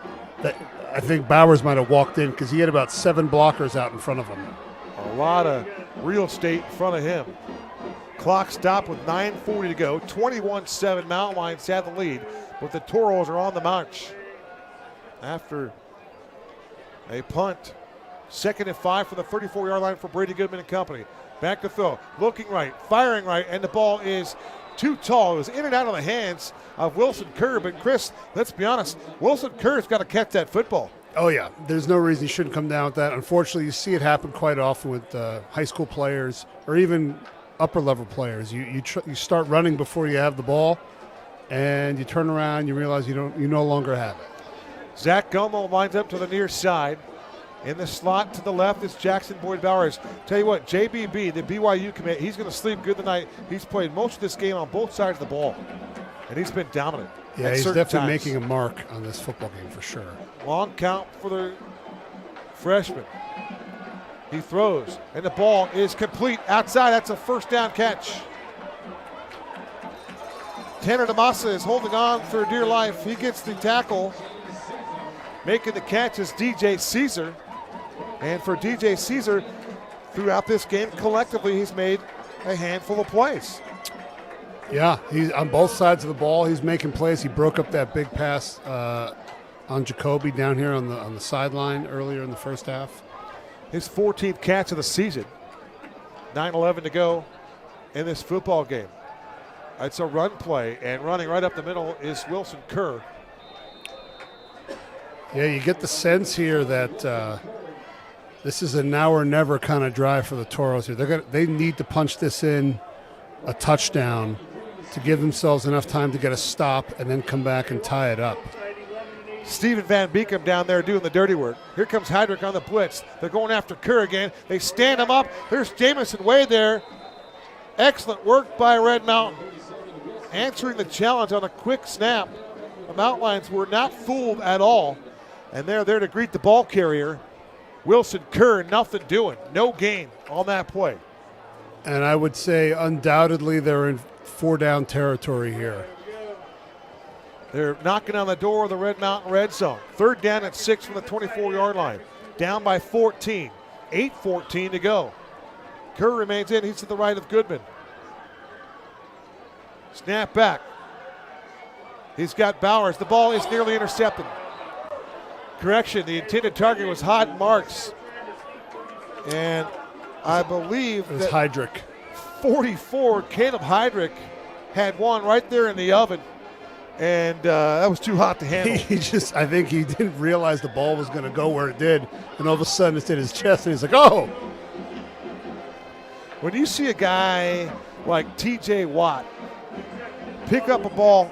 I think Bowers might have walked in, because he had about 7 blockers out in front of him.
A lot of real estate in front of him. Clock stopped with 9:40 to go. 21-7, Mountain Lions have the lead, but the Toros are on the march after a punt. 2nd and 5 for the 34-yard line for Brady Goodman and company. Back to throw, looking right, firing right, and the ball is too tall. It was in and out of the hands of Wilson Kerr, but Chris, let's be honest, Wilson Kerr's got to catch that football.
Oh, yeah. There's no reason he shouldn't come down with that. Unfortunately, you see it happen quite often with high school players or even upper-level players. You start running before you have the ball, and you turn around, you realize you no longer have it.
Zach Gomo lines up to the near side. In the slot to the left is Jackson Boyd Bowers. Tell you what, JBB, the BYU commit, he's going to sleep good tonight. He's played most of this game on both sides of the ball, and he's been dominant.
Yeah, he's definitely making a mark on this football game for sure.
Long count for the freshman. He throws, and the ball is complete outside. That's a first down catch. Tanner DeMassa is holding on for dear life. He gets the tackle. Making the catch is DJ Caesar. And for DJ Caesar, throughout this game, collectively, he's made a handful of plays.
Yeah, he's on both sides of the ball. He's making plays. He broke up that big pass on Jacoby down here on the sideline earlier in the first half.
His 14th catch of the season. 9:11 to go in this football game. It's a run play, and running right up the middle is Wilson Kerr.
Yeah, you get the sense here that this is a now or never kind of drive for the Toros here. They need to punch this in a touchdown to give themselves enough time to get a stop and then come back and tie it up.
Stephen Van Beekum down there doing the dirty work. Here comes Heydrich on the blitz. They're going after Kerr again. They stand him up. There's Jamison Wade there. Excellent work by Red Mountain. Answering the challenge on a quick snap. The Mountain Lions were not fooled at all. And they're there to greet the ball carrier. Wilson Kerr, nothing doing. No gain on that play.
And I would say undoubtedly they're in 4-down territory here.
They're knocking on the door of the Red Mountain red zone. 3rd down at 6 from the 24-yard line. Down by 14. 8:14 to go. Kerr remains in. He's to the right of Goodman. Snap back. He's got Bowers. The ball is nearly intercepted. Correction, the intended target was Hod Marks. And I believe
It was
that
Heydrich.
44, Caleb Heydrich, had one right there in the oven. And that was too hot to handle.
I think he didn't realize the ball was going to go where it did. And all of a sudden it's in his chest and he's like, oh.
When you see a guy like TJ Watt pick up a ball,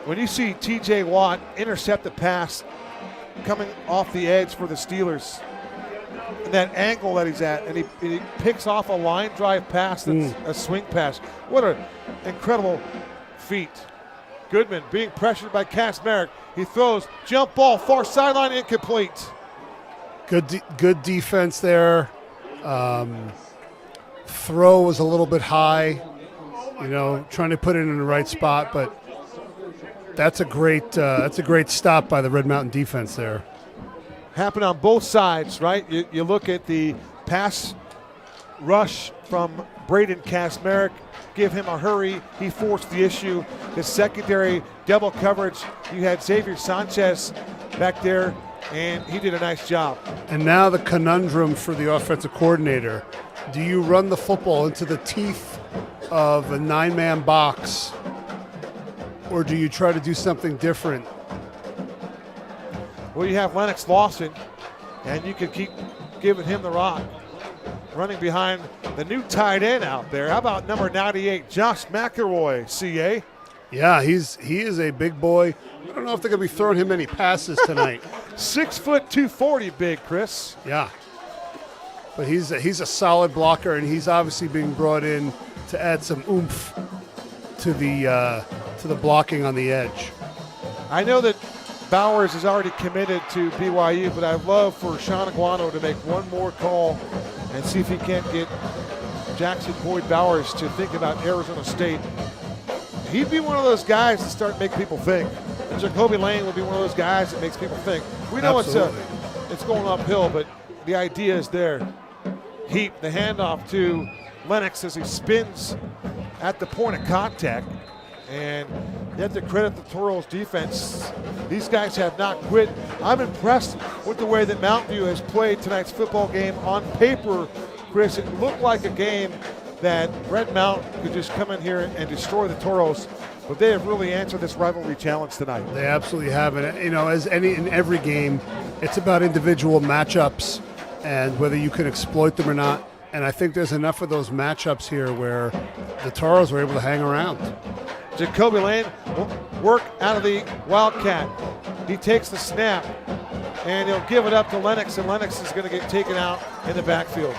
when you see TJ Watt intercept a pass coming off the edge for the Steelers, and that angle that he's at, and he picks off a line drive pass that's a swing pass. What an incredible feat. Goodman being pressured by Kasmerick. He throws, jump ball, far sideline, incomplete.
Good defense there. Throw was a little bit high, trying to put it in the right spot, but that's a great stop by the Red Mountain defense there.
Happened on both sides, right? You look at the pass rush from Braden Kasmerick, give him a hurry. He forced the issue. The secondary double coverage, you had Xavier Sanchez back there, and he did a nice job.
And now the conundrum for the offensive coordinator. Do you run the football into the teeth of a 9-man box, or do you try to do something different?
Well, you have Lennox Lawson, and you can keep giving him the rock. Running behind the new tight end out there. How about number 98, Josh McElroy, CA?
Yeah, he is a big boy. I don't know if they're going to be throwing him any passes tonight.
6 foot 240 big, Chris.
Yeah. But he's a solid blocker, and he's obviously being brought in to add some oomph to the blocking on the edge.
I know that Bowers is already committed to BYU, but I'd love for Sean Aguano to make one more call and see if he can't get Jackson Boyd Bowers to think about Arizona State. He'd be one of those guys to start making people think. And Jacoby Lane would be one of those guys that makes people think. We know it's going uphill, but the idea is there. Heap the handoff to Lennox as he spins at the point of contact. And you have to credit the Toros defense. These guys have not quit. I'm impressed with the way that Mountain View has played tonight's football game. On paper, Chris, it looked like a game that Red Mountain could just come in here and destroy the Toros, but they have really answered this rivalry challenge tonight.
They absolutely have. And, as in every game, it's about individual matchups and whether you can exploit them or not. And I think there's enough of those matchups here where the Toros were able to hang around.
Jacoby Lane will work out of the Wildcat. He takes the snap, and he'll give it up to Lennox, and Lennox is going to get taken out in the backfield.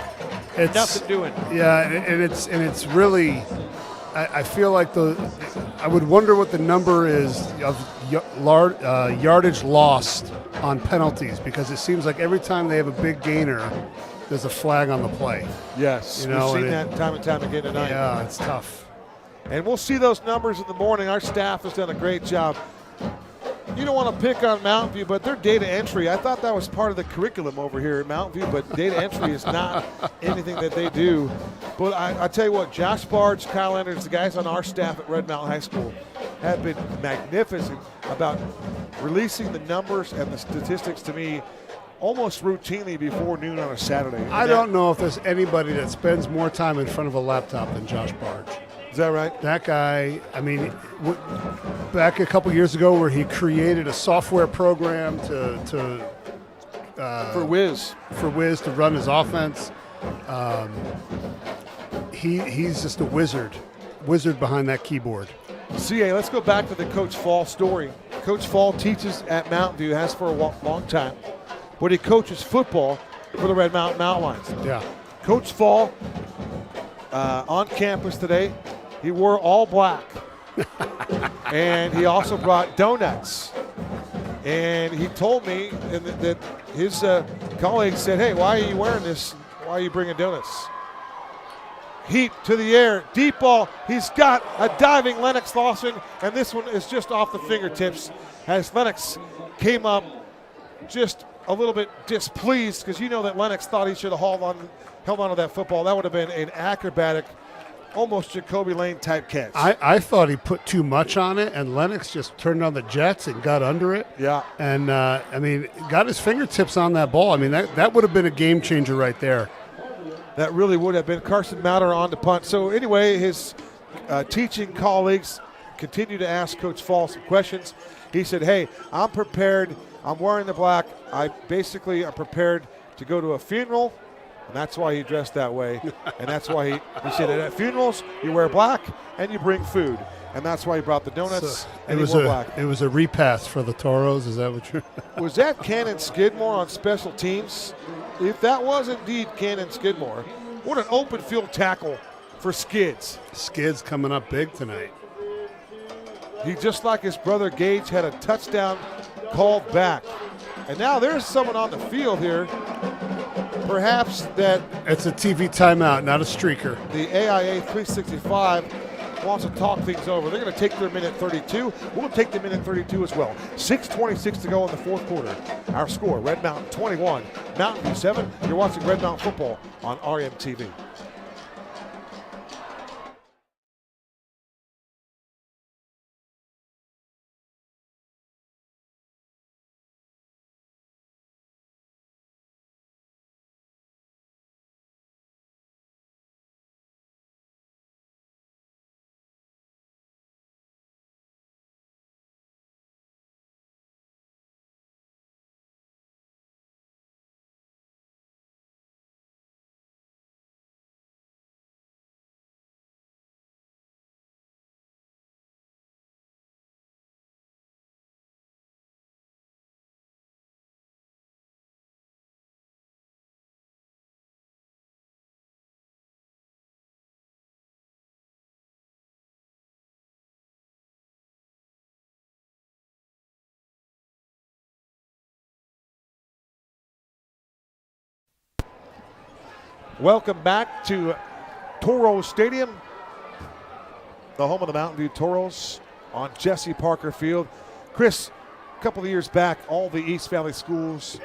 Nothing doing.
Yeah, and it's really, I feel like I would wonder what the number is of yardage lost on penalties, because it seems like every time they have a big gainer, there's a flag on the play.
Yes, we've seen that time and time again tonight.
Yeah, it's tough.
And we'll see those numbers in the morning. Our staff has done a great job. You don't want to pick on Mountain View, but their data entry, I thought that was part of the curriculum over here at Mountain View, but data entry is not anything that they do. But I tell you what, Josh Barge, Kyle Anders, the guys on our staff at Red Mountain High School have been magnificent about releasing the numbers and the statistics to me almost routinely before noon on a Saturday.
I don't know if there's anybody that spends more time in front of a laptop than Josh Barge.
Is that right?
That guy, I mean, back a couple years ago where he created a software program
for Wiz
to run his offense. He's just a wizard behind that keyboard.
CA, let's go back to the Coach Fall story. Coach Fall teaches at Mountain View, has for a long time, but he coaches football for the Red Mountain Mountain Lions.
Yeah.
Coach Fall on campus today. He wore all black, and he also brought donuts. And he told me that his colleagues said, hey, why are you wearing this? Why are you bringing donuts? Heap to the air, deep ball. He's got a diving Lennox Lawson, and this one is just off the fingertips as Lennox came up just a little bit displeased because you know that Lennox thought he should have held on to that football. That would have been an acrobatic, almost Jacoby Lane type catch.
I thought he put too much on it, and Lennox just turned on the jets and got under it.
Yeah.
And, got his fingertips on that ball. I mean, that would have been a game changer right there.
That really would have been. Carson Mauter on the punt. So anyway, his teaching colleagues continue to ask Coach Fall some questions. He said, hey, I'm prepared. I'm wearing the black. I basically am prepared to go to a funeral, and that's why he dressed that way. And that's why he said that at funerals, you wear black and you bring food. And that's why he brought the donuts and he wore black.
It was a repass for the Toros. Is that what you're
Was that Cannon Skidmore on special teams? If that was indeed Cannon Skidmore, what an open field tackle for Skids.
Skids coming up big tonight.
He, just like his brother Gage, had a touchdown called back. And now there's someone on the field here, perhaps that
it's a TV timeout, not a streaker.
The AIA 365 wants to talk things over. They're going to take their minute 32. We'll take the minute 32 as well. 6:26 to go in the fourth quarter. Our score, Red Mountain 21, Mountain View 7. You're watching Red Mountain football on RMTV. Welcome back to Toro Stadium, the home of the Mountain View Toros on Jesse Parker Field. Chris, a couple of years back, all the East Valley schools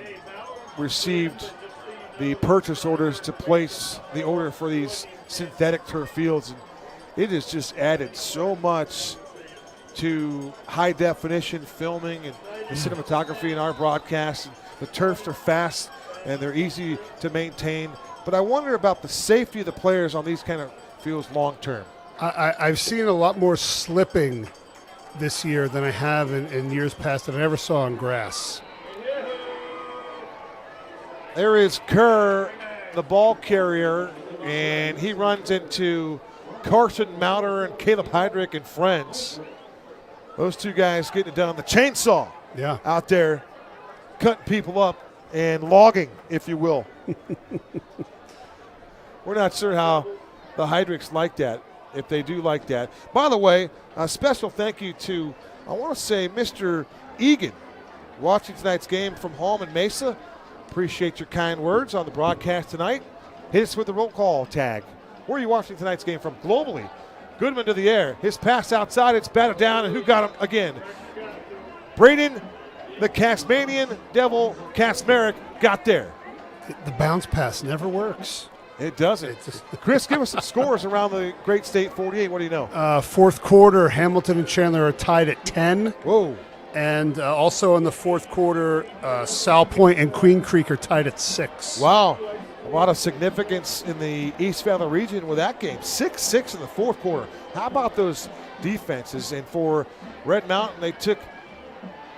received the purchase orders to place the order for these synthetic turf fields. And it has just added so much to high definition filming and the cinematography in our broadcast. The turfs are fast and they're easy to maintain. But I wonder about the safety of the players on these kind of fields long term.
I've seen a lot more slipping this year than I have in years past that I never saw on grass.
There is Kerr, the ball carrier, and he runs into Carson Mauter and Caleb Heydrich and friends. Those two guys getting it done on the chainsaw out there, cutting people up and logging, if you will. We're not sure how the Heydrichs like that, if they do like that. By the way, a special thank you to, I want to say, Mr. Egan, watching tonight's game from home in Mesa. Appreciate your kind words on the broadcast tonight. Hit us with the roll call tag. Where are you watching tonight's game from? Globally. Goodman to the air. His pass outside. It's batted down. And who got him again? Braden, the Casmanian Devil, Kasmerick, got there.
The bounce pass never works.
It doesn't. Chris, give us some scores around the Great State 48. What do you know?
Fourth quarter, Hamilton and Chandler are tied at 10.
Whoa.
And also in the fourth quarter, Sal Point and Queen Creek are tied at 6.
Wow. A lot of significance in the East Valley region with that game. 6-6 in the fourth quarter. How about those defenses? And for Red Mountain, they took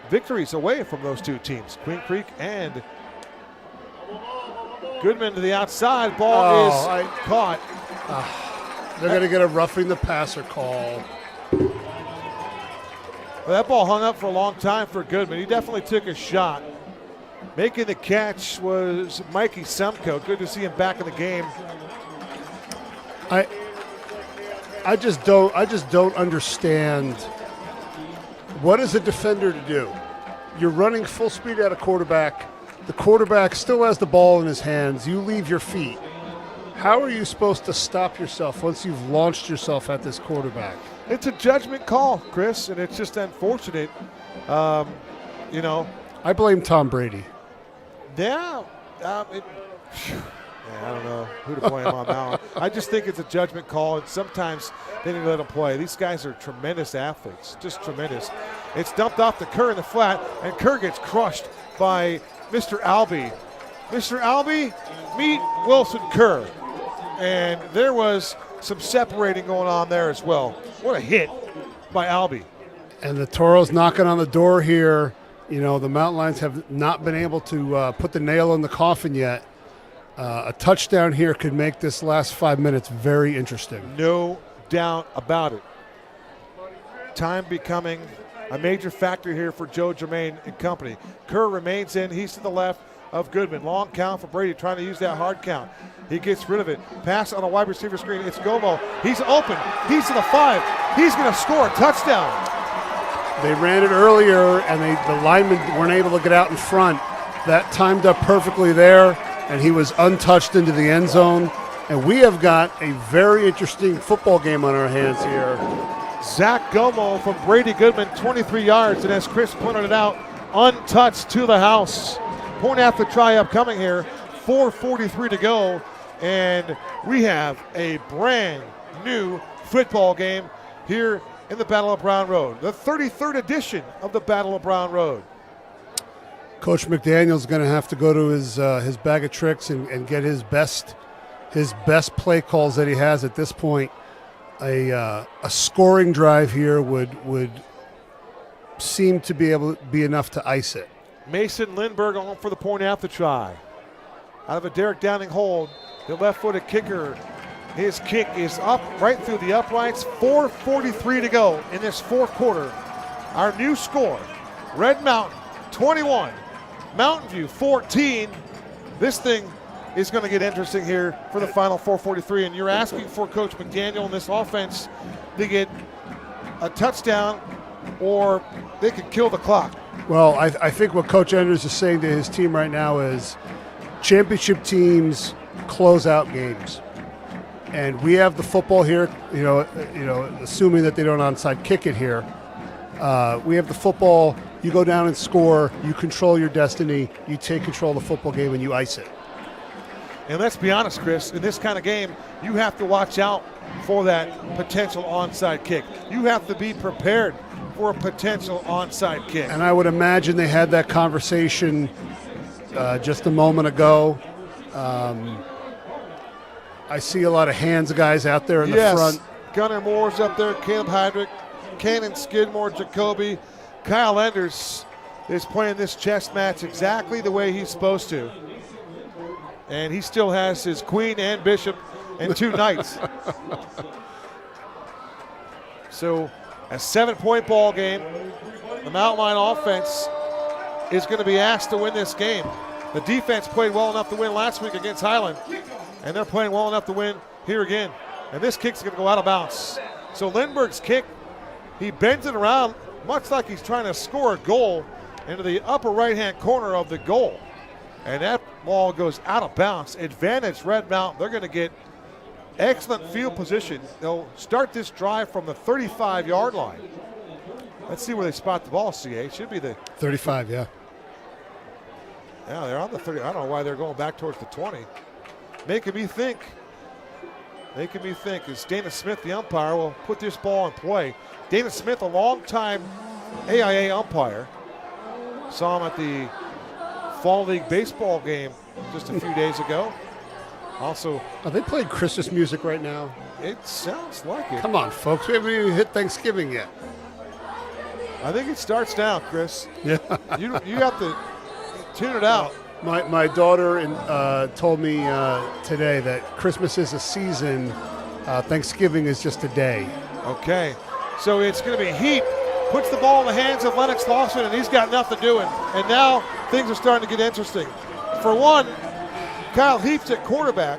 victories away from those two teams, Queen Creek and Goodman to the outside. Ball is caught.
They're going to get a roughing the passer call.
Well, that ball hung up for a long time for Goodman. He definitely took a shot. Making the catch was Mikey Semko. Good to see him back in the game.
I just don't understand, what is a defender to do? you're running full speed at a quarterback. The quarterback still has the ball in his hands. You leave your feet. How are you supposed to stop yourself once you've launched yourself at this quarterback?
It's a judgment call, Chris, and it's just unfortunate. You know.
I blame Tom Brady.
Yeah. I don't know who to blame on that one. I just think it's a judgment call, and sometimes they need to let them play. These guys are tremendous athletes, just tremendous. It's dumped off to Kerr in the flat, and Kerr gets crushed by Mr. Albee. Mr. Albee, meet Wilson Kerr. And there was some separating going on there as well. What a hit by Albee.
And the Toros knocking on the door here. You know, the Mountain Lions have not been able to put the nail in the coffin yet. A touchdown here could make this last 5 minutes very interesting.
No doubt about it. Time becoming a major factor here for Joe Germain and company. Kerr remains in. He's to the left of Goodman. Long count for Brady, trying to use that hard count. He gets rid of it. Pass on a wide receiver screen. It's Gomo. He's open. He's to the 5. He's going to score a touchdown.
They ran it earlier, and the linemen weren't able to get out in front. That timed up perfectly there, and he was untouched into the end zone. And we have got a very interesting football game on our hands here.
Zach Gomo from Brady Goodman, 23 yards, and as Chris pointed it out, untouched to the house. Point after try upcoming here, 4:43 to go, and we have a brand new football game here in the Battle of Brown Road, the 33rd edition of the Battle of Brown Road.
Coach McDaniel's going to have to go to his bag of tricks and get his best play calls that he has at this point. A scoring drive here would seem to be able to be enough to ice it.
Mason Lindbergh on for the point after try. Out of a Derek Downing hold, the left-footed kicker. His kick is up right through the uprights. 4:43 to go in this fourth quarter. Our new score, Red Mountain 21, Mountain View 14. This thing is going to get interesting here for the final 4:43, and you're asking for Coach McDaniel in this offense to get a touchdown or they could kill the clock.
Well, I think what Coach Enders is saying to his team right now is championship teams close out games. And we have the football here, you know, assuming that they don't onside kick it here. We have the football. You go down and score. You control your destiny. You take control of the football game and you ice it.
And let's be honest, Chris, in this kind of game, you have to watch out for that potential onside kick. You have to be prepared for a potential onside kick.
And I would imagine they had that conversation just a moment ago. I see a lot of hands guys out there in the front.
Gunnar Moore's up there, Caleb Heydrich, Cannon Skidmore, Jacoby. Kyle Enders is playing this chess match exactly the way he's supposed to. And he still has his queen and bishop and 2 knights. So a 7-point ball game. The Mountain Lion offense is going to be asked to win this game. The defense played well enough to win last week against Highland, and they're playing well enough to win here again. And this kick's going to go out of bounds. So Lindbergh's kick, he bends it around much like he's trying to score a goal into the upper right-hand corner of the goal. And that ball goes out of bounds. Advantage Red Mountain. They're going to get excellent field position. They'll start this drive from the 35-yard line. Let's see where they spot the ball, CA. It should be the
35, yeah.
Yeah, they're on the 30. I don't know why they're going back towards the 20. Making me think. Is Dana Smith, the umpire, will put this ball in play. Dana Smith, a long-time AIA umpire. Saw him at the Fall League baseball game just a few days ago. Also,
are they playing Christmas music right now?
It sounds like it.
Come on, folks. We haven't even hit Thanksgiving yet.
I think it starts now, Chris.
Yeah.
You have to tune it out.
My daughter told me today that Christmas is a season, Thanksgiving is just a day.
Okay, so it's going to be Heap, puts the ball in the hands of Lennox Lawson, and he's got nothing doing. And now things are starting to get interesting. For one, Kyle Heap's at quarterback,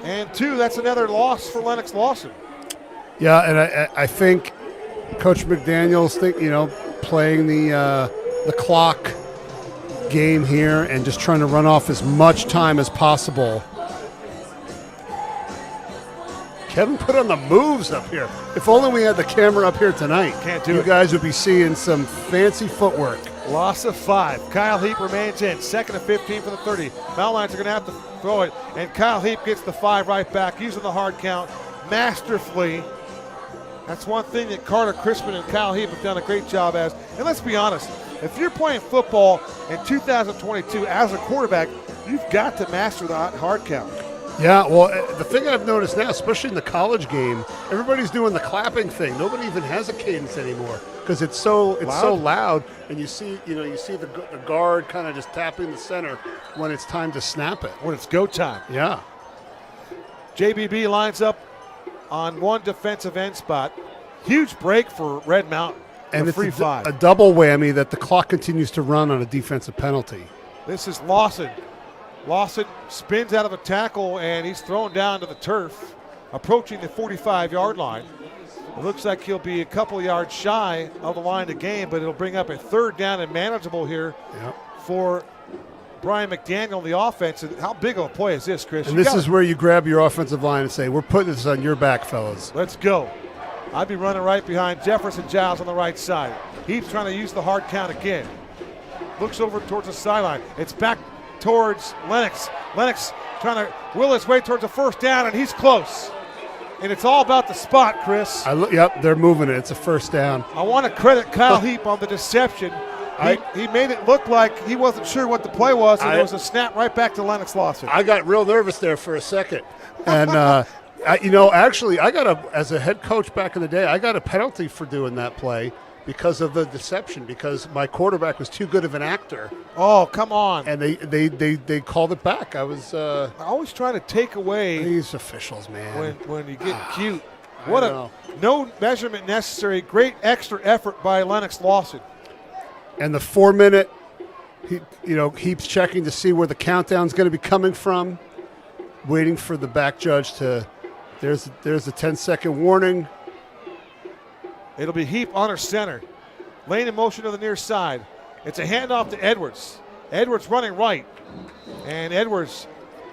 and 2, that's another loss for Lennox Lawson. Yeah,
and I think Coach McDaniel's playing the the clock game here and just trying to run off as much time as possible. Kevin put on the moves up here. If only we had the camera up here tonight.
Can't do
you
it.
You guys would be seeing some fancy footwork.
Loss of 5. Kyle Heap remains in. 2nd and 15 for the 30. Mountain Lions are going to have to throw it, and Kyle Heap gets the 5 right back, using the hard count masterfully. That's one thing that Carter Crispin and Kyle Heap have done a great job as. And let's be honest, if you're playing football in 2022 as a quarterback, you've got to master the hard count.
Yeah, well, the thing I've noticed now, especially in the college game, everybody's doing the clapping thing. Nobody even has a cadence anymore because it's so loud, and you see the guard kind of just tapping the center when it's time to snap it.
When it's go time.
Yeah.
JBB lines up on one defensive end spot. Huge break for Red Mountain.
And
it's
it's
free 5.
a double whammy that the clock continues to run on a defensive penalty.
This is Lawson. Lawson spins out of a tackle, and he's thrown down to the turf, approaching the 45-yard line. It looks like he'll be a couple yards shy of the line of game, but it'll bring up a 3rd down and manageable here for Brian McDaniel, the offense. And how big of a play is this, Chris?
And this is where you grab your offensive line and say, we're putting this on your back, fellas.
Let's go. I'd be running right behind Jefferson Giles on the right side. He's trying to use the hard count again. Looks over towards the sideline. It's back towards Lennox. Lennox trying to will his way towards a 1st down, and he's close. And it's all about the spot, Chris.
Yep, they're moving it. It's a 1st down.
I want to credit Kyle Heap on the deception. He made it look like he wasn't sure what the play was, and it was a snap right back to Lennox Lawson.
I got real nervous there for a second. And, actually, as a head coach back in the day, I got a penalty for doing that play because of the deception, because my quarterback was too good of an actor.
Oh, come on.
And they called it back. I was
always trying to take away
these officials, man.
When you get cute. No measurement necessary. Great extra effort by Lennox Lawson.
And the 4-minute, Heap's checking to see where the countdown's going to be coming from, waiting for the back judge to. There's a 10-second warning.
It'll be Heap under center. Lane in motion to the near side. It's a handoff to Edwards. Edwards running right. And Edwards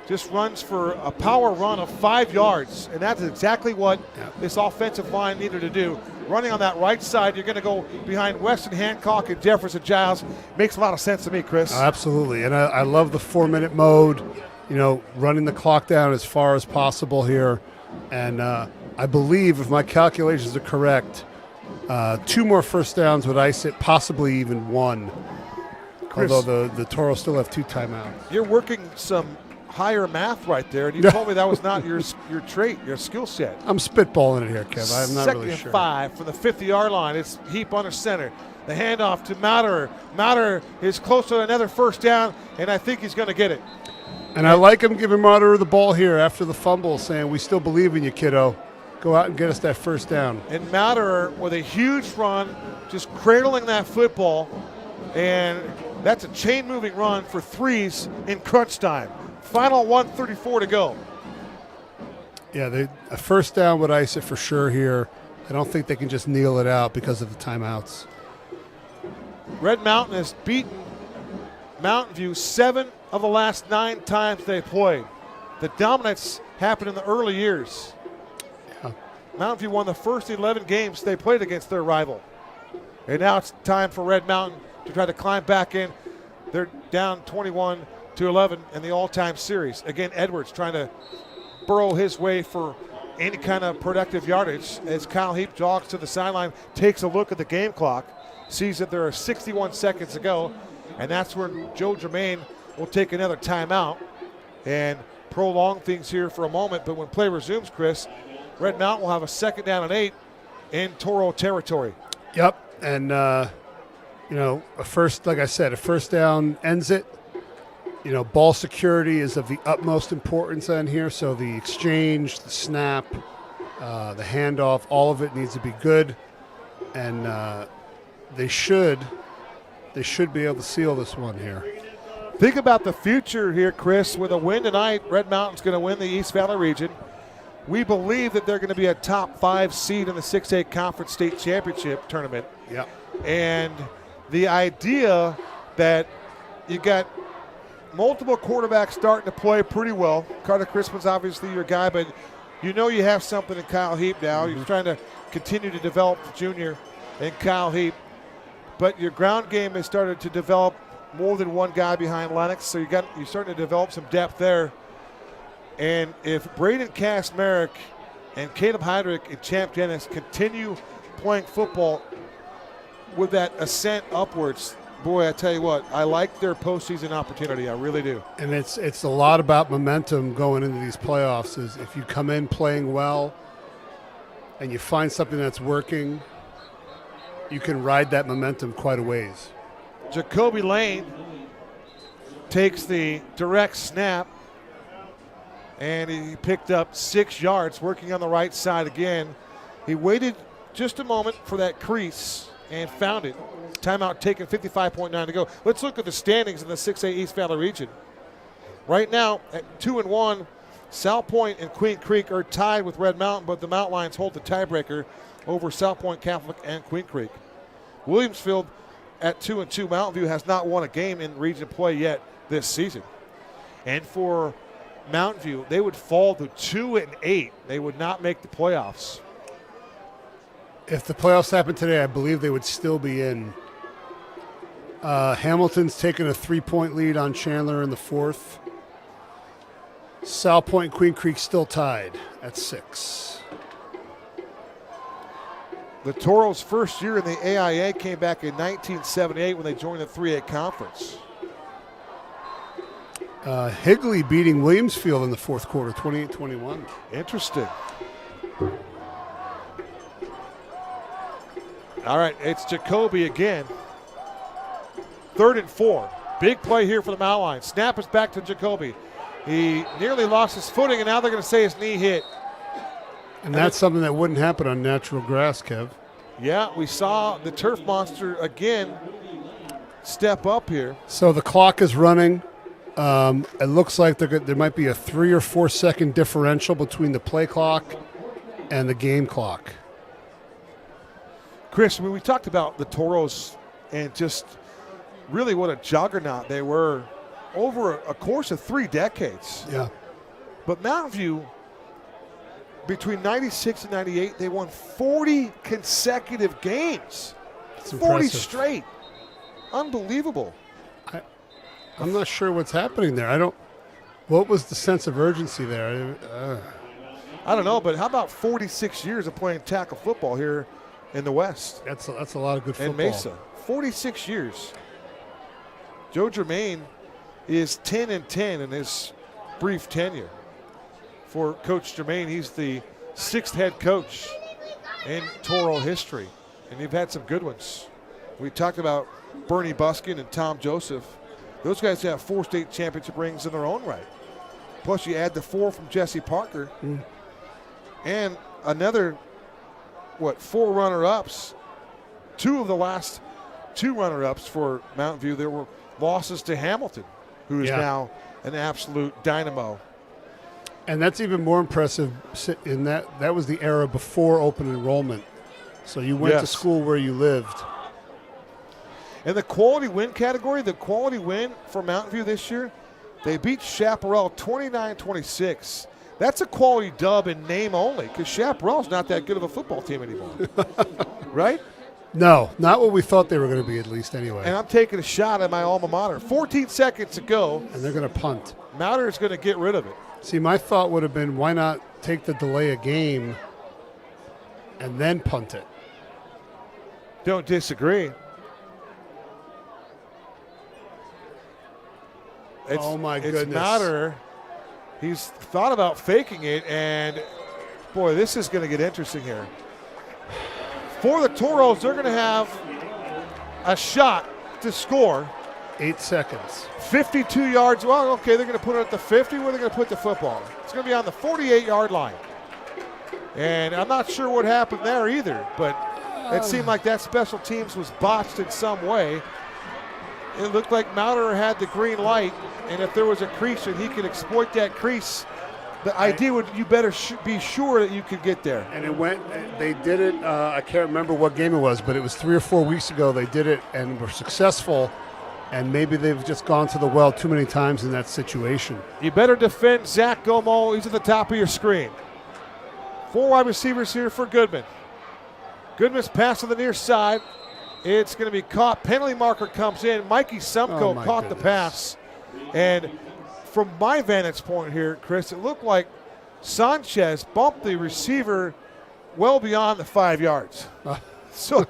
just runs for a power run of 5 yards. And that's exactly what this offensive line needed to do. Running on that right side, you're going to go behind Weston Hancock and Jefferson Giles. Makes a lot of sense to me, Chris.
Absolutely. And I love the 4-minute mode, running the clock down as far as possible here. And I believe, if my calculations are correct, 2 more 1st downs would ice it, possibly even 1. Chris, although the Toros still have 2 timeouts.
You're working some higher math right there, and you told me that was not your trait, your skill set.
I'm spitballing it here, Kev. I'm not really sure.
2nd and 5 from the 50-yard line. It's Heap under center. The handoff to Matterer. Matterer is close to another 1st down, and I think he's going to get it.
And I like him giving Matterer the ball here after the fumble, saying, we still believe in you, kiddo. Go out and get us that 1st down.
And Matterer with a huge run, just cradling that football, and that's a chain-moving run for 3s in crunch time. Final 1:34 to go.
Yeah, a 1st down would ice it for sure here. I don't think they can just kneel it out because of the timeouts.
Red Mountain has beaten Mountain View 7 of the last 9 times they played. The dominance happened in the early years.
Yeah.
Mountain View won the first 11 games they played against their rival. And now it's time for Red Mountain to try to climb back in. They're down 21-11 in the all-time series. Again, Edwards trying to burrow his way for any kind of productive yardage as Kyle Heap jogs to the sideline, takes a look at the game clock, sees that there are 61 seconds to go, and that's where Joe Germain will take another timeout and prolong things here for a moment. But when play resumes, Chris, Red Mountain will have a 2nd down and 8 in Toro territory.
Yep, and a 1st down ends it. Ball security is of the utmost importance on here, so the exchange, the snap, the handoff, all of it needs to be good, and they should be able to seal this one here.
Think about the future here, Chris. With a win tonight, Red Mountain's going to win the East Valley region. We believe that they're going to be a top 5 seed in the 6A Conference State Championship tournament.
Yeah.
And the idea that you got multiple quarterbacks starting to play pretty well. Carter Crispin's obviously your guy, but you know you have something in Kyle Heap now. You're trying to continue to develop the junior in Kyle Heap. But your ground game has started to develop more than one guy behind Lennox, so you're starting to develop some depth there. And if Braden Kastmerick and Caleb Heydrich and Champ Dennis continue playing football with that ascent upwards, boy, I tell you what, I like their postseason opportunity. I really do.
And it's a lot about momentum going into these playoffs. Is if you come in playing well and you find something that's working, you can ride that momentum quite a ways.
Jacoby Lane takes the direct snap, and he picked up 6 yards working on the right side again. He waited just a moment for that crease and found it. Timeout taken, 55.9 to go. Let's look at the standings in the 6A East Valley region. Right now, at 2-1, South Point and Queen Creek are tied with Red Mountain, but the Mountain Lions hold the tiebreaker over South Point Catholic and Queen Creek. Williamsfield at 2-2. Mountain View has not won a game in region play yet this season. And for Mountain View, they would fall to 2-8. They would not make the playoffs.
If the playoffs happened today, I believe they would still be in. Hamilton's taking a 3-point lead on Chandler in the 4th. South Point and Queen Creek still tied at 6.
The Toros' first year in the AIA came back in 1978 when they joined the 3A conference.
Higley beating Williamsfield in the 4th quarter, 28-21.
Interesting. All right, it's Jacoby again. 3rd and 4. Big play here for the Mountain Lions. Snap is back to Jacoby. He nearly lost his footing, and now they're going to say his knee hit.
And that's something that wouldn't happen on natural grass, Kev.
Yeah, we saw the turf monster again step up here.
So the clock is running. It looks like there might be a 3 or 4 second differential between the play clock and the game clock.
Chris, we talked about the Toros and just really what a juggernaut they were over a course of 3 decades.
Yeah.
But Mountain View, between 96 and 98, they won 40 consecutive games.
It's
40
impressive.
straight. Unbelievable.
I'm not sure what's happening there. What was the sense of urgency there?
I don't know, but how about 46 years of playing tackle football here in the West?
That's a lot of good football.
And Mesa. 46 years. Joe Germain is 10-10 in his brief tenure. For Coach Germain, he's the 6th head coach in Toro history, and you've had some good ones. We talked about Bernie Buskin and Tom Joseph. Those guys have 4 state championship rings in their own right. Plus, you add the 4 from Jesse Parker, and another, 4 runner-ups. 2 of the last 2 runner-ups for Mountain View, there were losses to Hamilton, who is now an absolute dynamo.
And that's even more impressive in that was the era before open enrollment. So you went to school where you lived.
In the quality win category, the quality win for Mountain View this year, they beat Chaparral 29-26. That's a quality dub in name only, because Chaparral's not that good of a football team anymore. Right?
No, not what we thought they were going to be, at least anyway.
And I'm taking a shot at my alma mater. 14 seconds to go.
And they're going to punt.
Mouter is going to get rid of it.
See, my thought would have been, why not take the delay of game and then punt it?
Don't disagree.
Oh, my goodness.
It's Mouter. He's thought about faking it, and, boy, this is going to get interesting here. For the Toros, they're going to have a shot to score.
8 seconds.
52 yards. Well, okay, they're going to put it at the 50. Where are they going to put the football? It's going to be on the 48-yard line. And I'm not sure what happened there either, but it seemed like that special teams was botched in some way. It looked like Mouter had the green light, and if there was a crease and he could exploit that crease, the idea would you better be sure that you could get there.
And they did it, I can't remember what game it was, but it was 3 or 4 weeks ago they did it and were successful, and maybe they've just gone to the well too many times in that situation.
You better defend Zach Gomo. He's at the top of your screen. 4 wide receivers here for Goodman. Goodman's pass to the near side. It's going to be caught. Penalty marker comes in. Mikey Sumko caught the pass. And from my vantage point here, Chris, it looked like Sanchez bumped the receiver well beyond the 5 yards. So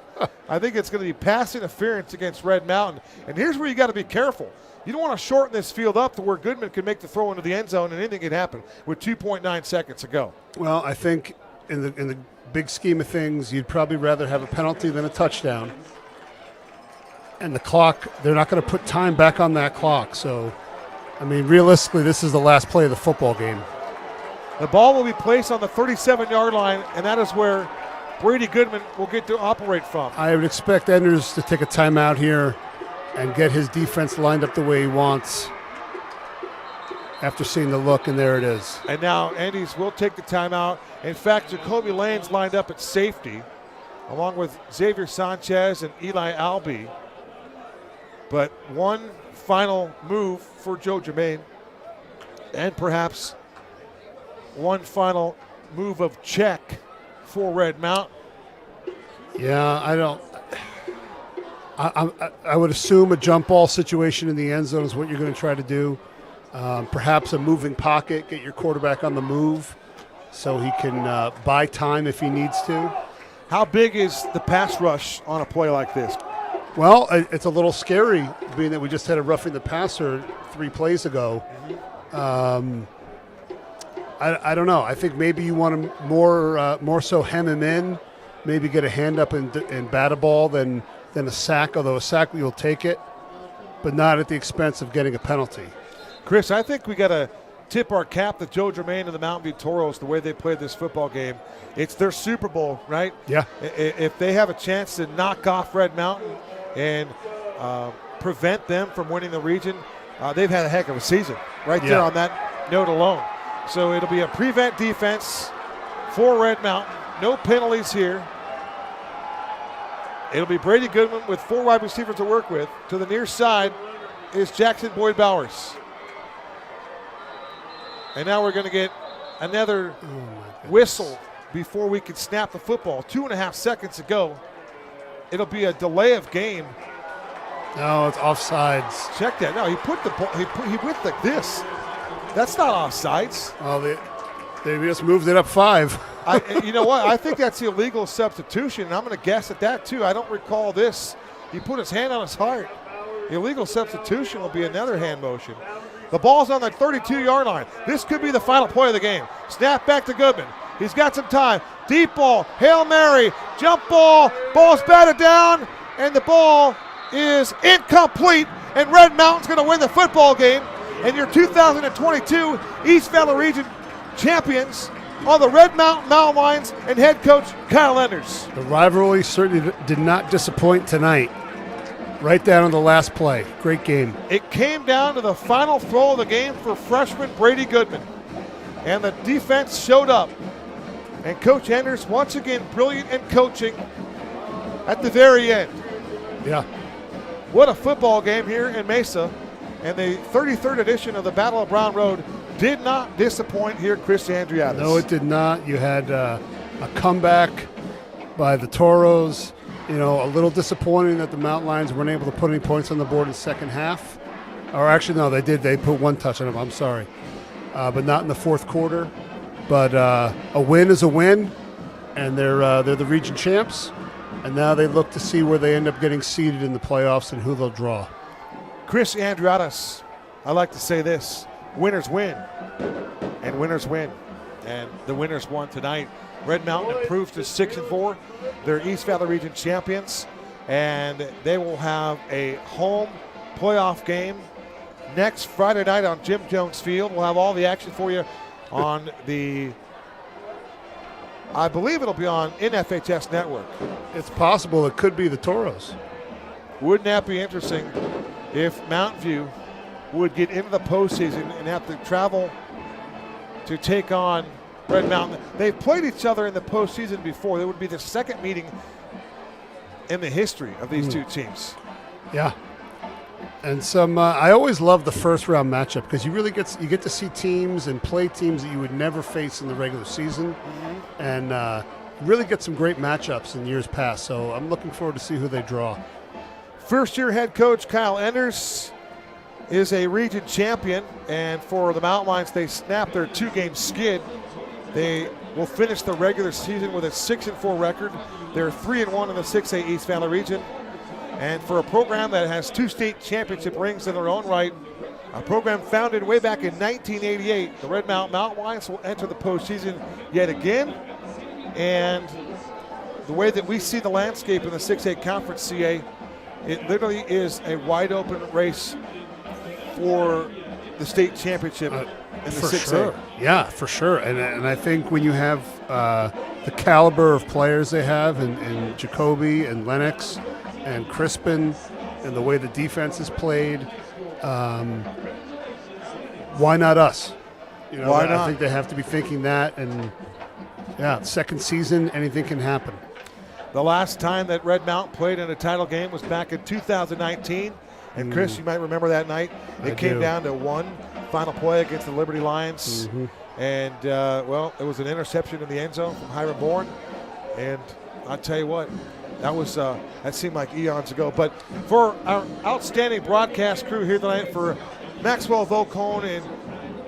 I think it's going to be pass interference against Red Mountain. And here's where you got to be careful. You don't want to shorten this field up to where Goodman can make the throw into the end zone and anything can happen with 2.9 seconds to go.
Well, I think in the big scheme of things, you'd probably rather have a penalty than a touchdown. And the clock, they're not going to put time back on that clock. So, I mean, realistically, this is the last play of the football game.
The ball will be placed on the 37-yard line, and that is where Brady Goodman will get to operate from.
I would expect Enders to take a timeout here and get his defense lined up the way he wants after seeing the look, and there it is.
And now Andes will take the timeout. In fact, Jacoby Lane's lined up at safety, along with Xavier Sanchez and Eli Albee. But one final move for Joe Germain, and perhaps one final move of check for Red Mountain.
Yeah, I would assume a jump ball situation in the end zone is what you're going to try to do. Perhaps a moving pocket, get your quarterback on the move so he can buy time if he needs to.
How big is the pass rush on a play like this?
Well, it's a little scary, being that we just had a roughing the passer 3 plays ago. I don't know. I think maybe you want to more so hem him in, maybe get a hand up and bat a ball than a sack, although a sack you'll take it, but not at the expense of getting a penalty.
Chris, I think we got to tip our cap to Joe Germain and the Mountain View Toros, the way they played this football game. It's their Super Bowl, right?
Yeah.
If they have a chance to knock off Red Mountain and prevent them from winning the region, they've had a heck of a season right there on that note alone. So it'll be a prevent defense for Red Mountain. No penalties here. It'll be Brady Goodman with 4 wide receivers to work with. To the near side is Jackson Boyd Bowers. And now we're going to get another whistle before we can snap the football. 2.5 seconds to go. It'll be a delay of game.
No, it's offsides.
Check that. No, he put the ball, he went like this. That's not offsides.
Well, they just moved it up 5.
You know what? I think that's illegal substitution, and I'm going to guess at that too. I don't recall this. He put his hand on his heart. Illegal substitution will be another hand motion. The ball's on the 32-yard line. This could be the final play of the game. Snap back to Goodman. He's got some time. Deep ball, Hail Mary, jump ball. Ball's batted down, and the ball is incomplete, and Red Mountain's going to win the football game. And your 2022 East Valley Region champions are the Red Mountain Mountain Lions and head coach Kyle Enders.
The rivalry certainly did not disappoint tonight. Right down on the last play. Great game.
It came down to the final throw of the game for freshman Brady Goodman. And the defense showed up. And Coach Enders, once again, brilliant in coaching at the very end.
Yeah.
What a football game here in Mesa. And the 33rd edition of the Battle of Brown Road did not disappoint here, Chris Andriatis.
No, it did not. You had a comeback by the Toros. You know, a little disappointing that the Mountain Lions weren't able to put any points on the board in the second half. Or actually, no, they did. They put 1 touch on them. I'm sorry. But not in the fourth quarter. But a win is a win, and they're the region champs. And now they look to see where they end up getting seeded in the playoffs and who they'll draw.
Chris Andriatis, I like to say this: winners win, and winners win. And the winners won tonight. Red Mountain improves to 6-4. They're East Valley Region champions, and they will have a home playoff game next Friday night on Jim Jones Field. We'll have all the action for you on I believe it'll be on NFHS Network.
It's possible it could be the Toros.
Wouldn't that be interesting if Mountain View would get into the postseason and have to travel to take on Red Mountain. They've played each other in the postseason before. That would be the second meeting in the history of these two teams.
Yeah. And I always love the first round matchup because you get to see teams and play teams that you would never face in the regular season, and really get some great matchups in years past. So I'm looking forward to see who they draw.
First-year head coach Kyle Enders is a region champion, and for the Mountain Lions, they snapped their 2-game skid. They will finish the regular season with a 6-4 record. They're 3-1 in the 6A East Valley region. And for a program that has 2 state championship rings in their own right, a program founded way back in 1988, the Red Mountain Lions will enter the postseason yet again. And the way that we see the landscape in the 6A Conference, CA, it literally is a wide open race for the state championship in the 6A.
Sure. Yeah, for sure. And I think when you have the caliber of players they have in Jacoby and Lennox and Crispin and the way the defense is played, why not us?
Why not?
I think they have to be thinking that. And yeah, second season, anything can happen.
The last time that Red Mountain played in a title game was back in 2019. And Chris, you might remember that night. It came down to one final play against the Liberty Lions. And, it was an interception in the end zone from Hiram Bourne. And I'll tell you what, that seemed like eons ago. But for our outstanding broadcast crew here tonight, for Maxwell Volcone and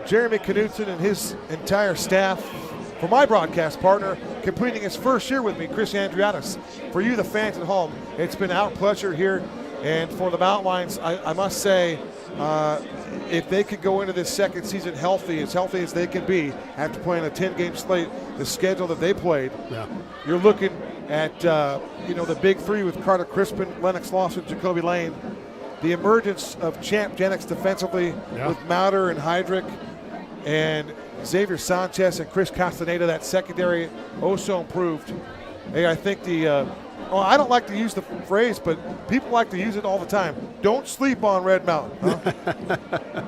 Jeremy Knudsen and his entire staff, for my broadcast partner, completing his first year with me, Chris Andriatis. For you, the fans at home, it's been our pleasure here. And for the Mountain Lions, I must say, if they could go into this second season healthy as they can be, after playing a 10-game slate, the schedule that they played, you're looking at the big three with Carter Crispin, Lennox Lawson, Jacoby Lane, the emergence of Champ Jennings defensively with Mauder and Heydrich, and Xavier Sanchez and Chris Castaneda, that secondary so improved. Hey, I think I don't like to use the phrase, but people like to use it all the time. Don't sleep on Red Mountain. Huh?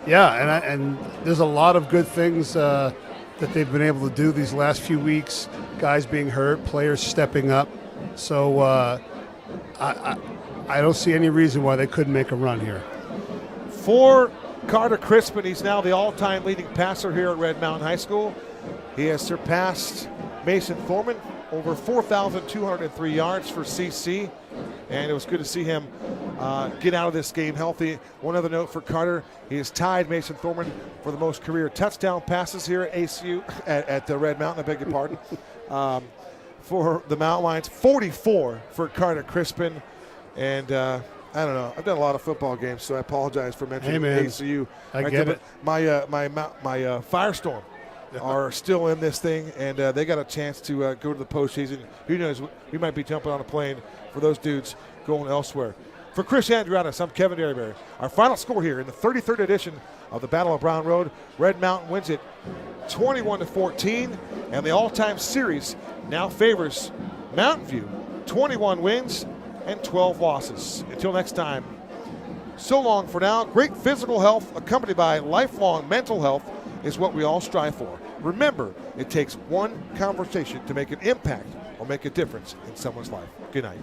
Yeah, and there's a lot of good things that they've been able to do these last few weeks. Guys being hurt, players stepping up. So I don't see any reason why they couldn't make a run here.
For Carter Crispin, he's now the all-time leading passer here at Red Mountain High School. He has surpassed Mason Thorman, over 4,203 yards for CC, and it was good to see him get out of this game healthy. One other note for Carter, he has tied Mason Thorman for the most career touchdown passes here at ACU, at the Red Mountain, I beg your pardon. For the Mountain Lions, 44 for Carter Crispin, and I don't know. I've done a lot of football games, so I apologize for mentioning ACU.
I get it.
My Firestorm are still in this thing, and they got a chance to go to the postseason. Who knows? We might be jumping on a plane for those dudes going elsewhere. For Chris Andriatis, I'm Kevin Derryberry. Our final score here in the 33rd edition of the Battle of Brown Road, Red Mountain wins it 21-14, and the all-time series now favors Mountain View, 21 wins and 12 losses. Until next time, so long for now. Great physical health accompanied by lifelong mental health is what we all strive for. Remember, it takes one conversation to make an impact or make a difference in someone's life. Good night.